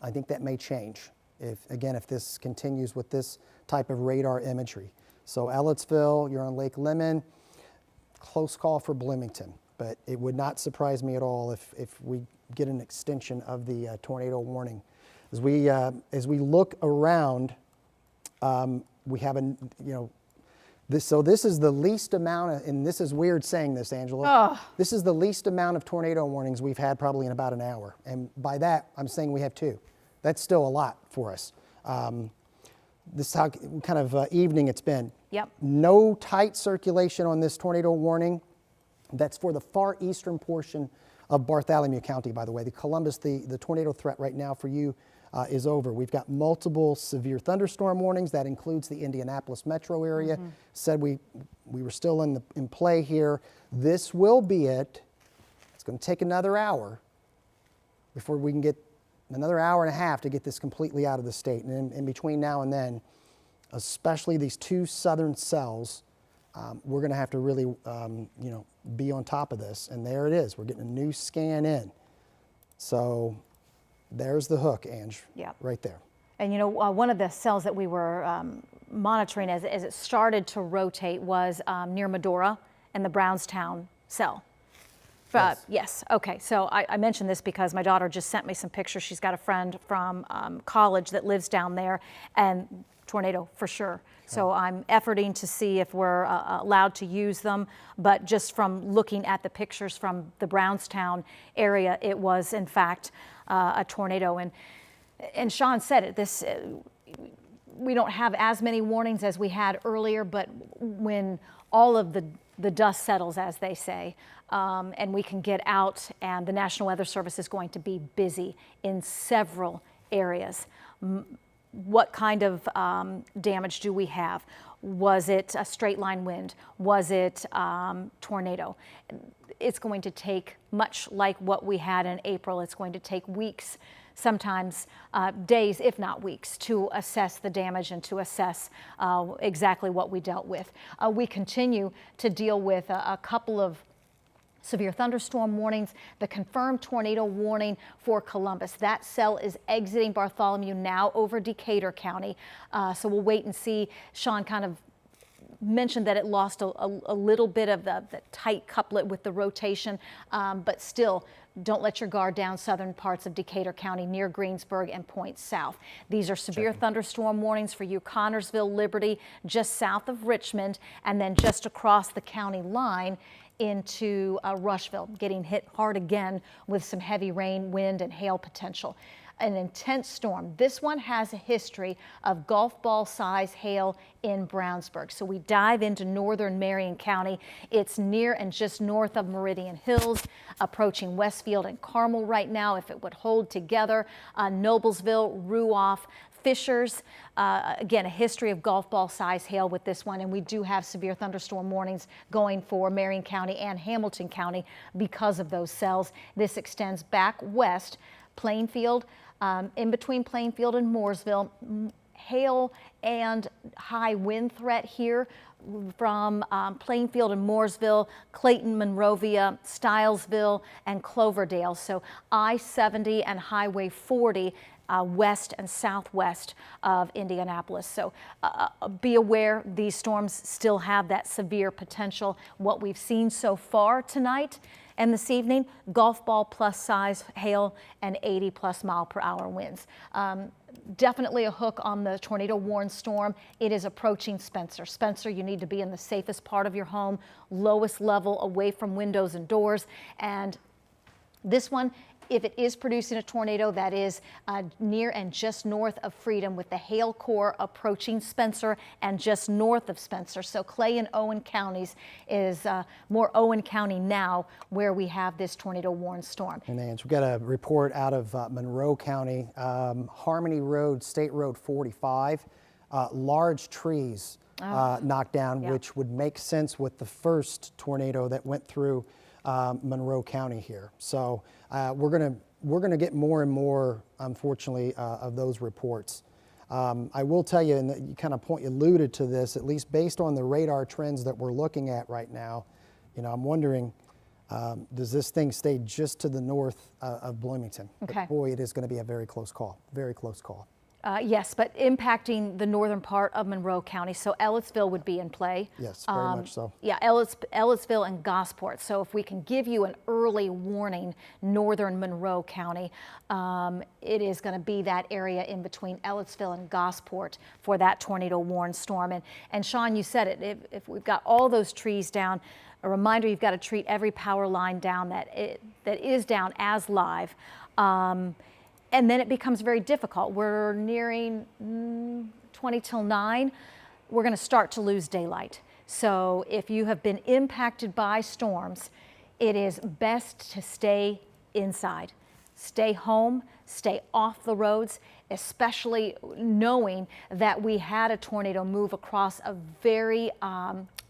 I think that may change if this continues with this type of radar imagery. So Ellettsville, you're on Lake Lemon, close call for Bloomington, but it would not surprise me at all if we get an extension of the tornado warning. As we look around, we have this is the least amount and this is weird saying this, Angela. Oh. This is the least amount of tornado warnings we've had probably in about an hour. And by that, I'm saying we have 2. That's still a lot for us. This is how kind of evening it's been. Yep. No tight circulation on this tornado warning. That's for the far eastern portion of Bartholomew County, by the way. The Columbus, the tornado threat right now for you is over. We've got multiple severe thunderstorm warnings. That includes the Indianapolis metro area. Mm-hmm. Said we were still in play here. This will be it. It's going to take another hour before we can get another hour and a half to get this completely out of the state. And in between now and then, especially these 2 southern cells, we're going to have to really, be on top of this. And there it is. We're getting a new scan in. So there's the hook, Ange, yep. Right there. And one of the cells that we were monitoring as it started to rotate was near Medora and the Brownstown cell. Yes. Yes. Okay. So I mentioned this because my daughter just sent me some pictures. She's got a friend from college that lives down there, and tornado for sure. Okay. So I'm efforting to see if we're allowed to use them. But just from looking at the pictures from the Brownstown area, it was in fact a tornado. And Sean said it. We don't have as many warnings as we had earlier, but when all of the dust settles, as they say, and we can get out, and the National Weather Service is going to be busy in several areas. What kind of damage do we have? Was it a straight line wind? Was it tornado? It's going to take, much like what we had in April, it's going to take weeks, sometimes days, if not weeks, to assess the damage and to assess exactly what we dealt with. We continue to deal with a couple of severe thunderstorm warnings, the confirmed tornado warning for Columbus. That cell is exiting Bartholomew now over Decatur County. So we'll wait and see. Sean kind of mentioned that it lost a little bit of the tight couplet with the rotation, but still, don't let your guard down southern parts of Decatur County near Greensburg and points south. These are severe thunderstorm warnings for you, Connorsville, Liberty, just south of Richmond, and then just across the county line into Rushville, getting hit hard again with some heavy rain, wind, and hail potential. An intense storm. This one has a history of golf ball size hail in Brownsburg. So we dive into northern Marion County. It's near and just north of Meridian Hills, approaching Westfield and Carmel right now if it would hold together. Noblesville, Ruoff, Fishers, again, a history of golf ball size hail with this one, and we do have severe thunderstorm warnings going for Marion County and Hamilton County because of those cells. This extends back west, Plainfield, in between Plainfield and Mooresville. Hail and high wind threat here from Plainfield and Mooresville, Clayton, Monrovia, Stilesville, and Cloverdale. So I-70 and Highway 40 west and southwest of Indianapolis. So be aware, these storms still have that severe potential. What we've seen so far tonight and this evening, golf ball plus size hail and 80+ mile/hour winds. Definitely a hook on the tornado warned storm. It is approaching Spencer. Spencer, you need to be in the safest part of your home, lowest level away from windows and doors. And this one if it is producing a tornado, that is near and just north of Freedom, with the hail core approaching Spencer and just north of Spencer. So Clay and Owen counties is more Owen County now where we have this tornado warned storm. And Ange, we've got a report out of Monroe County, Harmony Road, State Road 45, large trees knocked down, which would make sense with the first tornado that went through Monroe County here. So we're gonna get more and more, unfortunately, of those reports. I will tell you, and you alluded to this, at least based on the radar trends that we're looking at right now, I'm wondering, does this thing stay just to the north of Bloomington? Okay. But boy, it is going to be a very close call, very close call. Yes, but impacting the northern part of Monroe County. So Ellettsville would be in play. Yes, very much so. Yeah, Ellettsville and Gosport. So if we can give you an early warning, northern Monroe County, it is going to be that area in between Ellettsville and Gosport for that tornado warned storm. And Sean, you said it, if we've got all those trees down, a reminder, you've got to treat every power line down that is down as live. And then it becomes very difficult. We're nearing 20 till 9. We're going to start to lose daylight. So if you have been impacted by storms, it is best to stay inside. Stay home, stay off the roads, especially knowing that we had a tornado move across a very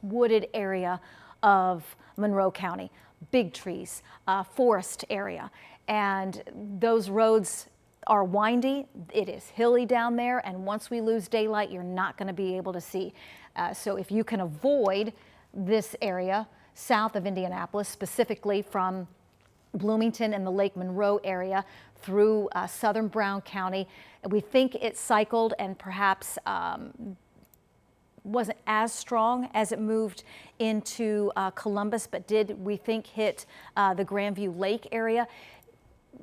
wooded area of Monroe County. Big trees, forest area. And those roads are windy, it is hilly down there, and once we lose daylight, you're not going to be able to see. So if you can avoid this area south of Indianapolis, specifically from Bloomington and the Lake Monroe area through southern Brown County, we think it cycled and perhaps wasn't as strong as it moved into Columbus, but did, we think, hit the Grandview Lake area.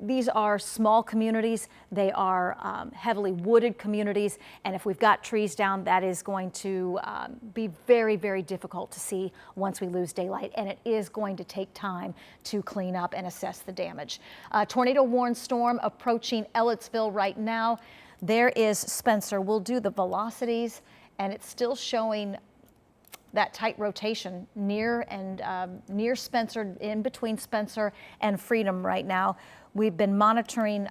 These are small communities. They are heavily wooded communities. And if we've got trees down, that is going to be very, very difficult to see once we lose daylight. And it is going to take time to clean up and assess the damage. Tornado warned storm approaching Ellettsville right now. There is Spencer. We'll do the velocities, and it's still showing that tight rotation near Spencer, in between Spencer and Freedom right now. We've been monitoring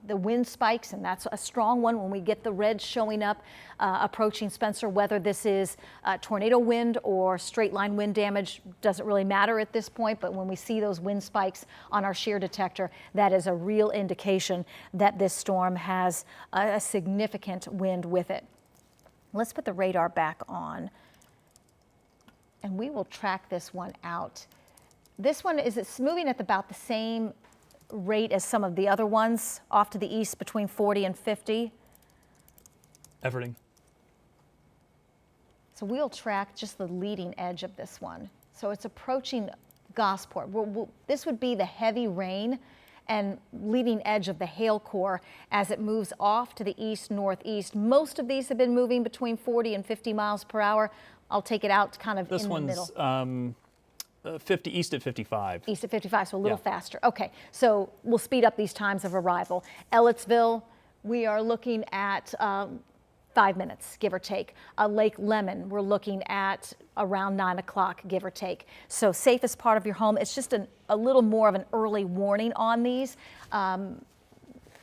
the wind spikes, and that's a strong one when we get the red showing up approaching Spencer. Whether this is tornado wind or straight line wind damage doesn't really matter at this point, but when we see those wind spikes on our shear detector, that is a real indication that this storm has a significant wind with it. Let's put the radar back on, and we will track this one out. This one it's moving at about the same rate as some of the other ones off to the east, between 40 and 50. Everything. So we'll track just the leading edge of this one. So it's approaching Gosport. This would be the heavy rain and leading edge of the hail core as it moves off to the east northeast. Most of these have been moving between 40 and 50 miles per hour. I'll take it out kind of this in the middle. This one's 50 east at 55. East at 55, so a little faster. Okay, so we'll speed up these times of arrival. Ellettsville, we are looking at 5 minutes, give or take. Lake Lemon, we're looking at around 9 o'clock, give or take. So safest part of your home. It's just a little more of an early warning on these.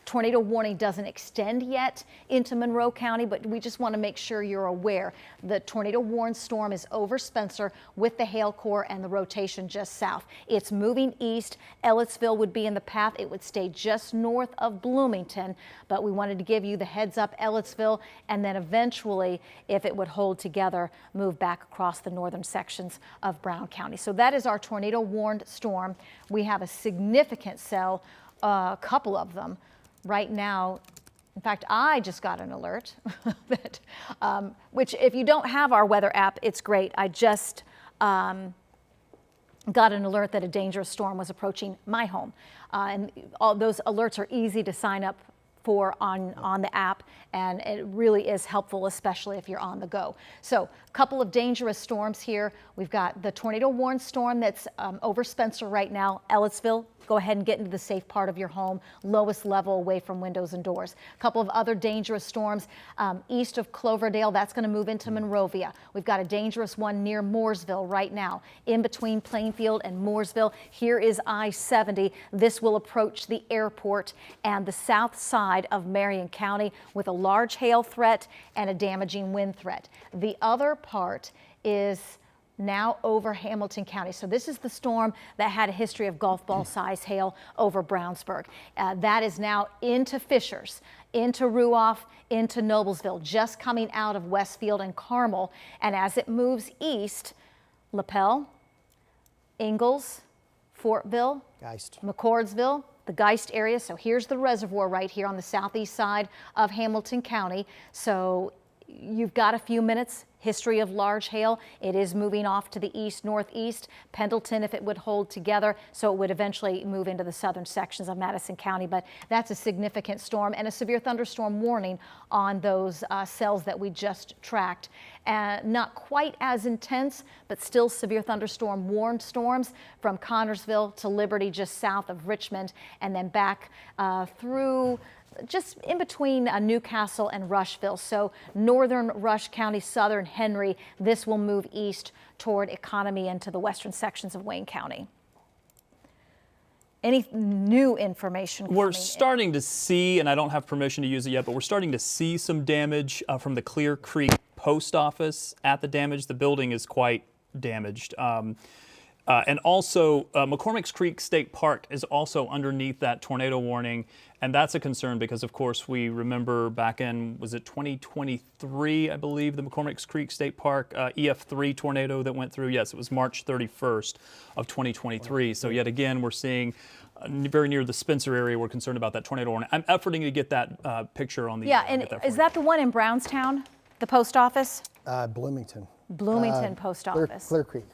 Tornado warning doesn't extend yet into Monroe County, but we just want to make sure you're aware. The tornado warned storm is over Spencer with the hail core and the rotation just south. It's moving east. Ellettsville would be in the path. It would stay just north of Bloomington, but we wanted to give you the heads up, Ellettsville, and then eventually, if it would hold together, move back across the northern sections of Brown County. So that is our tornado warned storm. We have a significant cell, a couple of them, right now. In fact, I just got an alert that, which if you don't have our weather app, it's great. I just got an alert that a dangerous storm was approaching my home. And all those alerts are easy to sign up for on the app, and it really is helpful, especially if you're on the go. So a couple of dangerous storms here. We've got the tornado warned storm that's over Spencer right now. Ellettsville, go ahead and get into the safe part of your home, lowest level away from windows and doors. A couple of other dangerous storms east of Cloverdale, that's going to move into Monrovia. We've got a dangerous one near Mooresville right now, in between Plainfield and Mooresville. Here is I-70. This will approach the airport and the south side of Marion County with a large hail threat and a damaging wind threat. The other part is now over Hamilton County. So this is the storm that had a history of golf ball size hail over Brownsburg. That is now into Fishers, into Ruoff, into Noblesville, just coming out of Westfield and Carmel. And as it moves east, Lapel, Ingalls, Fortville, Geist, McCordsville, the Geist area. So here's the reservoir right here on the southeast side of Hamilton County. So you've got a few minutes. History of large hail. It is moving off to the east northeast. Pendleton, if it would hold together, so it would eventually move into the southern sections of Madison County. But that's a significant storm and a severe thunderstorm warning on those cells that we just tracked. Not quite as intense, but still severe thunderstorm warned storms from Connorsville to Liberty, just south of Richmond, and then back through just in between Newcastle and Rushville. So northern Rush County, southern Henry, this will move east toward Economy into the western sections of Wayne County. Any new information? We're starting to see, and I don't have permission to use it yet, but we're starting to see some damage from the Clear Creek post office at the damage. The building is quite damaged. And also, McCormick's Creek State Park is also underneath that tornado warning, and that's a concern because, of course, we remember back in, was it 2023, I believe, the McCormick's Creek State Park EF3 tornado that went through? Yes, it was March 31st of 2023. So yet again, we're seeing very near the Spencer area, we're concerned about that tornado warning. I'm efforting to get that picture on the and is that the one in Brownstown, the post office? Bloomington. Bloomington post office. Clear Creek.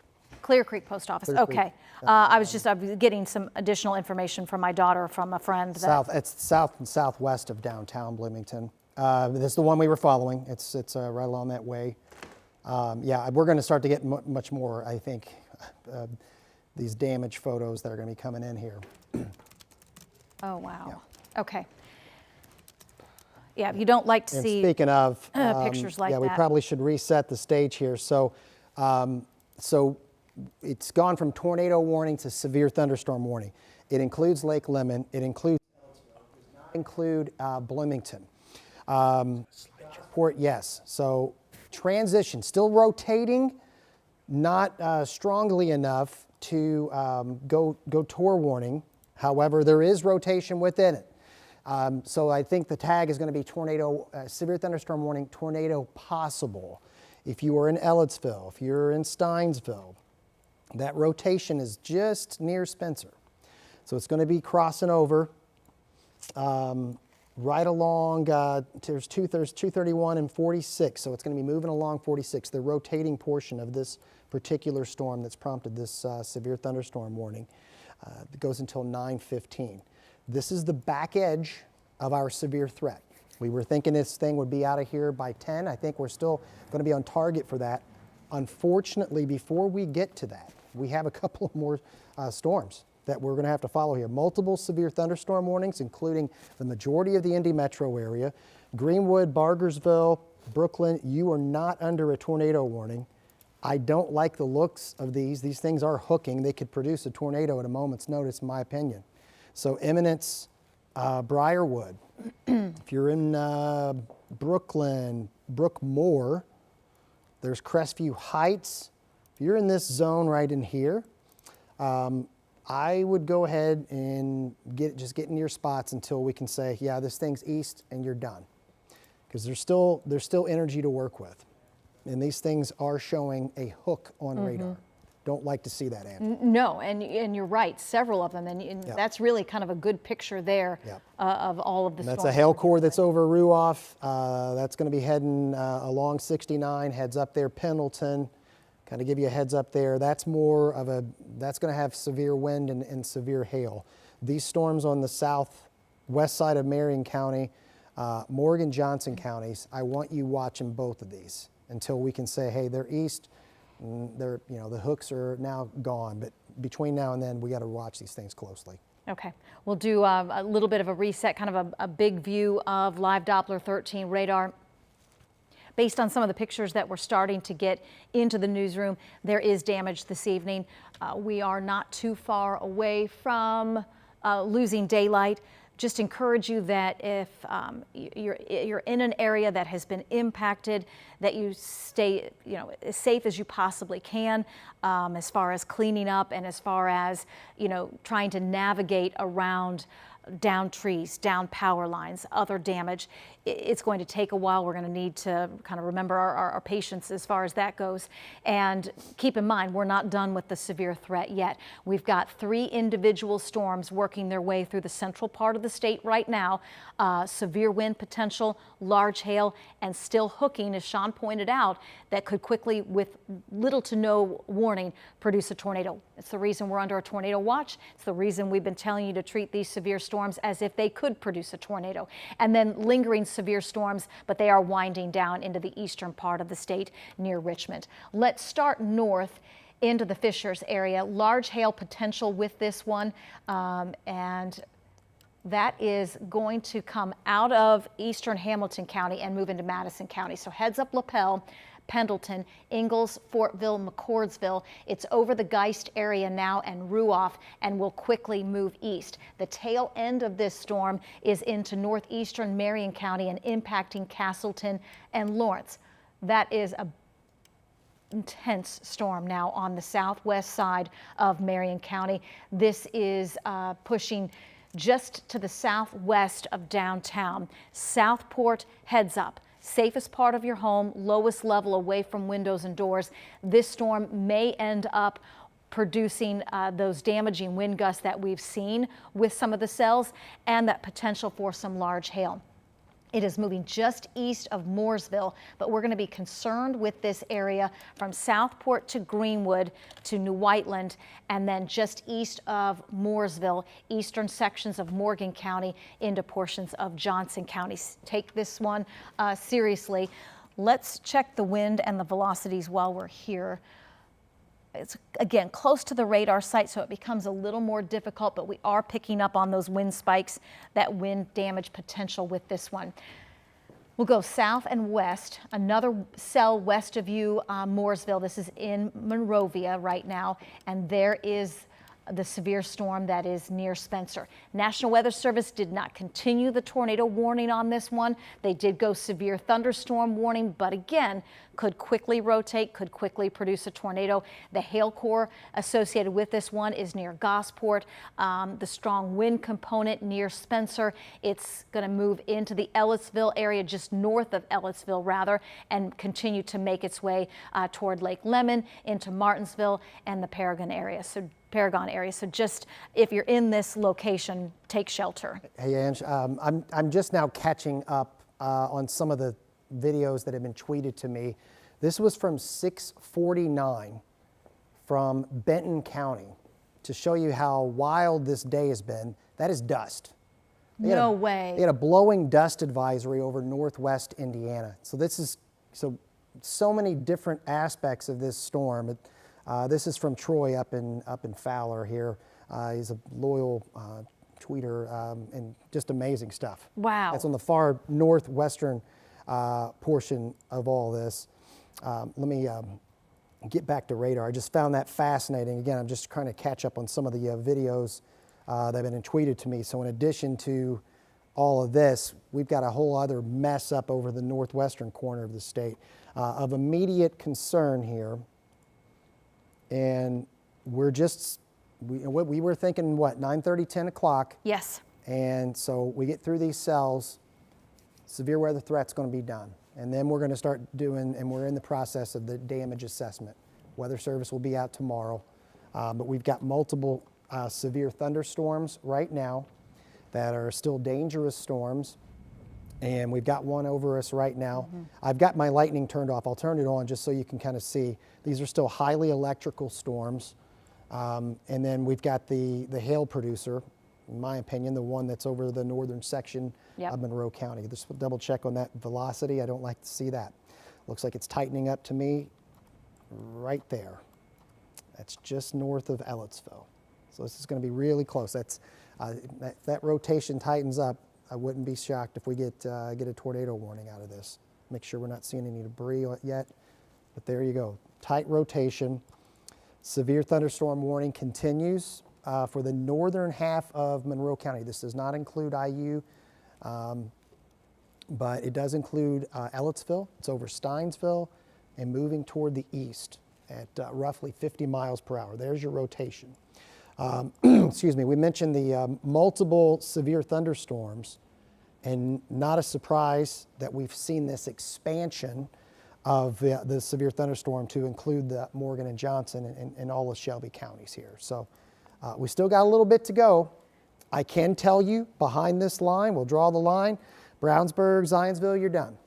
Clear Creek post office. Clear okay. Creek. I was getting some additional information from my daughter from a friend. It's south and southwest of downtown Bloomington. This is the one we were following. It's right along that way. Yeah, we're going to start to get much more, I think, these damage photos that are going to be coming in here. Oh, wow. Yeah. Okay. Yeah, you don't like to see speaking of pictures like that. Yeah, we probably should reset the stage here. So, so it's gone from tornado warning to severe thunderstorm warning. It includes Lake Lemon. It includes does not include Bloomington. Port, yes. So transition, still rotating, not strongly enough to go tour warning. However, there is rotation within it. So I think the tag is going to be tornado, severe thunderstorm warning, tornado possible. If you are in Ellettsville, if you're in Steinsville, that rotation is just near Spencer. So it's going to be crossing over right along, there's 231 and 46, so it's going to be moving along 46, the rotating portion of this particular storm that's prompted this severe thunderstorm warning. It goes until 9:15. This is the back edge of our severe threat. We were thinking this thing would be out of here by 10. I think we're still going to be on target for that. Unfortunately, before we get to that, we have a couple of more storms that we're going to have to follow here. Multiple severe thunderstorm warnings, including the majority of the Indy metro area. Greenwood, Bargersville, Brooklyn, you are not under a tornado warning. I don't like the looks of these. These things are hooking. They could produce a tornado at a moment's notice, in my opinion. So Eminence, Briarwood. If you're in Brooklyn, Brookmore, there's Crestview Heights. If you're in this zone right in here, I would go ahead and just get in your spots until we can say, yeah, this thing's east and you're done. Because there's still energy to work with. And these things are showing a hook on radar. Don't like to see that, Andy. No, and you're right, several of them, and Yep. that's really kind of a good picture there Yep. Of all of the And that's storms. a hail core that's over Ruoff. That's going to be heading along 69, heads up there, Pendleton. Kind of give you a heads up there. That's more of that's going to have severe wind and severe hail. These storms on the southwest side of Marion County, Morgan, Johnson counties, I want you watching both of these until we can say, hey, they're east, they're, you know, the hooks are now gone, but between now and then, we got to watch these things closely. Okay, we'll do a little bit of a reset, kind of a big view of live Doppler 13 radar. Based on some of the pictures that we're starting to get into the newsroom, there is damage this evening. We are not too far away from losing daylight. Just encourage you that if you're in an area that has been impacted, that you stay, you know, as safe as you possibly can, as far as cleaning up and as far as, you know, trying to navigate around down trees, down power lines, other damage. It's going to take a while. We're going to need to kind of remember our patience as far as that goes. And keep in mind, we're not done with the severe threat yet. We've got 3 individual storms working their way through the central part of the state right now. Severe wind potential, large hail, and still hooking, as Sean pointed out, that could quickly, with little to no warning, produce a tornado. It's the reason we're under a tornado watch. It's the reason we've been telling you to treat these severe storms as if they could produce a tornado. And then lingering severe storms, but they are winding down into the eastern part of the state near Richmond. Let's start north into the Fishers area. Large hail potential with this one, and that is going to come out of eastern Hamilton County and move into Madison County. So heads up LaPel, Pendleton, Ingalls, Fortville, McCordsville. It's over the Geist area now and Ruoff, and will quickly move east. The tail end of this storm is into northeastern Marion County and impacting Castleton and Lawrence. That is a intense storm now on the southwest side of Marion County. This is pushing just to the southwest of downtown. Southport, heads up. Safest part of your home, lowest level away from windows and doors. This storm may end up producing those damaging wind gusts that we've seen with some of the cells, and that potential for some large hail. It is moving just east of Mooresville, but we're going to be concerned with this area from Southport to Greenwood to New Whiteland, and then just east of Mooresville, eastern sections of Morgan County into portions of Johnson County. Take this one seriously. Let's check the wind and the velocities while we're here. It's, again, close to the radar site, so it becomes a little more difficult, but we are picking up on those wind spikes, that wind damage potential with this one. We'll go south and west. Another cell west of you, Mooresville. This is in Monrovia right now, and there is the severe storm that is near Spencer. National Weather Service did not continue the tornado warning on this one. They did go severe thunderstorm warning, but again, could quickly rotate, could quickly produce a tornado. The hail core associated with this one is near Gosport. The strong wind component near Spencer. It's going to move into the Ellisville area, just north of Ellisville rather, and continue to make its way toward Lake Lemon, into Martinsville and the Paragon area. So just if you're in this location, take shelter. Hey, Ange, I'm just now catching up on some of the videos that have been tweeted to me. This was from 6:49 from Benton County to show you how wild this day has been. That is dust. No way. They had a blowing dust advisory over northwest Indiana. So this is so many different aspects of this storm. This is from Troy up in Fowler here. He's a loyal tweeter and just amazing stuff. Wow. That's on the far northwestern portion of all this. Let me get back to radar. I just found that fascinating. Again, I'm just trying to catch up on some of the videos that have been tweeted to me. So in addition to all of this, we've got a whole other mess up over the northwestern corner of the state of immediate concern here. And we were thinking, what, 9:30, 10 o'clock? Yes. And so we get through these cells, severe weather threat's going to be done. And then we're going to start doing, and we're in the process of the damage assessment. Weather Service will be out tomorrow. But we've got multiple severe thunderstorms right now that are still dangerous storms. And we've got one over us right now. Mm-hmm. I've got my lightning turned off. I'll turn it on just so you can kind of see. These are still highly electrical storms. And then we've got the hail producer in my opinion, the one that's over the northern section of Monroe County. Just double check on that velocity. I don't like to see that. Looks like it's tightening up to me right there. That's just north of Ellettsville. So this is going to be really close. That's that rotation tightens up. I wouldn't be shocked if we get a tornado warning out of this. Make sure we're not seeing any debris yet. But there you go. Tight rotation. Severe thunderstorm warning continues for the northern half of Monroe County. This does not include IU, but it does include Ellettsville. It's over Steinsville and moving toward the east at roughly 50 miles per hour. There's your rotation. Excuse me, we mentioned the multiple severe thunderstorms, and not a surprise that we've seen this expansion of the severe thunderstorm to include the Morgan and Johnson and all of Shelby counties here. So we still got a little bit to go. I can tell you behind this line, we'll draw the line, Brownsburg, Zionsville, you're done.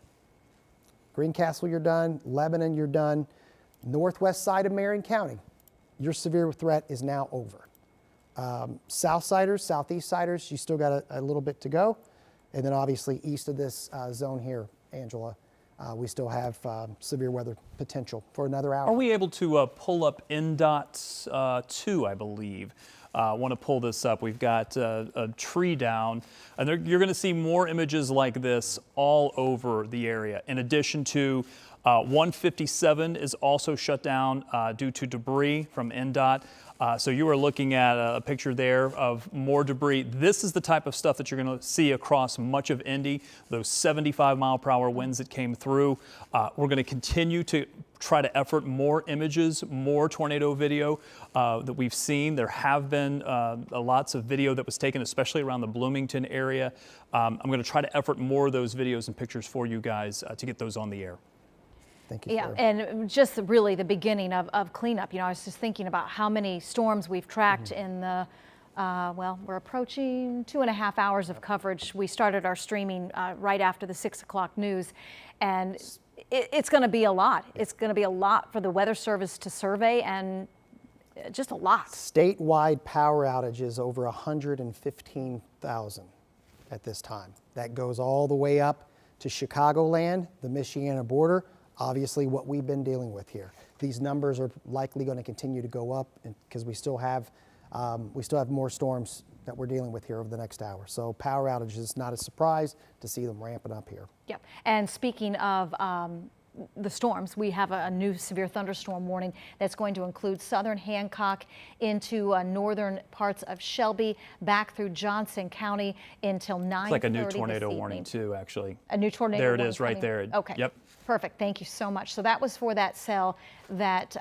Greencastle, you're done. Lebanon, you're done. Northwest side of Marion County, your severe threat is now over. Southsiders, Southeastsiders, you still got a little bit to go. And then obviously east of this zone here, Angela, we still have severe weather potential for another hour. Are we able to pull up NDOT 2, I believe? I want to pull this up. We've got a tree down, and you're going to see more images like this all over the area. In addition to 157 is also shut down due to debris from NDOT. So you are looking at a picture there of more debris. This is the type of stuff that you're going to see across much of Indy, those 75-mile-per-hour winds that came through. We're going to continue to try to effort more images, more tornado video that we've seen. There have been lots of video that was taken, especially around the Bloomington area. I'm going to try to effort more of those videos and pictures for you guys to get those on the air. Thank you. Yeah, and just really the beginning of cleanup. You know, I was just thinking about how many storms we've tracked in the, well, we're approaching 2.5 hours of coverage. We started our streaming right after the 6 o'clock news, and it's going to be a lot. It's going to be a lot for the Weather Service to survey, and just a lot. Statewide power outages over 115,000 at this time. That goes all the way up to Chicagoland, the Michiana border. Obviously what we've been dealing with here. These numbers are likely going to continue to go up because we still have more storms that we're dealing with here over the next hour. So power outages is not a surprise to see them ramping up here. Yep. And speaking of the storms, we have a new severe thunderstorm warning that's going to include southern Hancock into northern parts of Shelby, back through Johnson County until 9:30 It's like a new tornado warning too, actually. A new tornado there warning. There it is right there. Okay. Yep. Perfect. Thank you so much. So that was for that cell that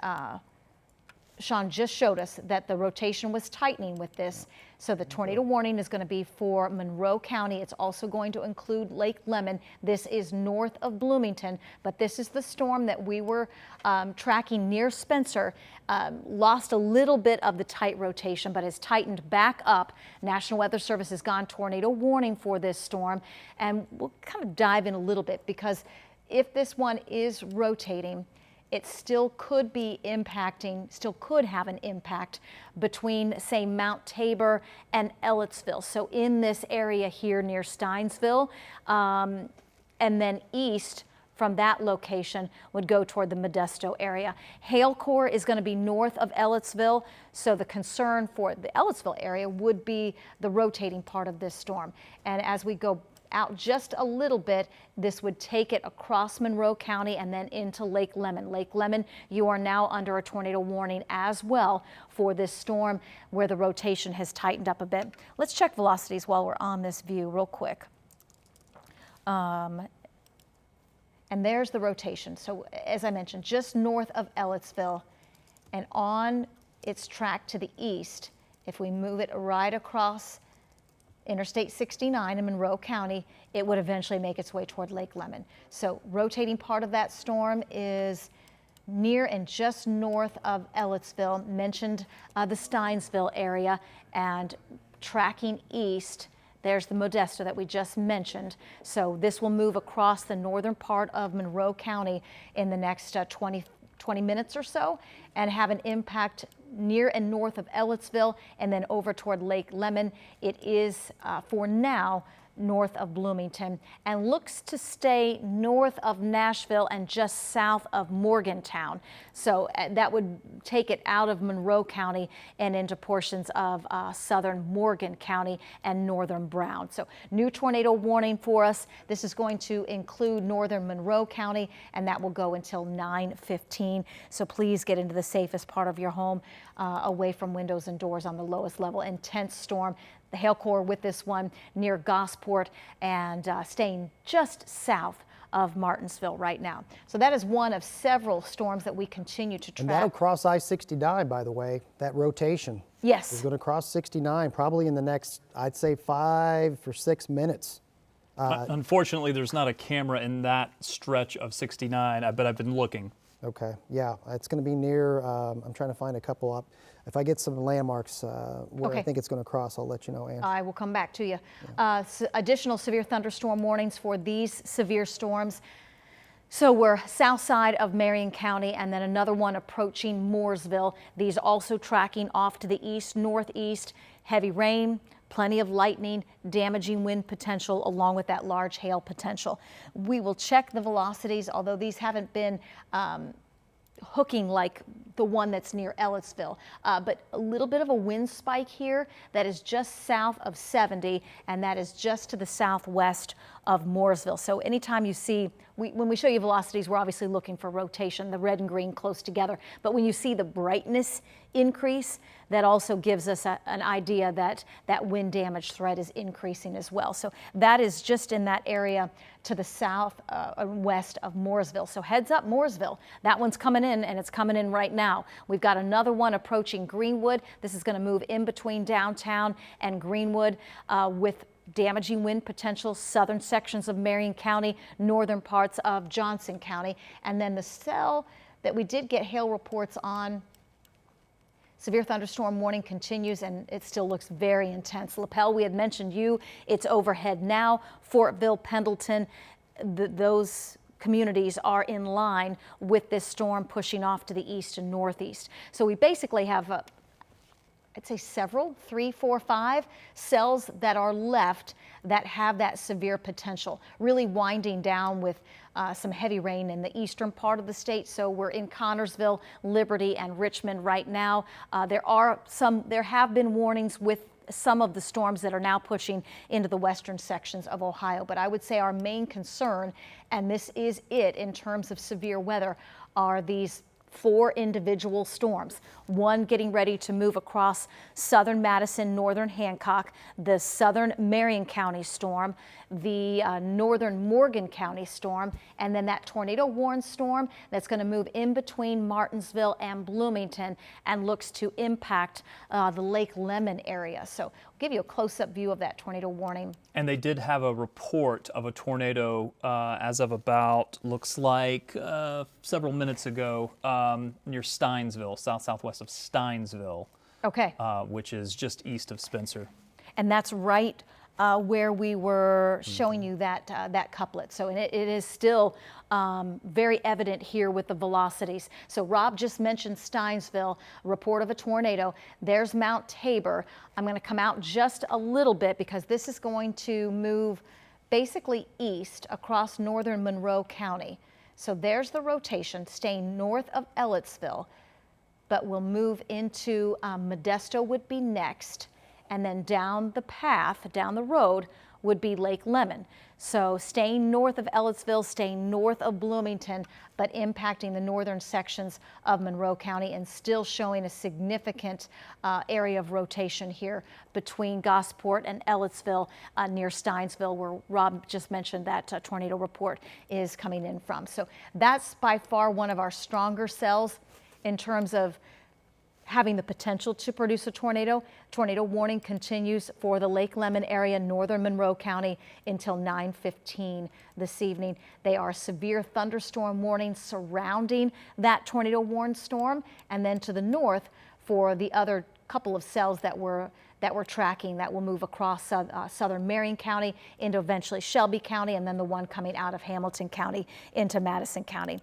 Sean just showed us, that the rotation was tightening with this. So the tornado warning is going to be for Monroe County. It's also going to include Lake Lemon. This is north of Bloomington, but this is the storm that we were tracking near Spencer. Lost a little bit of the tight rotation, but has tightened back up. National Weather Service has gone tornado warning for this storm, and we'll kind of dive in a little bit, because if this one is rotating, it still could be impacting, still could have an impact between, say, Mount Tabor and Ellettsville. So in this area here near Steinsville, and then east from that location would go toward the Modesto area. Hail core is going to be north of Ellettsville, so the concern for the Ellettsville area would be the rotating part of this storm. And as we go out just a little bit, this would take it across Monroe County and then into Lake Lemon. Lake Lemon, you are now under a tornado warning as well for this storm, where the rotation has tightened up a bit. Let's check velocities while we're on this view real quick. And there's the rotation. So as I mentioned, just north of Ellettsville and on its track to the east, if we move it right across Interstate 69 in Monroe County, it would eventually make its way toward Lake Lemon. So rotating part of that storm is near and just north of Ellettsville, mentioned the Steinsville area, and tracking east, there's the Modesto that we just mentioned. So this will move across the northern part of Monroe County in the next 20 minutes or so and have an impact near and north of Ellettsville and then over toward Lake Lemon. It is for now north of Bloomington and looks to stay north of Nashville and just south of Morgantown. So that would take it out of Monroe County and into portions of southern Morgan County and northern Brown. So new tornado warning for us. This is going to include northern Monroe County, and that will go until 9:15. So please get into the safest part of your home, away from windows and doors on the lowest level. Intense storm. The hail core with this one near Gosport and staying just south of Martinsville right now. So that is one of several storms that we continue to track. And that'll cross I-69, by the way, that rotation. Yes. It's going to cross 69 probably in the next, I'd say 5 or 6 minutes. Unfortunately, there's not a camera in that stretch of 69, but I've been looking. Okay, yeah, it's going to be near, I'm trying to find a couple up. If I get some landmarks where I think it's going to cross, I'll let you know, Ann. I will come back to you. Additional severe thunderstorm warnings for these severe storms. So we're south side of Marion County and then another one approaching Mooresville. These also tracking off to the east, northeast, heavy rain, plenty of lightning, damaging wind potential, along with that large hail potential. We will check the velocities, although these haven't been hooking like the one that's near Ellettsville, but a little bit of a wind spike here that is just south of 70, and that is just to the southwest of Mooresville. So anytime you see, when we show you velocities, we're obviously looking for rotation, the red and green close together, but when you see the brightness increase, that also gives us an idea that that wind damage threat is increasing as well. So that is just in that area to the south and west of Mooresville. So heads up, Mooresville. That one's coming in, and it's coming in right now. We've got another one approaching Greenwood. This is going to move in between downtown and Greenwood with damaging wind potential, southern sections of Marion County, northern parts of Johnson County. And then the cell that we did get hail reports on, severe thunderstorm warning continues, and it still looks very intense. Lapel, we had mentioned it's overhead now. Fortville, Pendleton, those communities are in line with this storm pushing off to the east and northeast. So we basically have I'd say several, 3, 4, 5 cells that are left that have that severe potential, really winding down with some heavy rain in the eastern part of the state. So we're in Connorsville, Liberty, and Richmond right now. There have been warnings with some of the storms that are now pushing into the western sections of Ohio. But I would say our main concern, and this is it in terms of severe weather, are these 4 individual storms. One getting ready to move across southern Madison, northern Hancock, the southern Marion County storm, the northern Morgan County storm, and then that tornado warned storm that's going to move in between Martinsville and Bloomington and looks to impact the Lake Lemon area. So I'll give you a close-up view of that tornado warning. And they did have a report of a tornado as of about, looks like several minutes ago, near Steinsville, southwest of Steinsville. Okay. Which is just east of Spencer. And that's right where we were showing you that couplet. So it is still very evident here with the velocities. So Rob just mentioned Steinsville, report of a tornado. There's Mount Tabor. I'm going to come out just a little bit because this is going to move basically east across northern Monroe County. So there's the rotation, staying north of Ellettsville, but we'll move into Modesto would be next. And then down the path, down the road, would be Lake Lemon. So staying north of Ellettsville, staying north of Bloomington, but impacting the northern sections of Monroe County and still showing a significant area of rotation here between Gosport and Ellettsville near Steinsville, where Rob just mentioned that tornado report is coming in from. So that's by far one of our stronger cells in terms of having the potential to produce a tornado. Tornado warning continues for the Lake Lemon area, northern Monroe County, until 9:15 this evening. They are severe thunderstorm warnings surrounding that tornado warned storm, and then to the north for the other couple of cells that we're tracking that will move across southern Marion County into eventually Shelby County, and then the one coming out of Hamilton County into Madison County.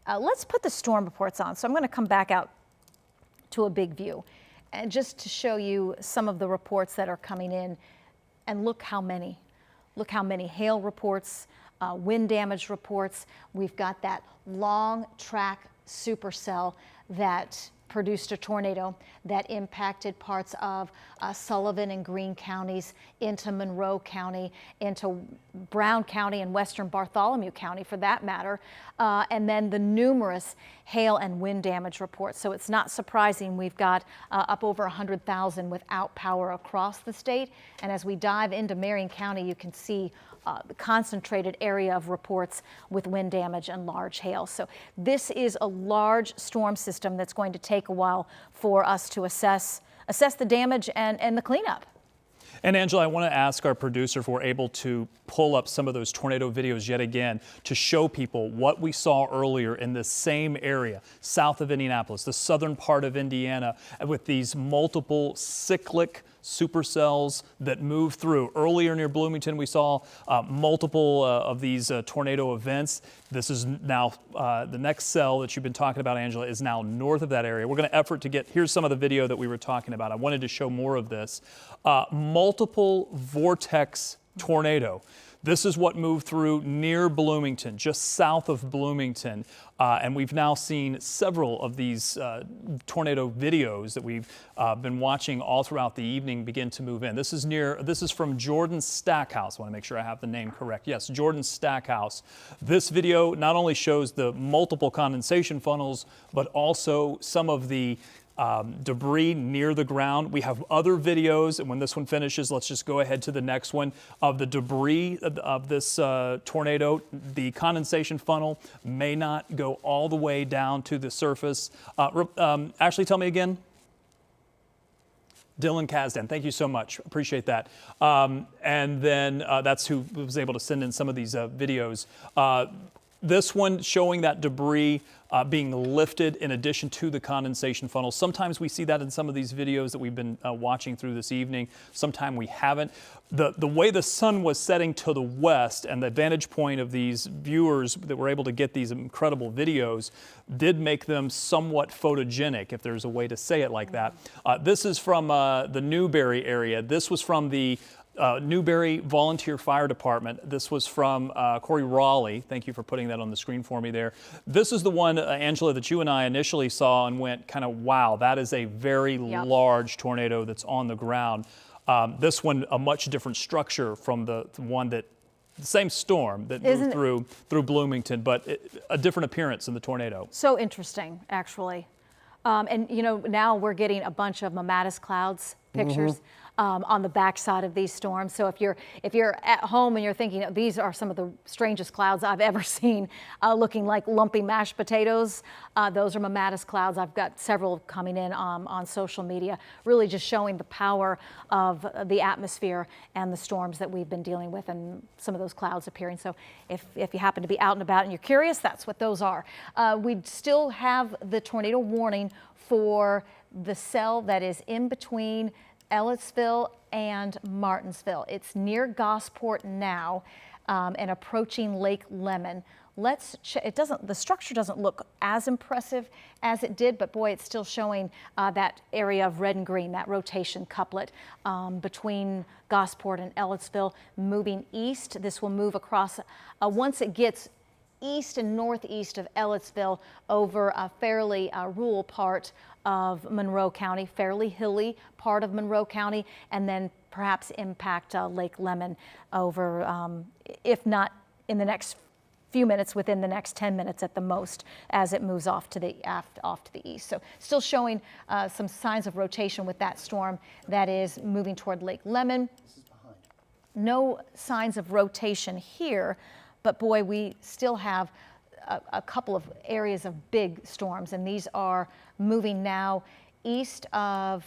let's put the storm reports on. So I'm going to come back out to a big view and just to show you some of the reports that are coming in. And look how many. Look how many hail reports, wind damage reports. We've got that long track supercell that produced a tornado that impacted parts of Sullivan and Greene counties into Monroe County, into Brown County and western Bartholomew County for that matter, and then the numerous hail and wind damage reports. So it's not surprising we've got up over 100,000 without power across the state. And as we dive into Marion County, you can see the concentrated area of reports with wind damage and large hail. So this is a large storm system that's going to take a while for us to assess the damage and the cleanup. And Angela, I want to ask our producer if we're able to pull up some of those tornado videos yet again to show people what we saw earlier in this same area, south of Indianapolis, the southern part of Indiana, with these multiple cyclic supercells that move through. Earlier near Bloomington, we saw multiple of these tornado events. This is now the next cell that you've been talking about, Angela, is now north of that area. We're going to effort to get, here's some of the video that we were talking about. I wanted to show more of this. Multiple vortex tornado. This is what moved through near Bloomington, just south of Bloomington. And we've now seen several of these tornado videos that we've been watching all throughout the evening begin to move in. This is from Jordan Stackhouse. I want to make sure I have the name correct. Yes, Jordan Stackhouse. This video not only shows the multiple condensation funnels, but also some of the debris near the ground. We have other videos, and when this one finishes, let's just go ahead to the next one, of the debris of this tornado. The condensation funnel may not go all the way down to the surface. Ashley, tell me again. Dylan Kazdan, thank you so much. Appreciate that. And then that's who was able to send in some of these videos. This one showing that debris being lifted in addition to the condensation funnel. Sometimes we see that in some of these videos that we've been watching through this evening. Sometimes we haven't. The way the sun was setting to the west and the vantage point of these viewers that were able to get these incredible videos did make them somewhat photogenic, if there's a way to say it like that. This is from the Newberry area. This was from the Newberry Volunteer Fire Department. This was from Corey Raleigh. Thank you for putting that on the screen for me there. This is the one, Angela, that you and I initially saw and went kind of, wow, that is a very large tornado that's on the ground. This one, a much different structure from the one that, the same storm that moved through Bloomington, but a different appearance in the tornado. So interesting, actually. And you know, now we're getting a bunch of mammatus clouds pictures on the backside of these storms. So if you're at home and you're thinking, these are some of the strangest clouds I've ever seen, looking like lumpy mashed potatoes, those are mammatus clouds. I've got several coming in on social media, really just showing the power of the atmosphere and the storms that we've been dealing with, and some of those clouds appearing. So if you happen to be out and about and you're curious, that's what those are. We still have the tornado warning for the cell that is in between Ellettsville and Martinsville. It's near Gosport now and approaching Lake Lemon. Let's check. The structure doesn't look as impressive as it did, but boy, it's still showing that area of red and green, that rotation couplet between Gosport and Ellettsville moving east. This will move across once it gets east and northeast of Ellettsville over a fairly rural part of Monroe County, fairly hilly part of Monroe County, and then perhaps impact Lake Lemon over, if not in the next few minutes, within the next 10 minutes at the most, as it moves off to the east. So still showing some signs of rotation with that storm that is moving toward Lake Lemon. No signs of rotation here, but boy, we still have a couple of areas of big storms, and these are moving now east of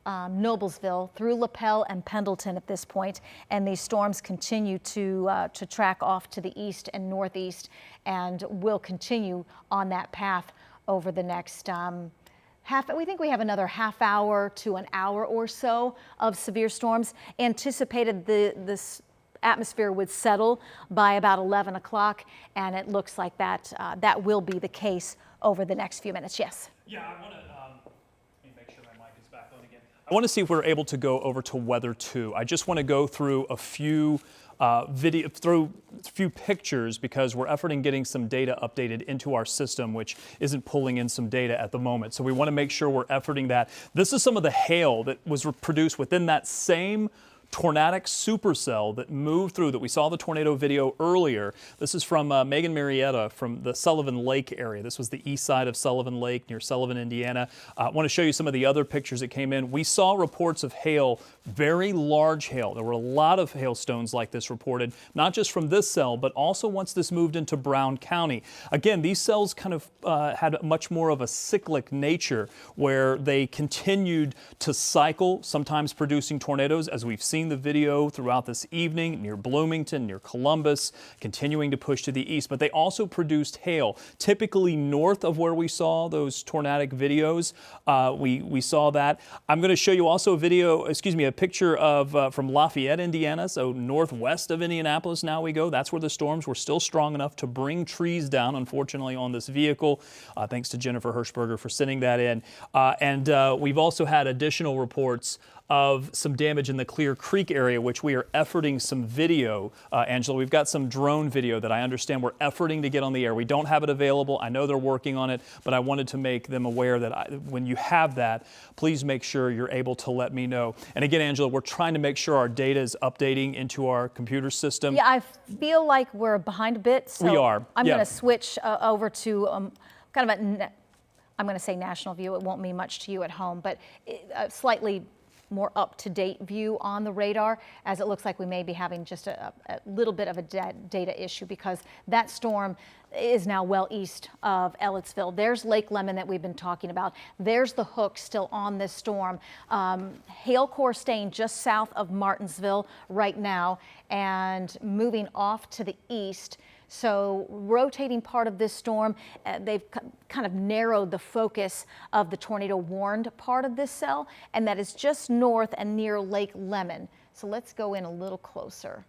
Noblesville through LaPel and Pendleton at this point, and these storms continue to track off to the east and northeast, and will continue on that path over the next we think we have another half hour to an hour or so of severe storms anticipated. This atmosphere would settle by about 11 o'clock, and it looks like that that will be the case over the next few minutes. Yes? Yeah, I want to let me make sure my mic is back on again. I want to see if we're able to go over to weather 2. I just want to go through a few few pictures because we're efforting getting some data updated into our system, which isn't pulling in some data at the moment. So we want to make sure we're efforting that. This is some of the hail that was produced within that same tornadic supercell that moved through, that we saw the tornado video earlier. This is from Megan Marietta from the Sullivan Lake area. This was the east side of Sullivan Lake near Sullivan, Indiana. I want to show you some of the other pictures that came in. We saw reports of hail, very large hail. There were a lot of hailstones like this reported, not just from this cell, but also once this moved into Brown County. Again, these cells kind of had much more of a cyclic nature where they continued to cycle, sometimes producing tornadoes, as we've seen the video throughout this evening near Bloomington, near Columbus, continuing to push to the east. But they also produced hail, typically north of where we saw those tornadic videos. We saw that. I'm going to show you also a picture of from Lafayette, Indiana, so northwest of Indianapolis. Now we go. That's where the storms were still strong enough to bring trees down, unfortunately, on this vehicle. Thanks to Jennifer Hirschberger for sending that in. And we've also had additional reports of some damage in the Clear Creek area, which we are efforting some video. Angela, we've got some drone video that I understand we're efforting to get on the air. We don't have it available. I know they're working on it, but I wanted to make them aware that when you have that, please make sure you're able to let me know. And again, Angela, we're trying to make sure our data is updating into our computer system. Yeah, I feel like we're behind a bit. So we are. I'm going to switch over to kind of I'm going to say national view. It won't mean much to you at home, but a slightly more up-to-date view on the radar, as it looks like we may be having just a little bit of a data issue because that storm is now well east of Ellettsville. There's Lake Lemon that we've been talking about. There's the hook still on this storm. Hail core staying just south of Martinsville right now and moving off to the east. So rotating part of this storm, they've kind of narrowed the focus of the tornado warned part of this cell, and that is just north and near Lake Lemon. So let's go in a little closer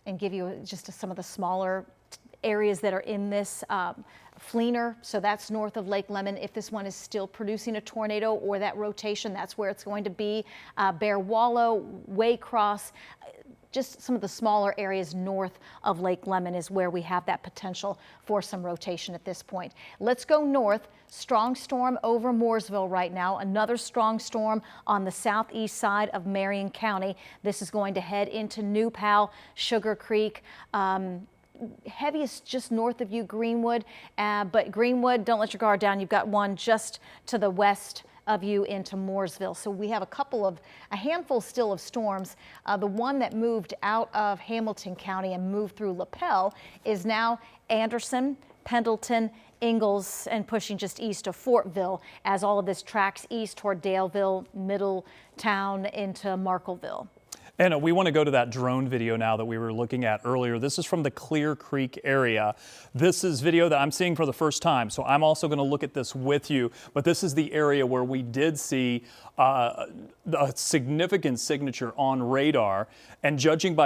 and give you just some of the smaller areas that are in this Fleener. So that's north of Lake Lemon. If this one is still producing a tornado or that rotation, that's where it's going to be. Bear Wallow, Waycross, just some of the smaller areas north of Lake Lemon is where we have that potential for some rotation at this point. Let's go north. Strong storm over Mooresville right now. Another strong storm on the southeast side of Marion County. This is going to head into New Pal, Sugar Creek. Heaviest just north of you, Greenwood. But Greenwood, don't let your guard down. You've got one just to the west of you into Mooresville. So we have a handful still of storms. The one that moved out of Hamilton County and moved through LaPel is now Anderson, Pendleton, Ingalls, and pushing just east of Fortville as all of this tracks east toward Daleville, Middletown into Markleville. And we want to go to that drone video now that we were looking at earlier. This is from the Clear Creek area. This is video that I'm seeing for the first time, so I'm also going to look at this with you. But this is the area where we did see a significant signature on radar, and judging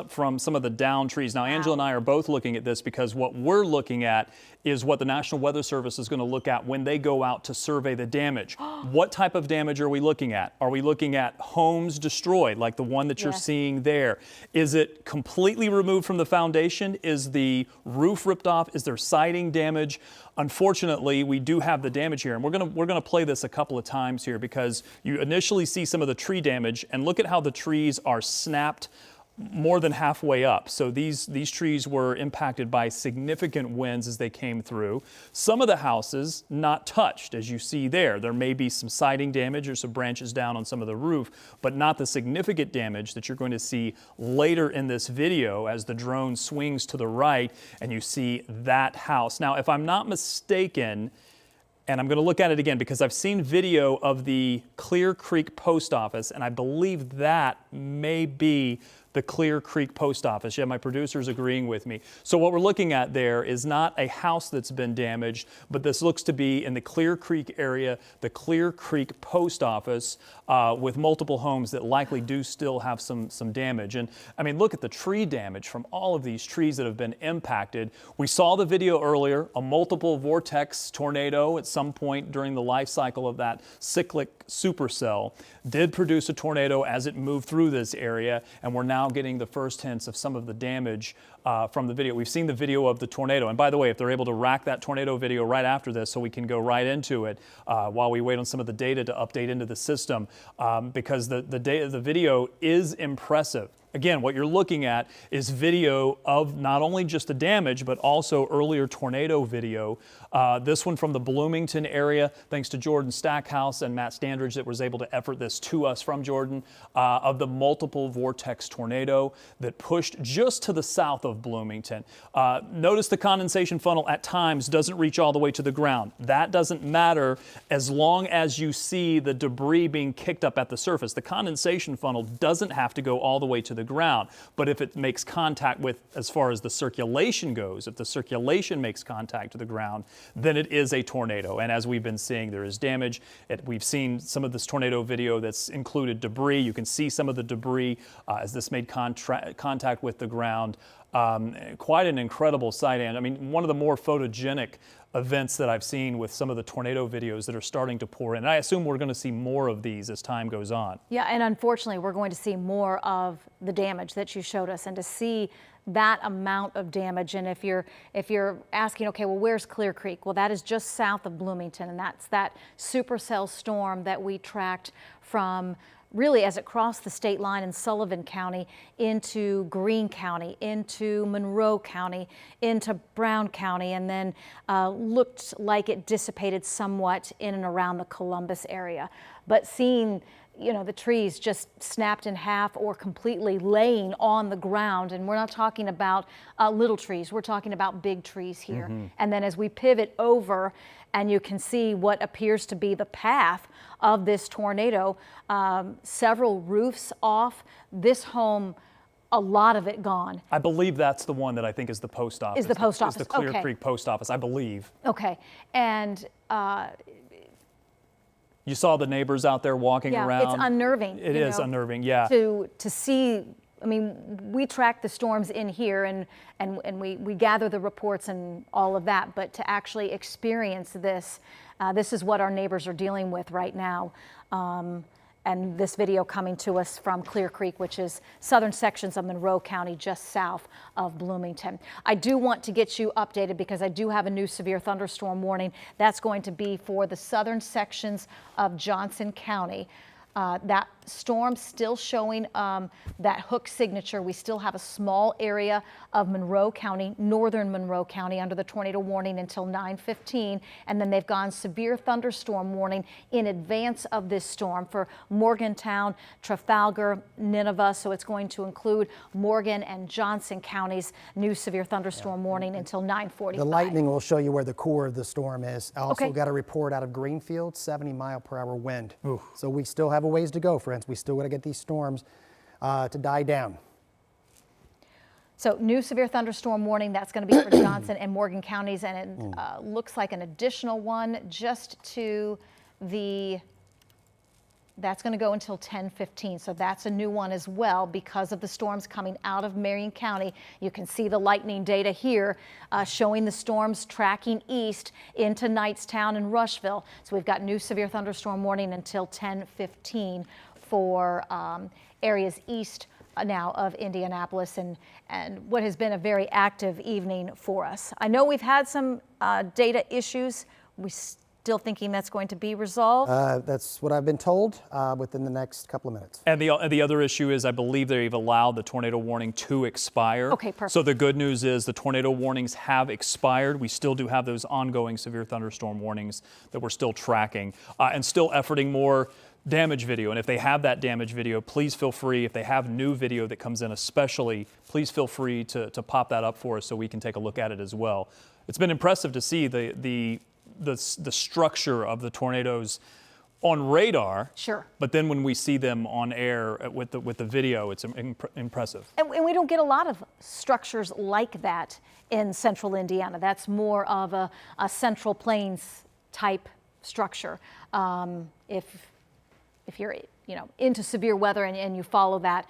from some of the down trees. Now, Angela and I are both looking at this because what we're looking at is what the National Weather Service is going to look at when they go out to survey the damage. What type of damage are we looking at? Are we looking at homes destroyed, like the one that you're seeing there? Is it completely removed from the foundation? Is the roof ripped off? Is there siding damage? Unfortunately, we do have the damage here, and we're gonna play this a couple of times here because you initially see some of the tree damage, and look at how the trees are snapped more than halfway up. So these trees were impacted by significant winds as they came through. Some of the houses not touched, as you see there. There may be some siding damage or some branches down on some of the roof, but not the significant damage that you're going to see later in this video as the drone swings to the right and you see that house. Now, if I'm not mistaken, and I'm going to look at it again because I've seen video of the Clear Creek post office, and I believe that may be the the Clear Creek Post Office. Yeah, my producer's agreeing with me. So what we're looking at there is not a house that's been damaged, but this looks to be in the Clear Creek area, the Clear Creek Post Office, with multiple homes that likely do still have some damage. And I mean, look at the tree damage from all of these trees that have been impacted. We saw the video earlier, a multiple vortex tornado at some point during the life cycle of that cyclic supercell did produce a tornado as it moved through this area, and we're now getting the first hints of some of the damage from the video. We've seen the video of the tornado, and by the way, if they're able to rack that tornado video right after this so we can go right into it while we wait on some of the data to update into the system, because the video is impressive. Again, what you're looking at is video of not only just the damage, but also earlier tornado video. This one from the Bloomington area, thanks to Jordan Stackhouse and Matt Standridge that was able to effort this to us from Jordan, of the multiple vortex tornado that pushed just to the south of Bloomington. Notice the condensation funnel at times doesn't reach all the way to the ground. That doesn't matter as long as you see the debris being kicked up at the surface. The condensation funnel doesn't have to go all the way to the ground, but if it makes contact with, as far as the circulation goes, if the circulation makes contact to the ground, then it is a tornado. And as we've been seeing, there is damage. We've seen some of this tornado video that's included debris. You can see some of the debris as this made contact with the ground. Quite an incredible sight, and I mean, one of the more photogenic events that I've seen with some of the tornado videos that are starting to pour in. And I assume we're going to see more of these as time goes on. Yeah, and unfortunately, we're going to see more of the damage that you showed us, and to see that amount of damage. And if you're asking, okay, well, where's Clear Creek? Well, that is just south of Bloomington, and that's that supercell storm that we tracked from really as it crossed the state line in Sullivan County into Greene County, into Monroe County, into Brown County, and then looked like it dissipated somewhat in and around the Columbus area. But seeing, you know, the trees just snapped in half or completely laying on the ground, and we're not talking about little trees, we're talking about big trees here. Mm-hmm. And then as we pivot over, and you can see what appears to be the path of this tornado, several roofs off, this home, a lot of it gone. I believe that's the one that I think is the post office. Is the post office, is the Clear Creek Post Office, I believe. Okay, and you saw the neighbors out there walking around. It's unnerving. It is unnerving, yeah. To see, I mean, we track the storms in here and we gather the reports and all of that, but to actually experience this, this is what our neighbors are dealing with right now. And this video coming to us from Clear Creek, which is southern sections of Monroe County, just south of Bloomington. I do want to get you updated because I do have a new severe thunderstorm warning. That's going to be for the southern sections of Johnson County. That storm still showing that hook signature. We still have a small area of Monroe County, northern Monroe County, under the tornado warning until 9:15, and then they've gone severe thunderstorm warning in advance of this storm for Morgantown, Trafalgar, Nineveh. So it's going to include Morgan and Johnson counties. New severe thunderstorm warning until 9:45. The lightning will show you where the core of the storm is. I also got a report out of Greenfield, 70-mile-per-hour wind. Ooh. So we still have a ways to go, friends. We still got to get these storms to die down. So new severe thunderstorm warning, that's going to be for Johnson and Morgan counties, and it looks like an additional one just to the, that's going to go until 10:15. So that's a new one as well because of the storms coming out of Marion County. You can see the lightning data here showing the storms tracking east into Knightstown and Rushville. So we've got new severe thunderstorm warning until 10:15 for areas east now of Indianapolis, and what has been a very active evening for us. I know we've had some data issues. We still thinking that's going to be resolved? That's what I've been told within the next couple of minutes. And the other issue is I believe they've allowed the tornado warning to expire. Okay, perfect. So the good news is the tornado warnings have expired. We still do have those ongoing severe thunderstorm warnings that we're still tracking and still efforting more damage video. And if they have that damage video, please feel free. If they have new video that comes in especially, please feel free to pop that up for us so we can take a look at it as well. It's been impressive to see the structure of the tornadoes on radar. Sure. But then when we see them on air with the video, it's impressive. And we don't get a lot of structures like that in central Indiana. That's more of a Central Plains type structure. If you're into severe weather and you follow that.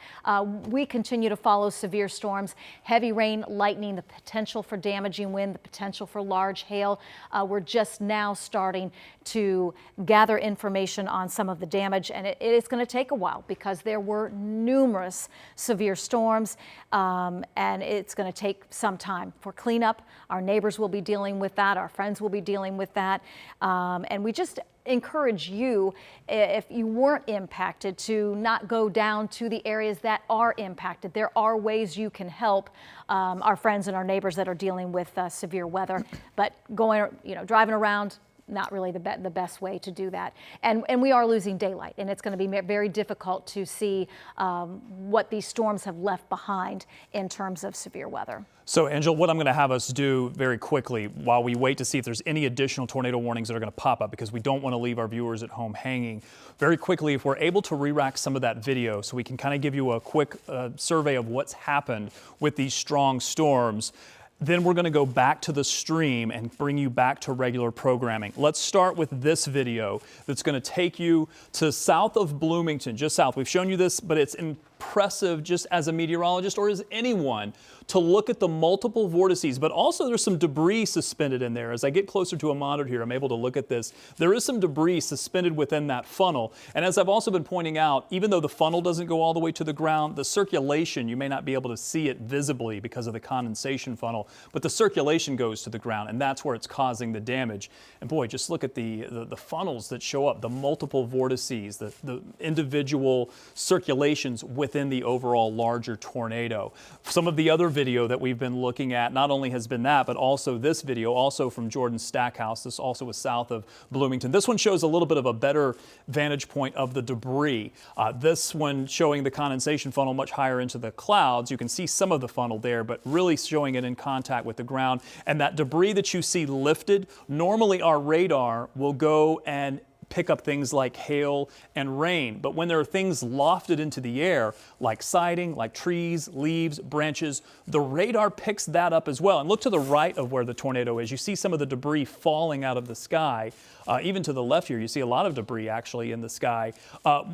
We continue to follow severe storms, heavy rain, lightning, the potential for damaging wind, the potential for large hail. We're just now starting to gather information on some of the damage, and it is going to take a while because there were numerous severe storms, and it's going to take some time for cleanup. Our neighbors will be dealing with that. Our friends will be dealing with that, and we just encourage you, if you weren't impacted, to not go down to the areas that are impacted. There are ways you can help our friends and our neighbors that are dealing with severe weather, but driving around, not really the best way to do that. And we are losing daylight, and it's going to be very difficult to see what these storms have left behind in terms of severe weather. So, Angela, what I'm going to have us do very quickly while we wait to see if there's any additional tornado warnings that are going to pop up, because we don't want to leave our viewers at home hanging. Very quickly, if we're able to re-rack some of that video so we can kind of give you a quick survey of what's happened with these strong storms, then we're going to go back to the stream and bring you back to regular programming. Let's start with this video that's going to take you to south of Bloomington, just south. We've shown you this, but it's impressive just as a meteorologist or as anyone to look at the multiple vortices, but also there's some debris suspended in there. As I get closer to a monitor here, I'm able to look at this. There is some debris suspended within that funnel. And as I've also been pointing out, even though the funnel doesn't go all the way to the ground, the circulation, you may not be able to see it visibly because of the condensation funnel, but the circulation goes to the ground, and that's where it's causing the damage. And boy, just look at the funnels that show up, the multiple vortices, the individual circulations within the overall larger tornado. Some of the other video that we've been looking at not only has been that, but also this video, also from Jordan Stackhouse. This also was south of Bloomington. This one shows a little bit of a better vantage point of the debris. This one showing the condensation funnel much higher into the clouds. You can see some of the funnel there, but really showing it in contact with the ground. And that debris that you see lifted, normally our radar will go and pick up things like hail and rain. But when there are things lofted into the air, like siding, like trees, leaves, branches, the radar picks that up as well. And look to the right of where the tornado is. You see some of the debris falling out of the sky. Even to the left here, you see a lot of debris actually in the sky.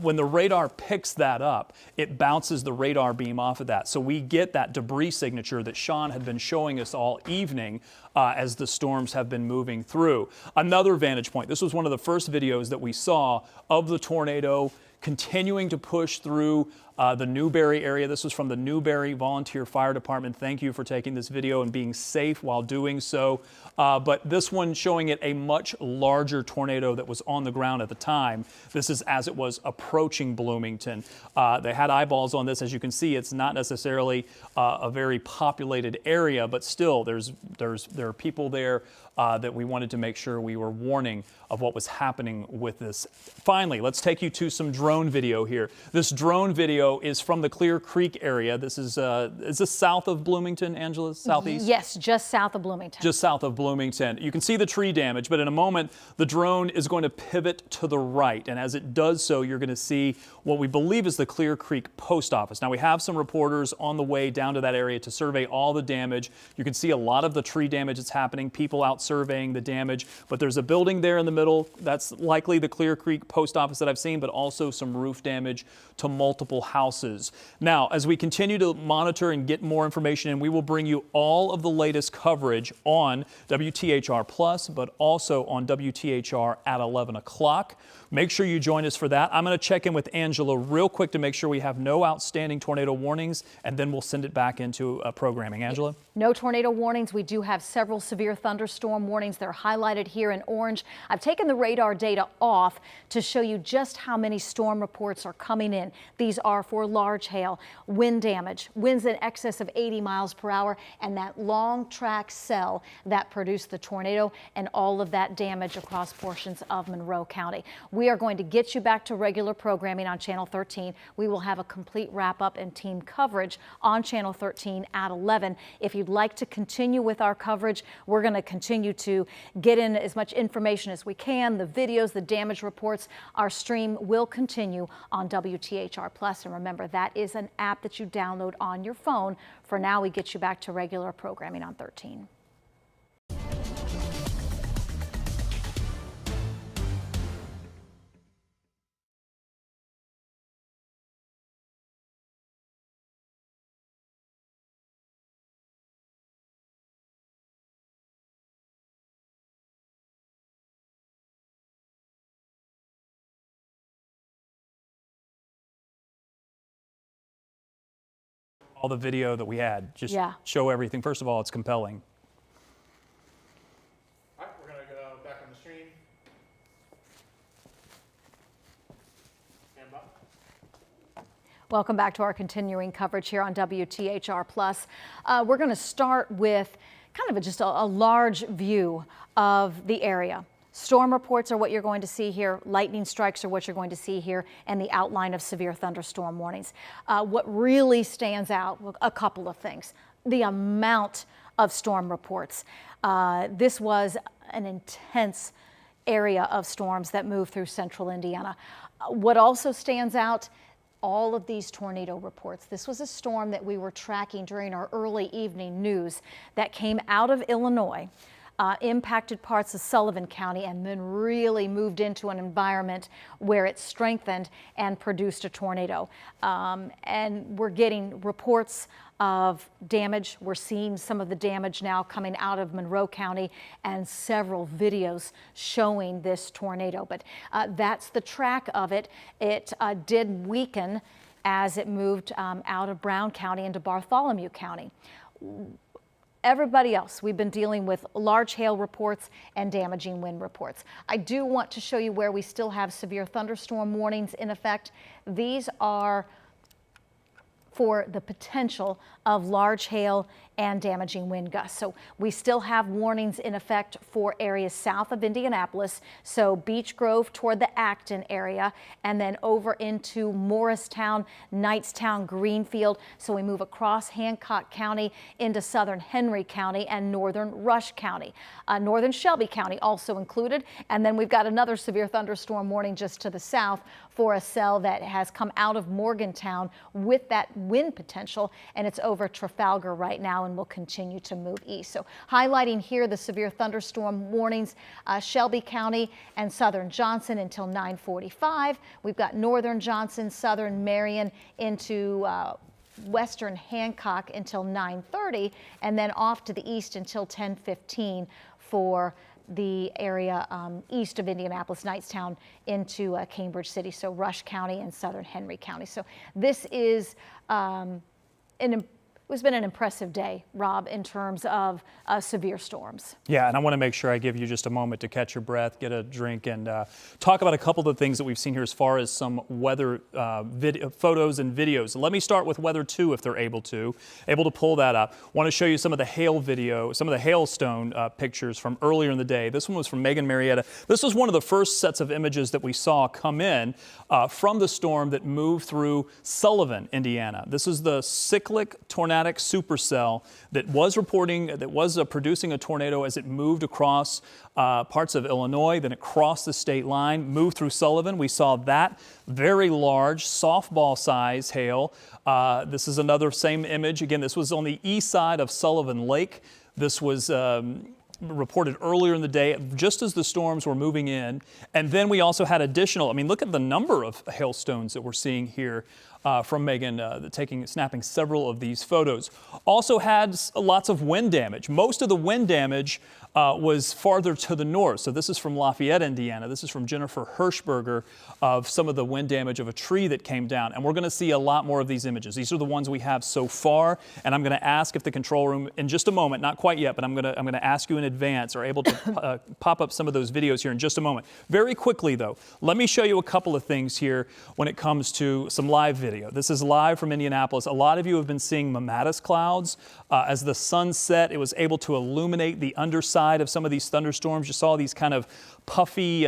When the radar picks that up, it bounces the radar beam off of that. So we get that debris signature that Sean had been showing us all evening as the storms have been moving through. Another vantage point. This was one of the first videos that we saw of the tornado continuing to push through the Newberry area. This was from the Newberry Volunteer Fire Department. Thank you for taking this video and being safe while doing so. But this one showing it a much larger tornado that was on the ground at the time. This is as it was approaching Bloomington. They had eyeballs on this. As you can see, it's not necessarily a very populated area, but still there are people there that we wanted to make sure we were warning of what was happening with this. Finally, let's take you to some drone video here. This drone video is from the Clear Creek area. This is this south of Bloomington, Angela? Southeast? Yes, just south of Bloomington. Just south of Bloomington. You can see the tree damage, but in a moment, the drone is going to pivot to the right. And as it does so, you're going to see what we believe is the Clear Creek Post Office. Now, we have some reporters on the way down to that area to survey all the damage. You can see a lot of the tree damage that's happening, people out surveying the damage, but there's a building there in the middle. That's likely the Clear Creek Post Office that I've seen, but also some roof damage to multiple houses. Now, as we continue to monitor and get more information in, we will bring you all of the latest coverage on WTHR Plus, but also on WTHR at 11 o'clock. Make sure you join us for that. I'm going to check in with Angela real quick to make sure we have no outstanding tornado warnings, and then we'll send it back into programming. Angela? No tornado warnings. We do have several severe thunderstorm warnings. They're highlighted here in orange. I've taken the radar data off to show you just how many storm reports are coming in. These are for large hail, wind damage, winds in excess of 80 miles per hour, and that long track cell that produced the tornado and all of that damage across portions of Monroe County. We are going to get you back to regular programming on Channel 13. We will have a complete wrap-up and team coverage on Channel 13 at 11. If you'd like to continue with our coverage, we're going to continue to get in as much information as we can, the videos, the damage reports. Our stream will continue on WTHR Plus. And remember, that is an app that you download on your phone. For now, we get you back to regular programming on 13. All the video that we had, just show everything. First of all, it's compelling. All right, we're going to go back on the stream. Stand by. Welcome back to our continuing coverage here on WTHR Plus. We're going to start with kind of just a large view of the area. Storm reports are what you're going to see here. Lightning strikes are what you're going to see here, and the outline of severe thunderstorm warnings. What really stands out, well, a couple of things. The amount of storm reports. This was an intense area of storms that moved through central Indiana. What also stands out, all of these tornado reports. This was a storm that we were tracking during our early evening news that came out of Illinois. Impacted parts of Sullivan County and then really moved into an environment where it strengthened and produced a tornado. And we're getting reports of damage. We're seeing some of the damage now coming out of Monroe County and several videos showing this tornado. But that's the track of it. It did weaken as it moved out of Brown County into Bartholomew County. Everybody else, we've been dealing with large hail reports and damaging wind reports. I do want to show you where we still have severe thunderstorm warnings in effect. These are for the potential of large hail and damaging wind gusts. So we still have warnings in effect for areas south of Indianapolis, so Beech Grove toward the Acton area, and then over into Morristown, Knightstown, Greenfield. So we move across Hancock County into southern Henry County and northern Rush County. Northern Shelby County also included. And then we've got another severe thunderstorm warning just to the south for a cell that has come out of Morgantown with that wind potential, and it's over Trafalgar right now and will continue to move east. So highlighting here the severe thunderstorm warnings, Shelby County and southern Johnson until 9:45. We've got northern Johnson, southern Marion into western Hancock until 9:30, and then off to the east until 10:15 for the area east of Indianapolis, Knightstown into Cambridge City, so Rush County and southern Henry County. So this is it's been an impressive day, Rob, in terms of severe storms. Yeah, and I want to make sure I give you just a moment to catch your breath, get a drink, and talk about a couple of the things that we've seen here as far as some weather photos and videos. Let me start with Weather 2 if they're able to pull that up. Want to show you some of the hail video, some of the hailstone pictures from earlier in the day. This one was from Megan Marietta. This was one of the first sets of images that we saw come in from the storm that moved through Sullivan, Indiana. This is the cyclic tornadic supercell that was producing a tornado as it moved across parts of Illinois. Then it crossed the state line, moved through Sullivan. We saw that very large softball size hail. This is another same image. Again, this was on the east side of Sullivan Lake. This was reported earlier in the day, just as the storms were moving in. And then we also had additional, look at the number of hailstones that we're seeing here from Megan, snapping several of these photos. Also had lots of wind damage. Most of the wind damage was farther to the north. So this is from Lafayette, Indiana. This is from Jennifer Hirschberger of some of the wind damage of a tree that came down. And we're going to see a lot more of these images. These are the ones we have so far. And I'm going to ask if the control room, in just a moment, not quite yet, but I'm going to ask you in advance, are able to pop up some of those videos here in just a moment. Very quickly, though, let me show you a couple of things here when it comes to some live video. video. This is live from Indianapolis. A lot of you have been seeing mammatus clouds. As the sun set, it was able to illuminate the underside of some of these thunderstorms. You saw these kind of puffy,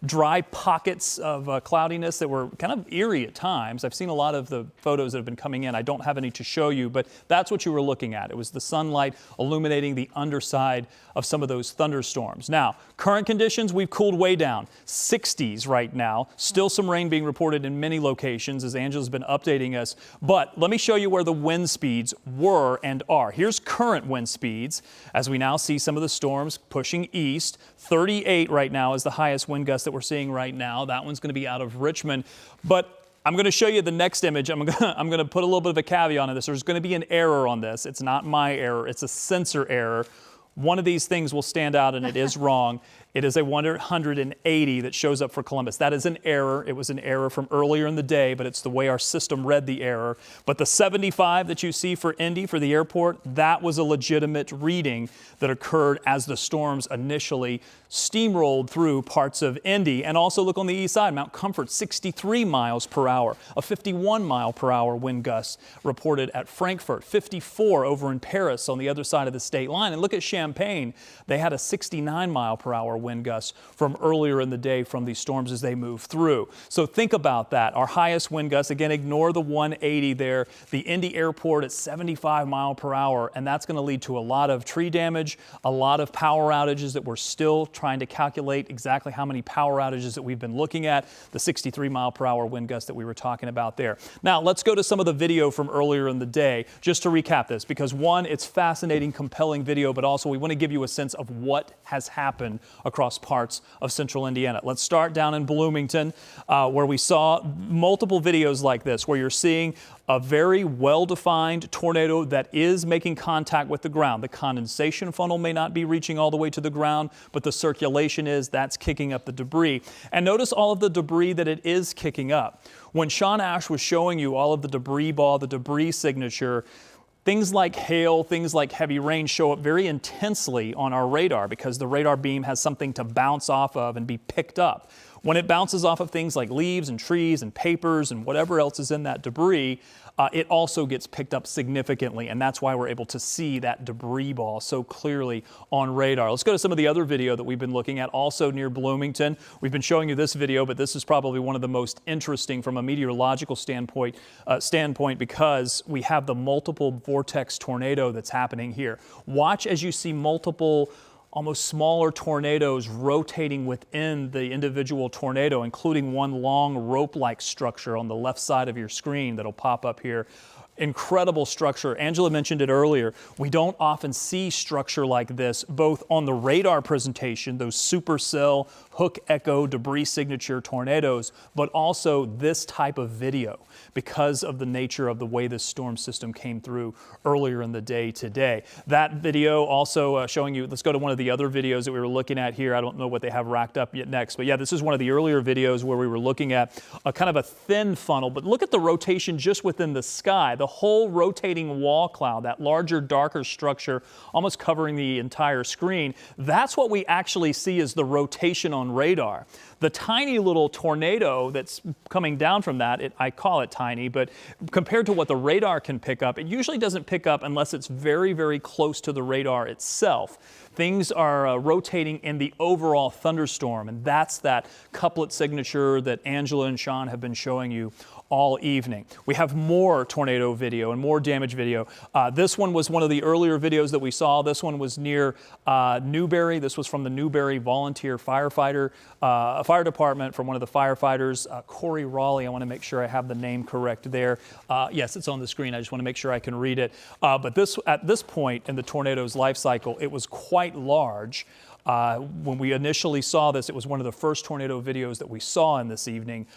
dry pockets of cloudiness that were kind of eerie at times. I've seen a lot of the photos that have been coming in. I don't have any to show you, but that's what you were looking at. It was the sunlight illuminating the underside of some of those thunderstorms. Now, current conditions, we've cooled way down. 60s right now. Still some rain being reported in many locations as Angela's been updating us. But let me show you where the wind speeds were and are. Here's current wind speeds as we now see some of the storms pushing east. 38 right now is the highest wind gust that we're seeing right now. That one's going to be out of Richmond. But I'm going to show you the next image. I'm going to put a little bit of a caveat on this. There's going to be an error on this. It's not my error. It's a sensor error. One of these things will stand out and it is wrong. It is a 180 that shows up for Columbus. That is an error. It was an error from earlier in the day, but it's the way our system read the error. But the 75 that you see for Indy, for the airport, that was a legitimate reading that occurred as the storms initially steamrolled through parts of Indy. And also look on the east side, Mount Comfort, 63 miles per hour, a 51 mile per hour wind gust reported at Frankfurt, 54 over in Paris on the other side of the state line. And look at Champaign, they had a 69 mile per hour wind gusts from earlier in the day from these storms as they move through. So think about that. Our highest wind gusts, again, ignore the 180 there, the Indy airport at 75 mile per hour, and that's going to lead to a lot of tree damage, a lot of power outages that we're still trying to calculate exactly how many power outages that we've been looking at, the 63 mile per hour wind gust that we were talking about there. Now, let's go to some of the video from earlier in the day, just to recap this, because one, it's fascinating, compelling video, but also we want to give you a sense of what has happened across parts of central Indiana. Let's start down in Bloomington, where we saw multiple videos like this, where you're seeing a very well-defined tornado that is making contact with the ground. The condensation funnel may not be reaching all the way to the ground, but the circulation is. That's kicking up the debris. And notice all of the debris that it is kicking up. When Sean Ash was showing you all of the debris ball, the debris signature, things like hail, things like heavy rain show up very intensely on our radar because the radar beam has something to bounce off of and be picked up. When it bounces off of things like leaves and trees and papers and whatever else is in that debris, it also gets picked up significantly, and that's why we're able to see that debris ball so clearly on radar. Let's go to some of the other video that we've been looking at, also near Bloomington. We've been showing you this video, but this is probably one of the most interesting from a meteorological standpoint because we have the multiple vortex tornado that's happening here. Watch as you see multiple almost smaller tornadoes rotating within the individual tornado, including one long rope-like structure on the left side of your screen that'll pop up here. Incredible structure. Angela mentioned it earlier. We don't often see structure like this, both on the radar presentation, those supercell, hook echo, debris signature tornadoes, but also this type of video because of the nature of the way this storm system came through earlier in the day today. That video also showing you, let's go to one of the other videos that we were looking at here. I don't know what they have racked up yet next, but yeah, this is one of the earlier videos where we were looking at a kind of a thin funnel, but look at the rotation just within the sky. The whole rotating wall cloud, that larger, darker structure almost covering the entire screen, that's what we actually see as the rotation on radar. The tiny little tornado that's coming down from that, I call it tiny, but compared to what the radar can pick up, it usually doesn't pick up unless it's very, very close to the radar itself. Things are rotating in the overall thunderstorm, and that's that couplet signature that Angela and Sean have been showing you all evening. We have more tornado video and more damage video. This one was one of the earlier videos that we saw. This one was near Newberry. This was from the Newberry Volunteer Fire Department, from one of the firefighters, Corey Raleigh. I want to make sure I have the name correct there. Yes, it's on the screen. I just want to make sure I can read it. But at this point in the tornado's life cycle, it was quite large. When we initially saw this, it was one of the first tornado videos that we saw in this evening.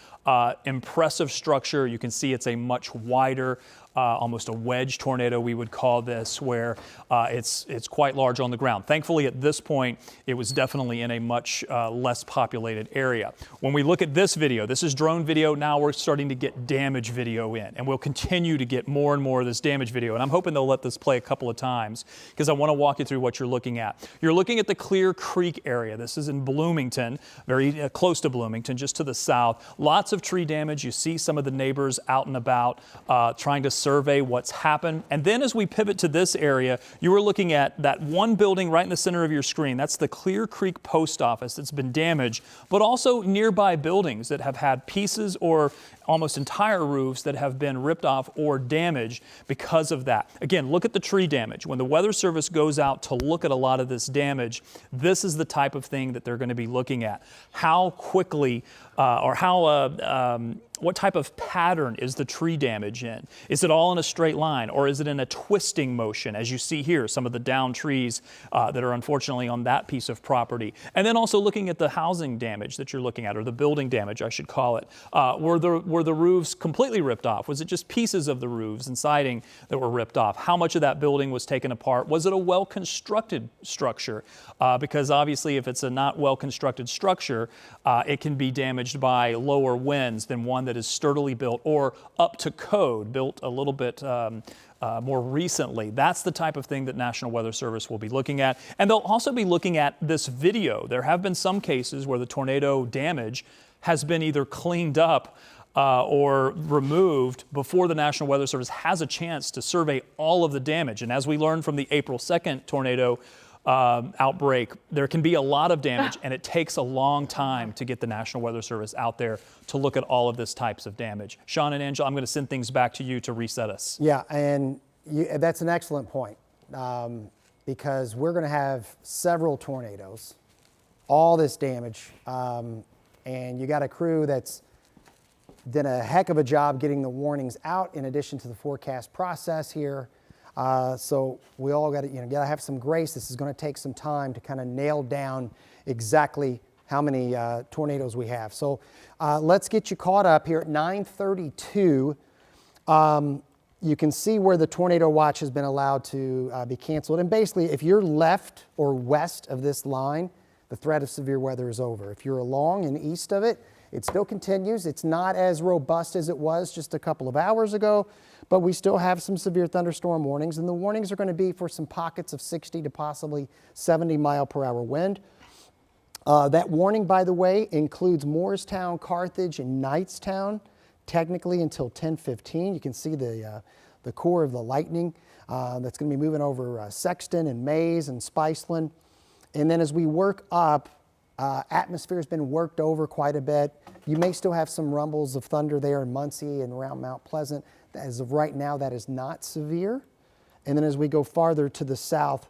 Impressive structure. You can see it's a much wider, almost a wedge tornado, we would call this, where it's quite large on the ground. Thankfully, at this point, it was definitely in a much less populated area. When we look at this video, this is drone video. Now we're starting to get damage video in, and we'll continue to get more and more of this damage video. And I'm hoping they'll let this play a couple of times because I want to walk you through what you're looking at. You're looking at the clear Creek area. This is in Bloomington, very close to Bloomington, just to the south. Lots of tree damage. You see some of the neighbors out and about trying to survey what's happened. And then as we pivot to this area, you were looking at that one building right in the center of your screen. That's the Clear Creek Post Office that's been damaged, but also nearby buildings that have had pieces or almost entire roofs that have been ripped off or damaged because of that. Again, look at the tree damage. When the Weather Service goes out to look at a lot of this damage, this is the type of thing that they're going to be looking at. How quickly what type of pattern is the tree damage in? Is it all in a straight line, or is it in a twisting motion, as you see here, some of the downed trees that are unfortunately on that piece of property? And then also looking at the housing damage that you're looking at, or the building damage, I should call it. Were the roofs completely ripped off? Was it just pieces of the roofs and siding that were ripped off? How much of that building was taken apart? Was it a well-constructed structure? Because obviously if it's a not well-constructed structure, it can be damaged by lower winds than one that is sturdily built or up to code, built a little bit more recently. That's the type of thing that National Weather Service will be looking at. And they'll also be looking at this video. There have been some cases where the tornado damage has been either cleaned up or removed before the National Weather Service has a chance to survey all of the damage. And as we learned from the April 2nd tornado outbreak, there can be a lot of damage, and it takes a long time to get the National Weather Service out there to look at all of this types of damage. Sean and Angela, I'm going to send things back to you to reset us. Yeah, and that's an excellent point, because we're going to have several tornadoes, all this damage, and you got a crew that's done a heck of a job getting the warnings out in addition to the forecast process here. So we all got to, got to have some grace. This is going to take some time to kind of nail down exactly how many tornadoes we have. So let's get you caught up here at 9:32. You can see where the tornado watch has been allowed to be canceled. And basically, if you're left or west of this line, the threat of severe weather is over. If you're along and east of it, it still continues. It's not as robust as it was just a couple of hours ago, but we still have some severe thunderstorm warnings, and the warnings are going to be for some pockets of 60 to possibly 70 mile per hour wind. That warning, by the way, includes Morristown, Carthage, and Knightstown, technically until 10:15. You can see the core of the lightning that's going to be moving over Sexton and Mays and Spiceland. And then as we work up, atmosphere has been worked over quite a bit. You may still have some rumbles of thunder there in Muncie and around Mount Pleasant. As of right now, that is not severe. And then as we go farther to the south,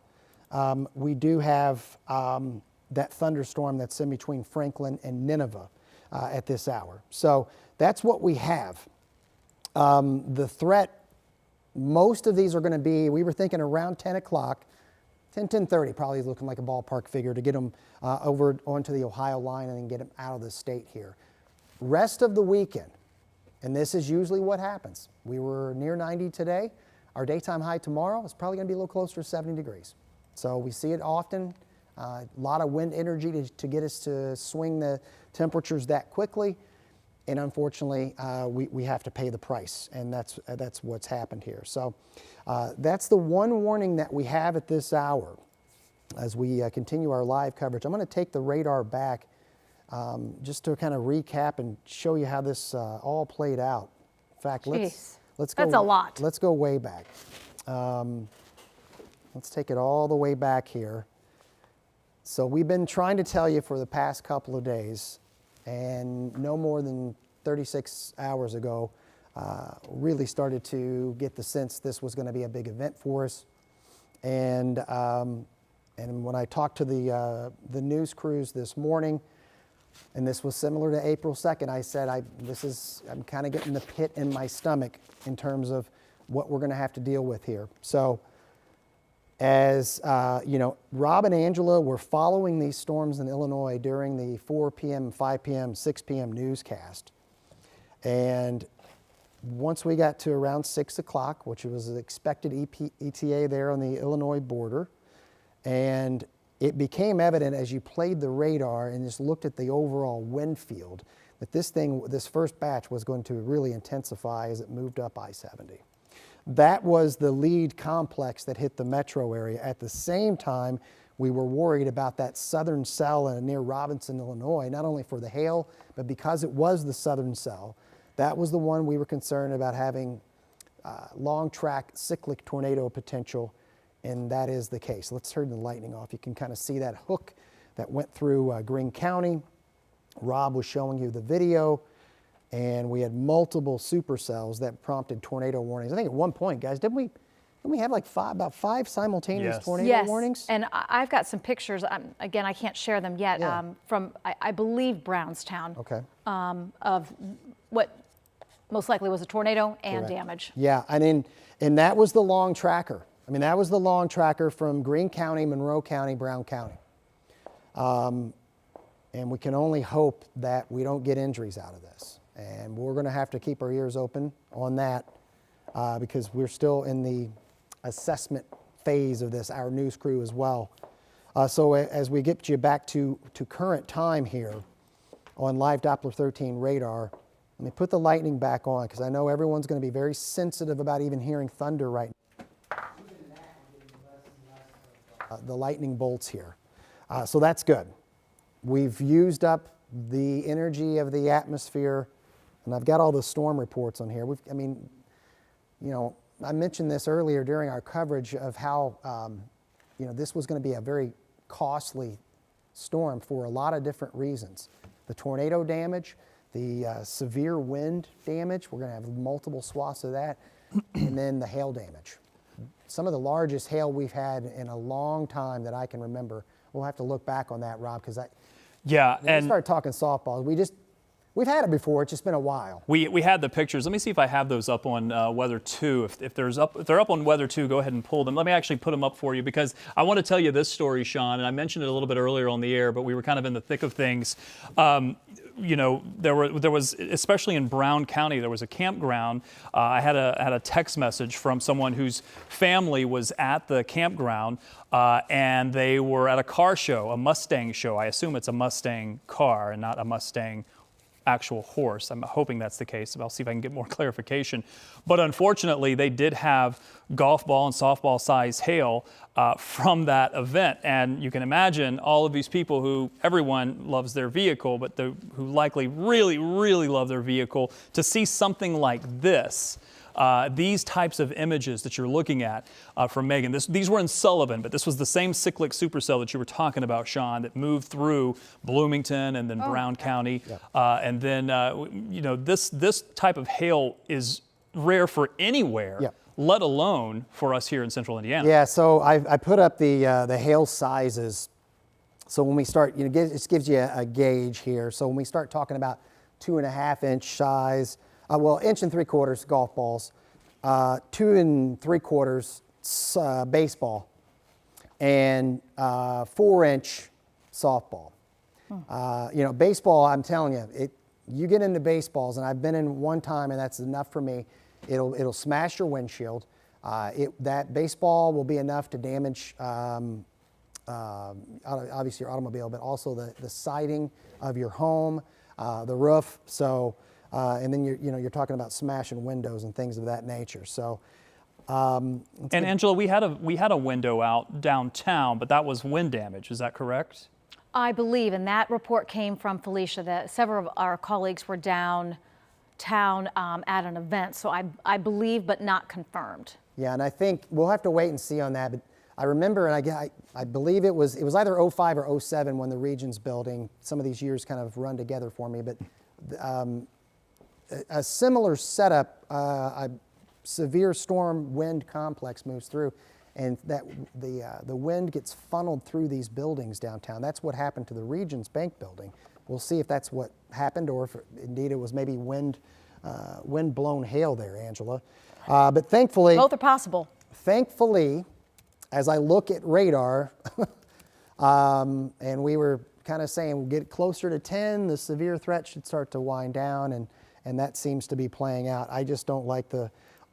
we do have that thunderstorm that's in between Franklin and Nineveh at this hour. So that's what we have. The threat, most of these are going to be, we were thinking around 10 o'clock, 10:30 probably is looking like a ballpark figure to get them over onto the Ohio line and then get them out of the state here. Rest of the weekend, and this is usually what happens. We were near 90 today. Our daytime high tomorrow is probably going to be a little closer to 70 degrees. So we see it often. A lot of wind energy to get us to swing the temperatures that quickly. And unfortunately, we have to pay the price, and that's what's happened here. So that's the one warning that we have at this hour as we continue our live coverage. I'm going to take the radar back just to kind of recap and show you how this all played out. In fact, let's go. That's a lot. Let's go way back. Let's take it all the way back here. So we've been trying to tell you for the past couple of days, and no more than 36 hours ago, really started to get the sense this was going to be a big event for us. And when I talked to the news crews this morning, and this was similar to April 2nd, I said, I'm kind of getting the pit in my stomach in terms of what we're going to have to deal with here. So as Rob and Angela were following these storms in Illinois during the 4 p.m., 5 p.m., 6 p.m. newscast. And once we got to around 6 o'clock, which was the expected ETA there on the Illinois border, and it became evident as you played the radar and just looked at the overall wind field that this first batch was going to really intensify as it moved up I-70. That was the lead complex that hit the metro area. At the same time, we were worried about that southern cell near Robinson, Illinois, not only for the hail, but because it was the southern cell. That was the one we were concerned about having long track cyclic tornado potential, and that is the case. Let's turn the lightning off. You can kind of see that hook that went through Greene County. Rob was showing you the video, and we had multiple supercells that prompted tornado warnings. I think at one point, guys, didn't we have like about five simultaneous tornado warnings? And I've got some pictures. Again, I can't share them yet. From I believe Brownstown. Okay. Of what most likely was a tornado and damage. Yeah, and that was the long tracker. I mean, that was the long tracker from Greene County, Monroe County, Brown County. And we can only hope that we don't get injuries out of this. And we're going to have to keep our ears open on that because we're still in the assessment phase of this, our news crew as well. So as we get you back to current time here on live Doppler 13 radar, let me put the lightning back on because I know everyone's going to be very sensitive about even hearing thunder right now. The lightning bolts here. So that's good. We've used up the energy of the atmosphere, and I've got all the storm reports on here. I mean, you know, I mentioned this earlier during our coverage of how, you know, this was going to be a very costly storm for a lot of different reasons. The tornado damage, the severe wind damage, we're going to have multiple swaths of that, and then the hail damage. Some of the largest hail we've had in a long time that I can remember. We'll have to look back on that, Rob, because we started talking softballs. We've had it before. It's just been a while. We had the pictures. Let me see if I have those up on Weather 2. If they're up on Weather 2, go ahead and pull them. Let me actually put them up for you because I want to tell you this story, Sean, and I mentioned it a little bit earlier on the air, but we were kind of in the thick of things. You know, there was, especially in Brown County, there was a campground. I had a text message from someone whose family was at the campground, and they were at a car show, a Mustang show. I assume it's a Mustang car and not a Mustang actual horse. I'm hoping that's the case. I'll see if I can get more clarification. But unfortunately, they did have golf ball and softball size hail from that event. And you can imagine all of these people who, everyone loves their vehicle, but who likely really, really love their vehicle, to see something like this. These types of images that you're looking at from Megan, these were in Sullivan, but this was the same cyclic supercell that you were talking about, Sean, that moved through Bloomington and then Brown County. And then, you know, this type of hail is rare for anywhere, let alone for us here in central Indiana. Yeah, so I put up the hail sizes. So when we start, you know, it gives you a gauge here. So when we start talking about 2.5 inch size, well, 1 3/4 golf balls, 2 3/4 baseball, and 4 inch softball. You know, baseball, I'm telling you, you get into baseballs, and I've been in one time, and that's enough for me. It'll smash your windshield. That baseball will be enough to damage obviously your automobile, but also the siding of your home, the roof. So. And then you're talking about smashing windows and things of that nature. So, and Angela, we had a window out downtown, but that was wind damage. Is that correct? I believe, and that report came from Felicia that several of our colleagues were downtown at an event. So I believe, but not confirmed. Yeah, and I think we'll have to wait and see on that. But I remember, and I believe it was either 05 or 07 when the Regions building. Some of these years kind of run together for me, but. A similar setup, a severe storm wind complex moves through, and that the wind gets funneled through these buildings downtown. That's what happened to the Regions Bank building. We'll see if that's what happened, or if indeed it was maybe wind-blown hail there, Angela. But thankfully, both are possible. Thankfully, as I look at radar, and we were kind of saying we'll get closer to 10, the severe threat should start to wind down, and that seems to be playing out. I just don't like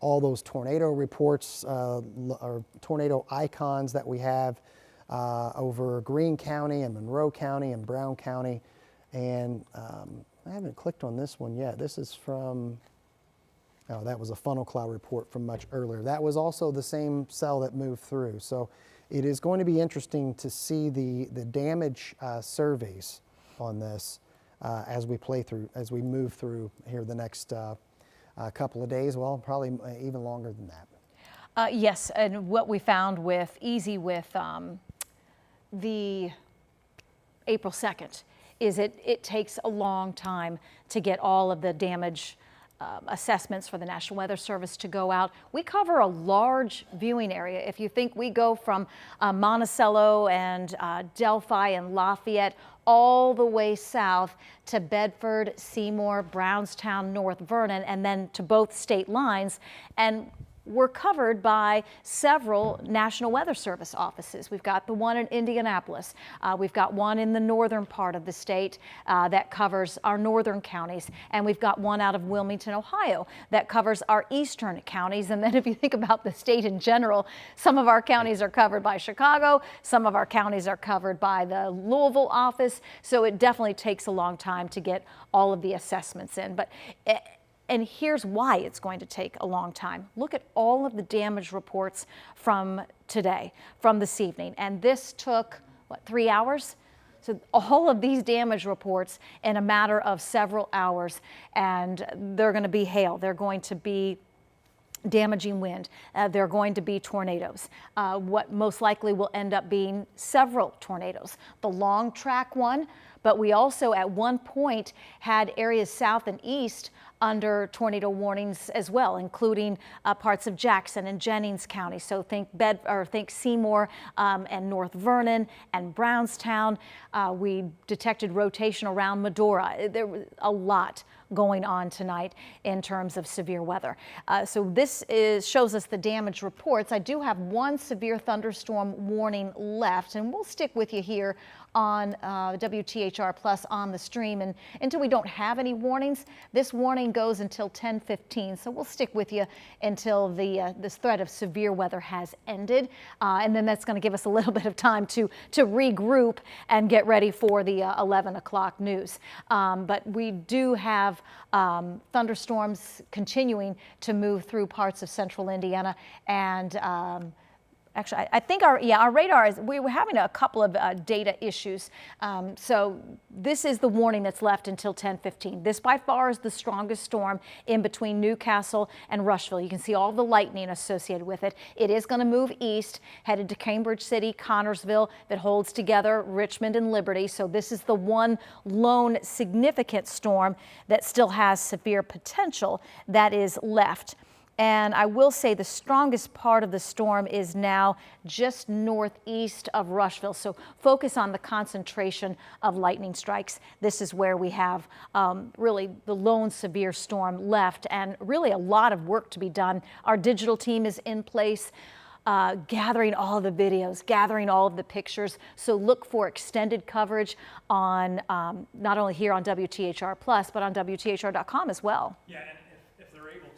all those tornado reports or tornado icons that we have over Greene County and Monroe County and Brown County. And I haven't clicked on this one yet. This is from, that was a funnel cloud report from much earlier. That was also the same cell that moved through. So it is going to be interesting to see the damage surveys on this as we move through here the next couple of days. Well, probably even longer than that. Yes, and what we found with the April 2nd is it takes a long time to get all of the damage assessments for the National Weather Service to go out. We cover a large viewing area. If you think we go from Monticello and Delphi and Lafayette all the way south to Bedford, Seymour, Brownstown, North Vernon, and then to both state lines, and we're covered by several National Weather Service offices. We've got the one in Indianapolis. We've got one in the northern part of the state that covers our northern counties. And we've got one out of Wilmington, Ohio that covers our eastern counties. And then if you think about the state in general, some of our counties are covered by Chicago. Some of our counties are covered by the Louisville office. So it definitely takes a long time to get all of the assessments in. And here's why it's going to take a long time. Look at all of the damage reports from today, from this evening. And this took, what, 3 hours? So all of these damage reports in a matter of several hours. And they're going to be hail. They're going to be damaging wind. There are going to be tornadoes. What most likely will end up being several tornadoes. The long track one, but we also at one point had areas south and east under tornado warnings as well, including parts of Jackson and Jennings County. So think Seymour and North Vernon and Brownstown. We detected rotation around Medora. There was a lot going on tonight in terms of severe weather. So this shows us the damage reports. I do have one severe thunderstorm warning left, and we'll stick with you here on WTHR Plus on the stream. And until we don't have any warnings, this warning goes until 10:15. So we'll stick with you until this threat of severe weather has ended. And then that's going to give us a little bit of time to regroup and get ready for the 11 o'clock news. But we do have thunderstorms continuing to move through parts of central Indiana, and actually, I think our radar is, we were having a couple of data issues. So this is the warning that's left until 10:15. This by far is the strongest storm in between Newcastle and Rushville. You can see all the lightning associated with it. It is going to move east, headed to Cambridge City, Connorsville, that holds together Richmond and Liberty. So this is the one lone significant storm that still has severe potential that is left. And I will say the strongest part of the storm is now just northeast of Rushville. So focus on the concentration of lightning strikes. This is where we have really the lone severe storm left, and really a lot of work to be done. Our digital team is in place, gathering all of the videos, gathering all of the pictures. So look for extended coverage on not only here on WTHR Plus, but on WTHR.com as well. Yeah.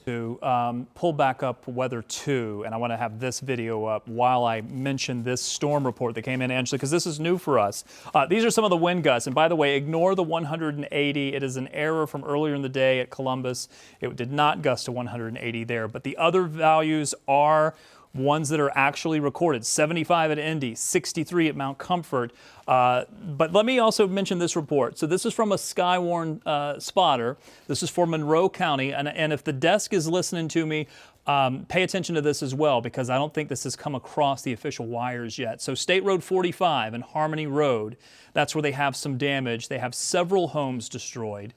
To pull back up Weather 2, and I want to have this video up while I mention this storm report that came in, Angela, because this is new for us. These are some of the wind gusts, and by the way, ignore the 180. It is an error from earlier in the day at Columbus. It did not gust to 180 there, but the other values are ones that are actually recorded. 75 at Indy, 63 at Mount Comfort. But let me also mention this report. So this is from a Skywarn spotter. This is for Monroe County. And if the desk is listening to me, pay attention to this as well, because I don't think this has come across the official wires yet. So State Road 45 and Harmony Road, that's where they have some damage. They have several homes destroyed,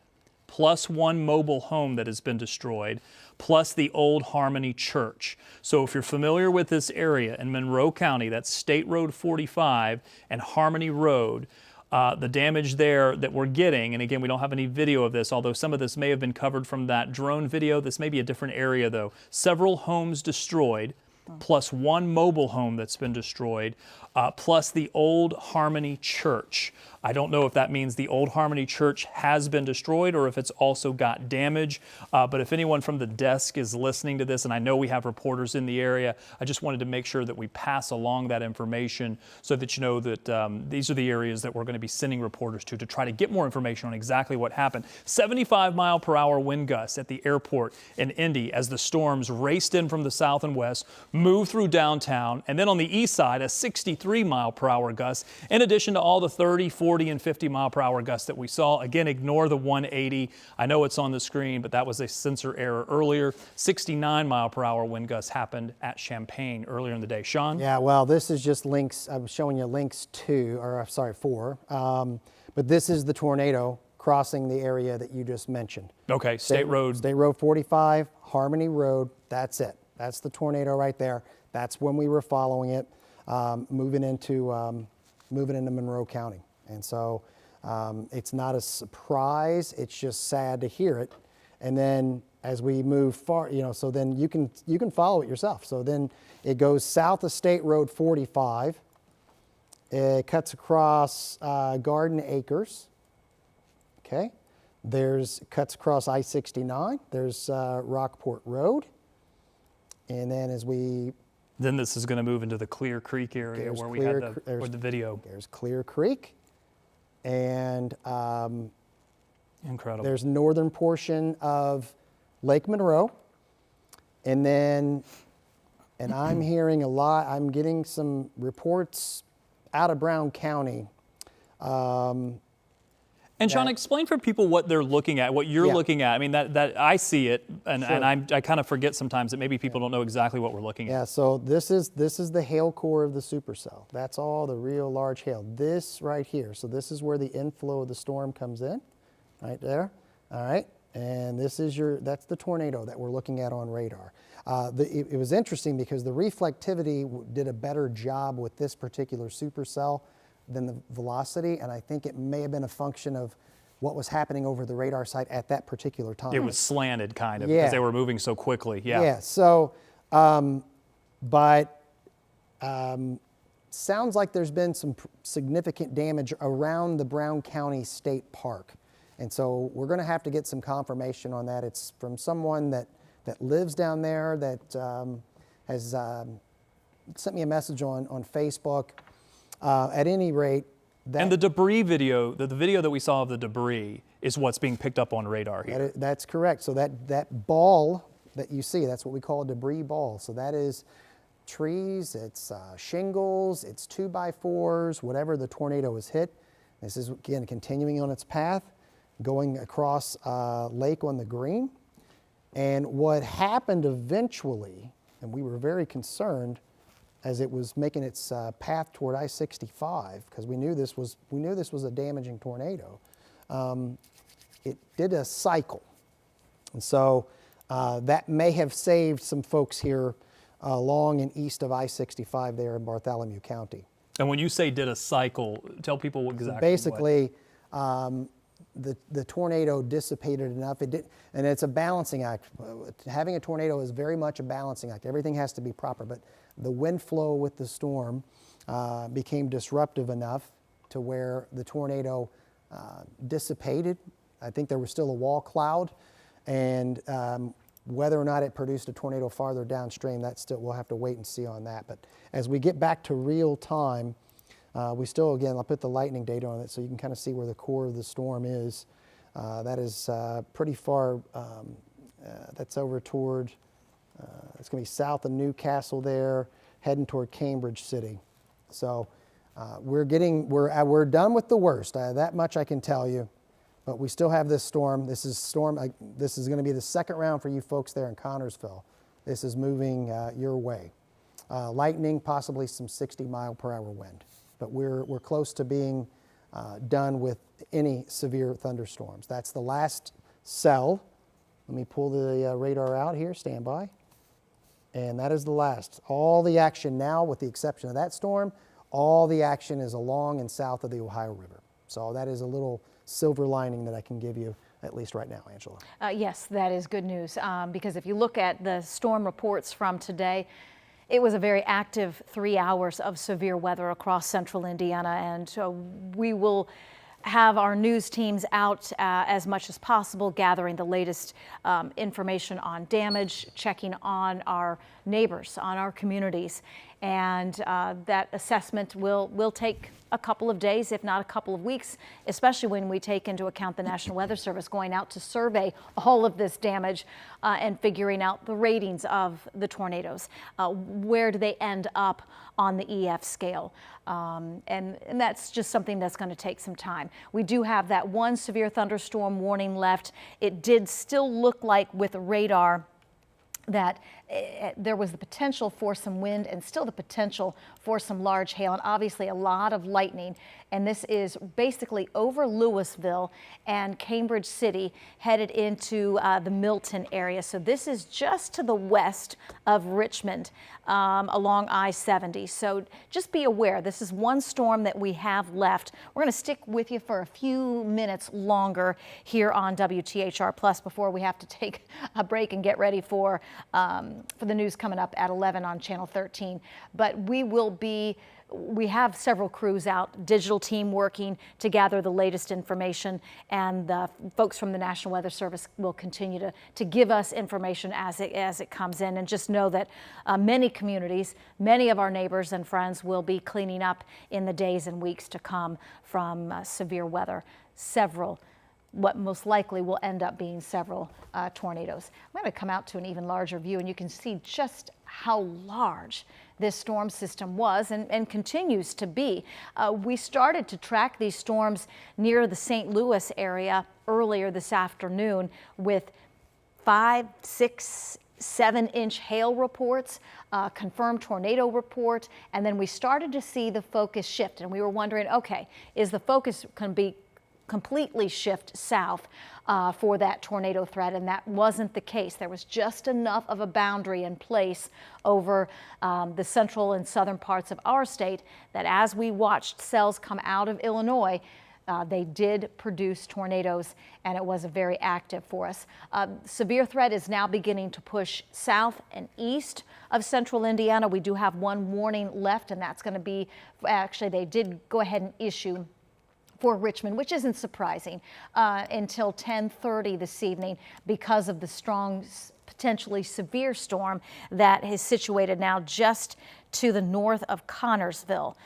plus one mobile home that has been destroyed, plus the old Harmony Church. So if you're familiar with this area in Monroe County, that's State Road 45 and Harmony Road, the damage there that we're getting, and again, we don't have any video of this, although some of this may have been covered from that drone video. This may be a different area though. Several homes destroyed, plus one mobile home that's been destroyed. plus the Old Harmony Church. I don't know if that means the Old Harmony Church has been destroyed or if it's also got damage. But if anyone from the desk is listening to this, and I know we have reporters in the area, I just wanted to make sure that we pass along that information so that you know that these are the areas that we're going to be sending reporters to try to get more information on exactly what happened. 75-mile-per-hour wind gusts at the airport in Indy as the storms raced in from the south and west, moved through downtown, and then on the east side, a 63-mile-per-hour gust, in addition to all the 30, 40, and 50-mile-per-hour gusts that we saw. Again, ignore the 180. I know it's on the screen, but that was a sensor error earlier. 69-mile-per-hour wind gusts happened at Champaign earlier in the day. Sean? Yeah, well, this is just links. I'm showing you links 4. But this is the tornado crossing the area that you just mentioned. Okay, State Road 45, Harmony Road. That's it. That's the tornado right there. That's when we were following it, moving into Monroe County. And so it's not a surprise. It's just sad to hear it. And then as we move far, so then you can follow it yourself. So then it goes south of State Road 45. It cuts across Garden Acres. Okay. Cuts across I-69. There's Rockport Road. And then Then this is going to move into the Clear Creek area where we had the video. There's Clear Creek. And incredible. There's northern portion of Lake Monroe. And then, and I'm hearing I'm getting some reports out of Brown County. And Sean, explain for people what they're looking at, what you're looking at. I mean, that I see it, and I kind of forget sometimes that maybe people don't know exactly what we're looking at. Yeah, so this is the hail core of the supercell. That's all the real large hail. This right here, so this is where the inflow of the storm comes in, right there. All right, and that's the tornado that we're looking at on radar. It was interesting because the reflectivity did a better job with this particular supercell than the velocity, and I think it may have been a function of what was happening over the radar site at that particular time. It was slanted kind of because they were moving so quickly. Yeah. Yeah. So, sounds like there's been some significant damage around the Brown County State Park, and so we're going to have to get some confirmation on that. It's from someone that lives down there that has sent me a message on Facebook. At any rate, and the debris video, the video that we saw of the debris is what's being picked up on radar here. That's correct. So that ball that you see, that's what we call a debris ball. So that is trees, it's shingles, it's 2x4s, whatever the tornado has hit. This is, again, continuing on its path, going across Lake on the Green. And what happened eventually, and we were very concerned, as it was making its path toward I-65, because we knew this was a damaging tornado. It did a cycle, and so that may have saved some folks here along and east of I-65 there in Bartholomew County. And when you say did a cycle, tell people exactly. Basically, the tornado dissipated enough. It did, and it's a balancing act. Having a tornado is very much a balancing act. Everything has to be proper, but the wind flow with the storm became disruptive enough to where the tornado dissipated. I think there was still a wall cloud, and whether or not it produced a tornado farther downstream, we'll have to wait and see on that. But as we get back to real time, we still, again, I'll put the lightning data on it so you can kind of see where the core of the storm is. That is pretty far, that's over toward, it's going to be south of Newcastle there, heading toward Cambridge City. So we're done with the worst. That much I can tell you. But we still have this storm. This is going to be the second round for you folks there in Connorsville. This is moving your way. Lightning, possibly some 60-mile-per-hour wind. But we're close to being done with any severe thunderstorms. That's the last cell. Let me pull the radar out here. Stand by. And that is the last. All the action now, with the exception of that storm, all the action is along and south of the Ohio River. So that is a little silver lining that I can give you, at least right now, Angela. Yes, that is good news, because if you look at the storm reports from today, It was a very active 3 hours of severe weather across central Indiana, and we will have our news teams out as much as possible, gathering the latest information on damage, checking on our neighbors, on our communities. And that assessment will take a couple of days, if not a couple of weeks, especially when we take into account the National Weather Service going out to survey all of this damage and figuring out the ratings of the tornadoes. Where do they end up on the EF scale? And that's just something that's going to take some time. We do have that one severe thunderstorm warning left. It did still look like with radar that there was the potential for some wind and still the potential for some large hail, and obviously a lot of lightning. And this is basically over Louisville and Cambridge City, headed into the Milton area. So this is just to the west of Richmond along I-70. So just be aware, this is one storm that we have left. We're going to stick with you for a few minutes longer here on WTHR Plus before we have to take a break and get ready for the news coming up at 11 on Channel 13. But we have several crews out, digital team working to gather the latest information, and the folks from the National Weather Service will continue to give us information as it comes in. And just know that many communities, many of our neighbors and friends will be cleaning up in the days and weeks to come from severe weather. What most likely will end up being several tornadoes. I'm going to come out to an even larger view, and you can see just how large this storm system was and continues to be. We started to track these storms near the St. Louis area earlier this afternoon with 5, 6, 7-inch hail reports, confirmed tornado report, and then we started to see the focus shift, and we were wondering, okay, is the focus can be completely shift south for that tornado threat, and that wasn't the case. There was just enough of a boundary in place over the central and southern parts of our state that as we watched cells come out of Illinois, they did produce tornadoes, and it was very active for us. Severe threat is now beginning to push south and east of central Indiana. We do have one warning left, and that's going to be, actually they did go ahead and issue for Richmond, which isn't surprising, until 10:30 this evening because of the strong, potentially severe storm that is situated now just to the north of Connorsville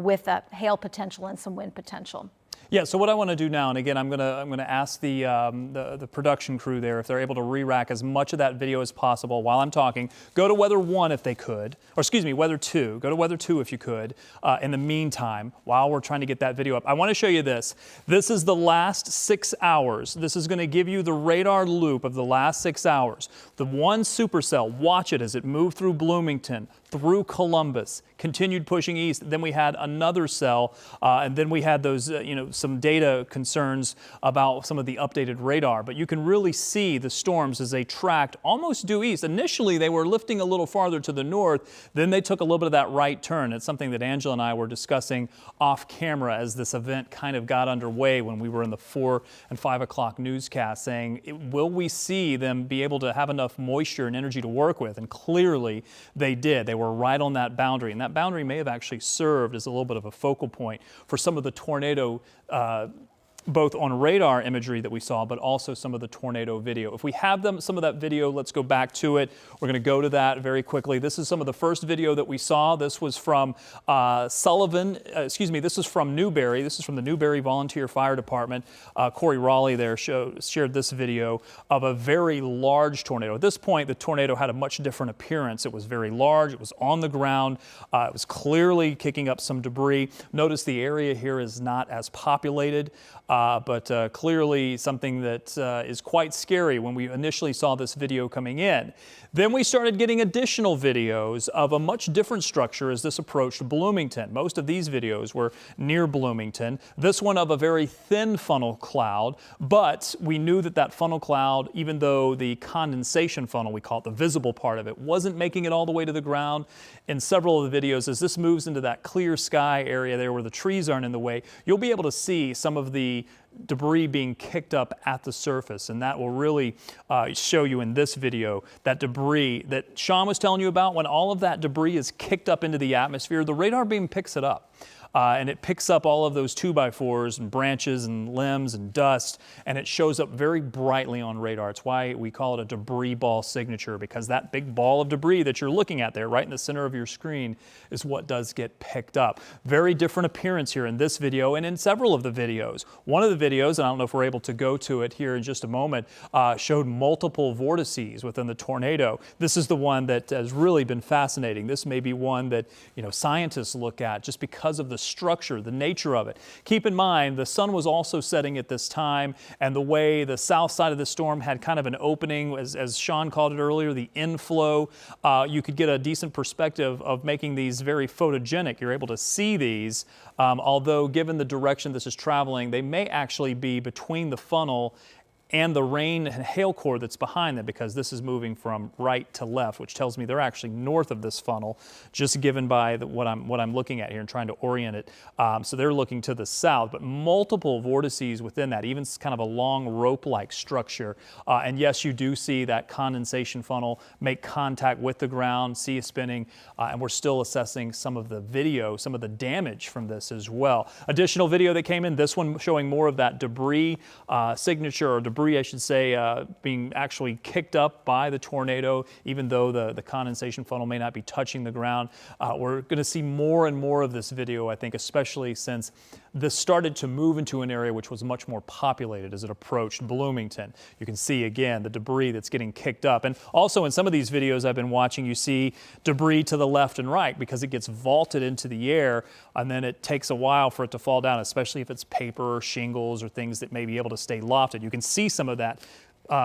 with hail potential and some wind potential. Yeah, so what I want to do now, and again, I'm gonna ask the production crew there if they're able to re-rack as much of that video as possible while I'm talking. Go to Weather 1 if they could, or excuse me, Weather 2. Go to Weather 2 if you could. In the meantime, while we're trying to get that video up, I want to show you this. This is the last 6 hours. This is going to give you the radar loop of the last 6 hours. The one supercell, watch it as it moved through Bloomington, through Columbus, continued pushing east. Then we had another cell, and then we had those, some data concerns about some of the updated radar. But you can really see the storms as they tracked almost due east. Initially, they were lifting a little farther to the north. Then they took a little bit of that right turn. It's something that Angela and I were discussing off camera as this event kind of got underway when we were in the 4 and 5 o'clock newscast, saying, will we see them be able to have enough moisture and energy to work with? And clearly they did. They were right on that boundary, and that boundary may have actually served as a little bit of a focal point for some of the tornado both on radar imagery that we saw, but also some of the tornado video. If we have some of that video, let's go back to it. We're going to go to that very quickly. This is some of the first video that we saw. This was from Sullivan, this is from Newberry. This is from the Newberry Volunteer Fire Department. Corey Raleigh there shared this video of a very large tornado. At this point, the tornado had a much different appearance. It was very large. It was on the ground. It was clearly kicking up some debris. Notice the area here is not as populated. But clearly something that is quite scary when we initially saw this video coming in. Then we started getting additional videos of a much different structure as this approached Bloomington. Most of these videos were near Bloomington. This one of a very thin funnel cloud, but we knew that funnel cloud, even though the condensation funnel, we call it the visible part of it, wasn't making it all the way to the ground. In several of the videos, as this moves into that clear sky area there where the trees aren't in the way, you'll be able to see some of the see debris being kicked up at the surface, and that will really show you in this video that debris that Sean was telling you about. When all of that debris is kicked up into the atmosphere, the radar beam picks it up. And it picks up all of those 2x4s and branches and limbs and dust, and it shows up very brightly on radar. It's why we call it a debris ball signature, because that big ball of debris that you're looking at there right in the center of your screen is what does get picked up. Very different appearance here in this video and in several of the videos. One of the videos, and I don't know if we're able to go to it here in just a moment, showed multiple vortices within the tornado. This is the one that has really been fascinating. This may be one that, you know, scientists look at just because of the structure, the nature of it. Keep in mind, the sun was also setting at this time, and the way the south side of the storm had kind of an opening, as Sean called it earlier, the inflow, you could get a decent perspective of making these very photogenic. You're able to see these, although given the direction this is traveling, they may actually be between the funnel and the rain and hail core that's behind them, because this is moving from right to left, which tells me they're actually north of this funnel, just given by what I'm looking at here and trying to orient it. So they're looking to the south, but multiple vortices within that, even kind of a long rope-like structure. And yes, you do see that condensation funnel make contact with the ground, see it spinning, and we're still assessing some of the video, some of the damage from this as well. Additional video that came in, this one showing more of that debris signature, or debris, I should say, being actually kicked up by the tornado, even though the condensation funnel may not be touching the ground. We're going to see more and more of this video, I think, especially since this started to move into an area which was much more populated as it approached Bloomington. You can see, again, the debris that's getting kicked up. And also in some of these videos I've been watching, you see debris to the left and right because it gets vaulted into the air, and then it takes a while for it to fall down, especially if it's paper or shingles or things that may be able to stay lofted. You can see some of that.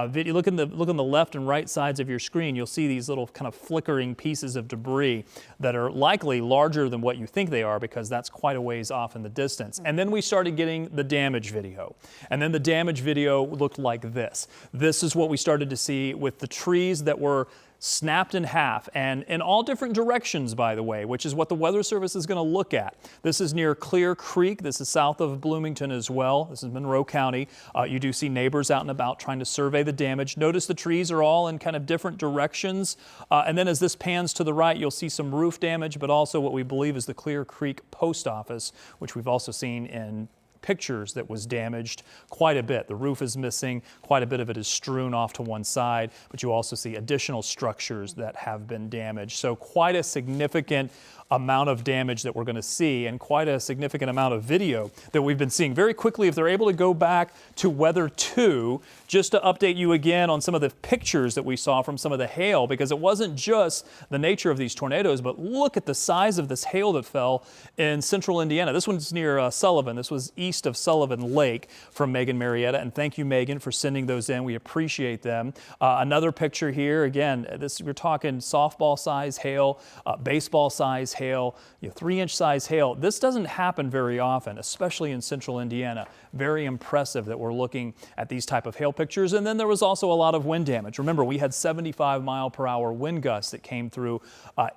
Video. Look on the left and right sides of your screen. You'll see these little kind of flickering pieces of debris that are likely larger than what you think they are, because that's quite a ways off in the distance. And then we started getting the damage video. And then the damage video looked like this. This is what we started to see with the trees that were snapped in half, and in all different directions, by the way, which is what the Weather Service is going to look at. This is near Clear Creek. This is south of Bloomington as well. This is Monroe County. You do see neighbors out and about trying to survey the damage. Notice the trees are all in kind of different directions. And then as this pans to the right, you'll see some roof damage, but also what we believe is the Clear Creek Post Office, which we've also seen in pictures that was damaged quite a bit. The roof is missing, quite a bit of it is strewn off to one side, but you also see additional structures that have been damaged. So quite a significant amount of damage that we're going to see, and quite a significant amount of video that we've been seeing. Very quickly, if they're able to go back to Weather 2, just to update you again on some of the pictures that we saw from some of the hail, because it wasn't just the nature of these tornadoes, but look at the size of this hail that fell in central Indiana. This one's near Sullivan. This was east of Sullivan Lake from Megan Marietta, and thank you, Megan, for sending those in. We appreciate them. Another picture here, again, we're talking softball size hail, baseball size hail, 3-inch size hail. This doesn't happen very often, especially in central Indiana. Very impressive that we're looking at these type of hail pictures. And then there was also a lot of wind damage. Remember, we had 75-mile-per-hour wind gusts that came through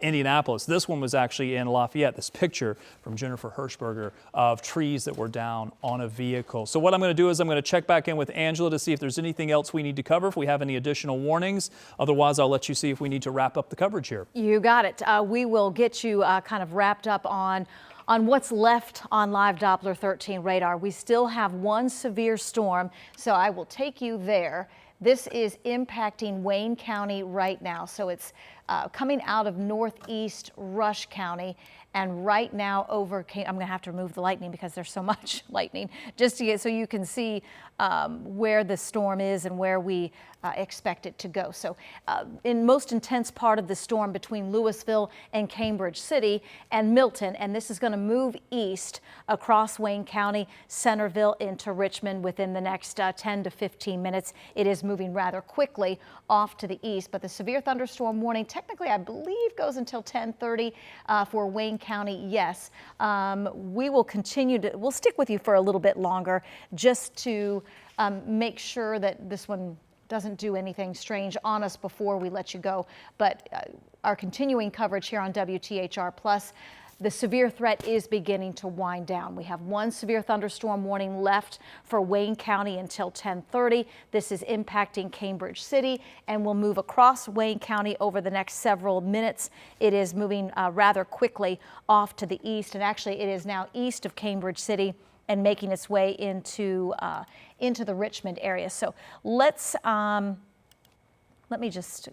Indianapolis. This one was actually in Lafayette, this picture from Jennifer Hirschberger of trees that were down on a vehicle. So what I'm going to do is I'm going to check back in with Angela to see if there's anything else we need to cover, if we have any additional warnings. Otherwise, I'll let you see if we need to wrap up the coverage here. You got it. We will get you kind of wrapped up on what's left on live Doppler 13 radar. We still have one severe storm, so I will take you there. This is impacting Wayne County right now. So it's coming out of northeast Rush County, and right now I'm going to have to remove the lightning because there's so much lightning, just to get so you can see where the storm is and where we expect it to go. So in most intense part of the storm between Louisville and Cambridge City and Milton, and this is going to move east across Wayne County, Centerville into Richmond within the next 10 to 15 minutes. It is moving rather quickly off to the east, but the severe thunderstorm warning technically I believe goes until 10:30 for Wayne County. Yes, we will we'll stick with you for a little bit longer just to make sure that this one doesn't do anything strange on us before we let you go. But our continuing coverage here on WTHR Plus, the severe threat is beginning to wind down. We have one severe thunderstorm warning left for Wayne County until 10:30. This is impacting Cambridge City and will move across Wayne County over the next several minutes. It is moving rather quickly off to the east, and actually it is now east of Cambridge City and making its way into the Richmond area. So let's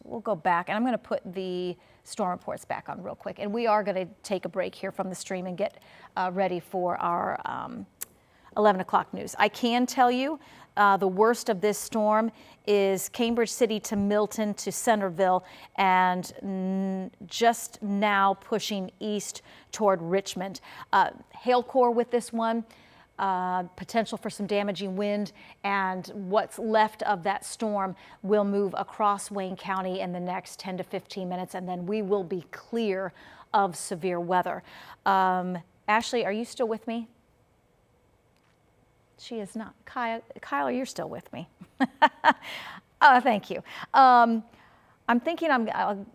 we'll go back, and I'm going to put the storm reports back on real quick. And we are going to take a break here from the stream and get ready for our 11 o'clock news. I can tell you the worst of this storm is Cambridge City to Milton to Centerville, and just now pushing east toward Richmond. Hail core with this one. Potential for some damaging wind, and what's left of that storm will move across Wayne County in the next 10 to 15 minutes, and then we will be clear of severe weather. Ashley, are you still with me? She is not. Kyle, you're still with me. Thank you. I'm thinking I'll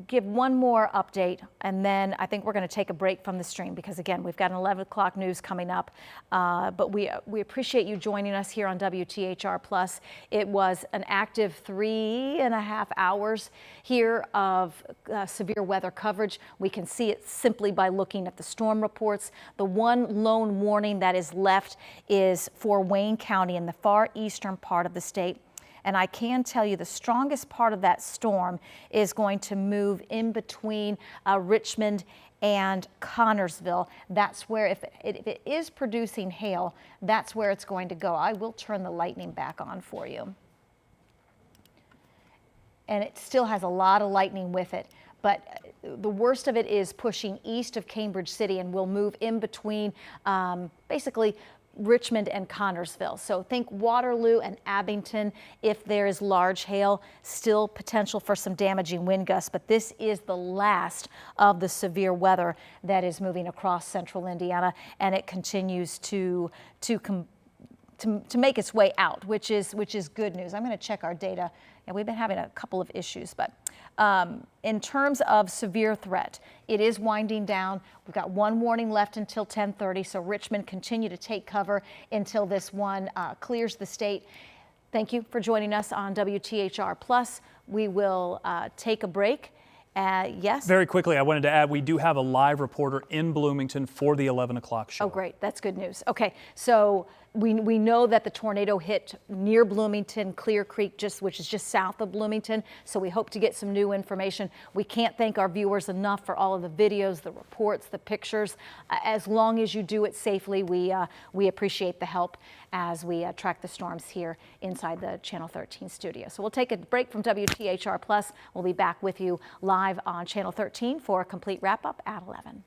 give one more update, and then I think we're going to take a break from the stream because, again, we've got an 11 o'clock news coming up. But we appreciate you joining us here on WTHR Plus. It was an active 3.5 hours here of severe weather coverage. We can see it simply by looking at the storm reports. The one lone warning that is left is for Wayne County in the far eastern part of the state. And I can tell you the strongest part of that storm is going to move in between Richmond and Connorsville. That's where, if it is producing hail, that's where it's going to go. I will turn the lightning back on for you. And it still has a lot of lightning with it. But the worst of it is pushing east of Cambridge City and will move in between basically Richmond and Connorsville. So think Waterloo and Abington. If there is large hail, still potential for some damaging wind gusts, but this is the last of the severe weather that is moving across central Indiana, and it continues to make its way out, which is good news. I'm going to check our data. Yeah, we've been having a couple of issues, but in terms of severe threat, it is winding down. We've got one warning left until 10:30, so Richmond, continue to take cover until this one clears the state. Thank you for joining us on WTHR Plus. We will take a break. Yes? Very quickly, I wanted to add, we do have a live reporter in Bloomington for the 11 o'clock show. Oh, great. That's good news. Okay, so we know that the tornado hit near Bloomington, Clear Creek, which is just south of Bloomington, so we hope to get some new information. We can't thank our viewers enough for all of the videos, the reports, the pictures. As long as you do it safely, we appreciate the help as we track the storms here inside the Channel 13 studio. So we'll take a break from WTHR Plus. We'll be back with you live on Channel 13 for a complete wrap-up at 11.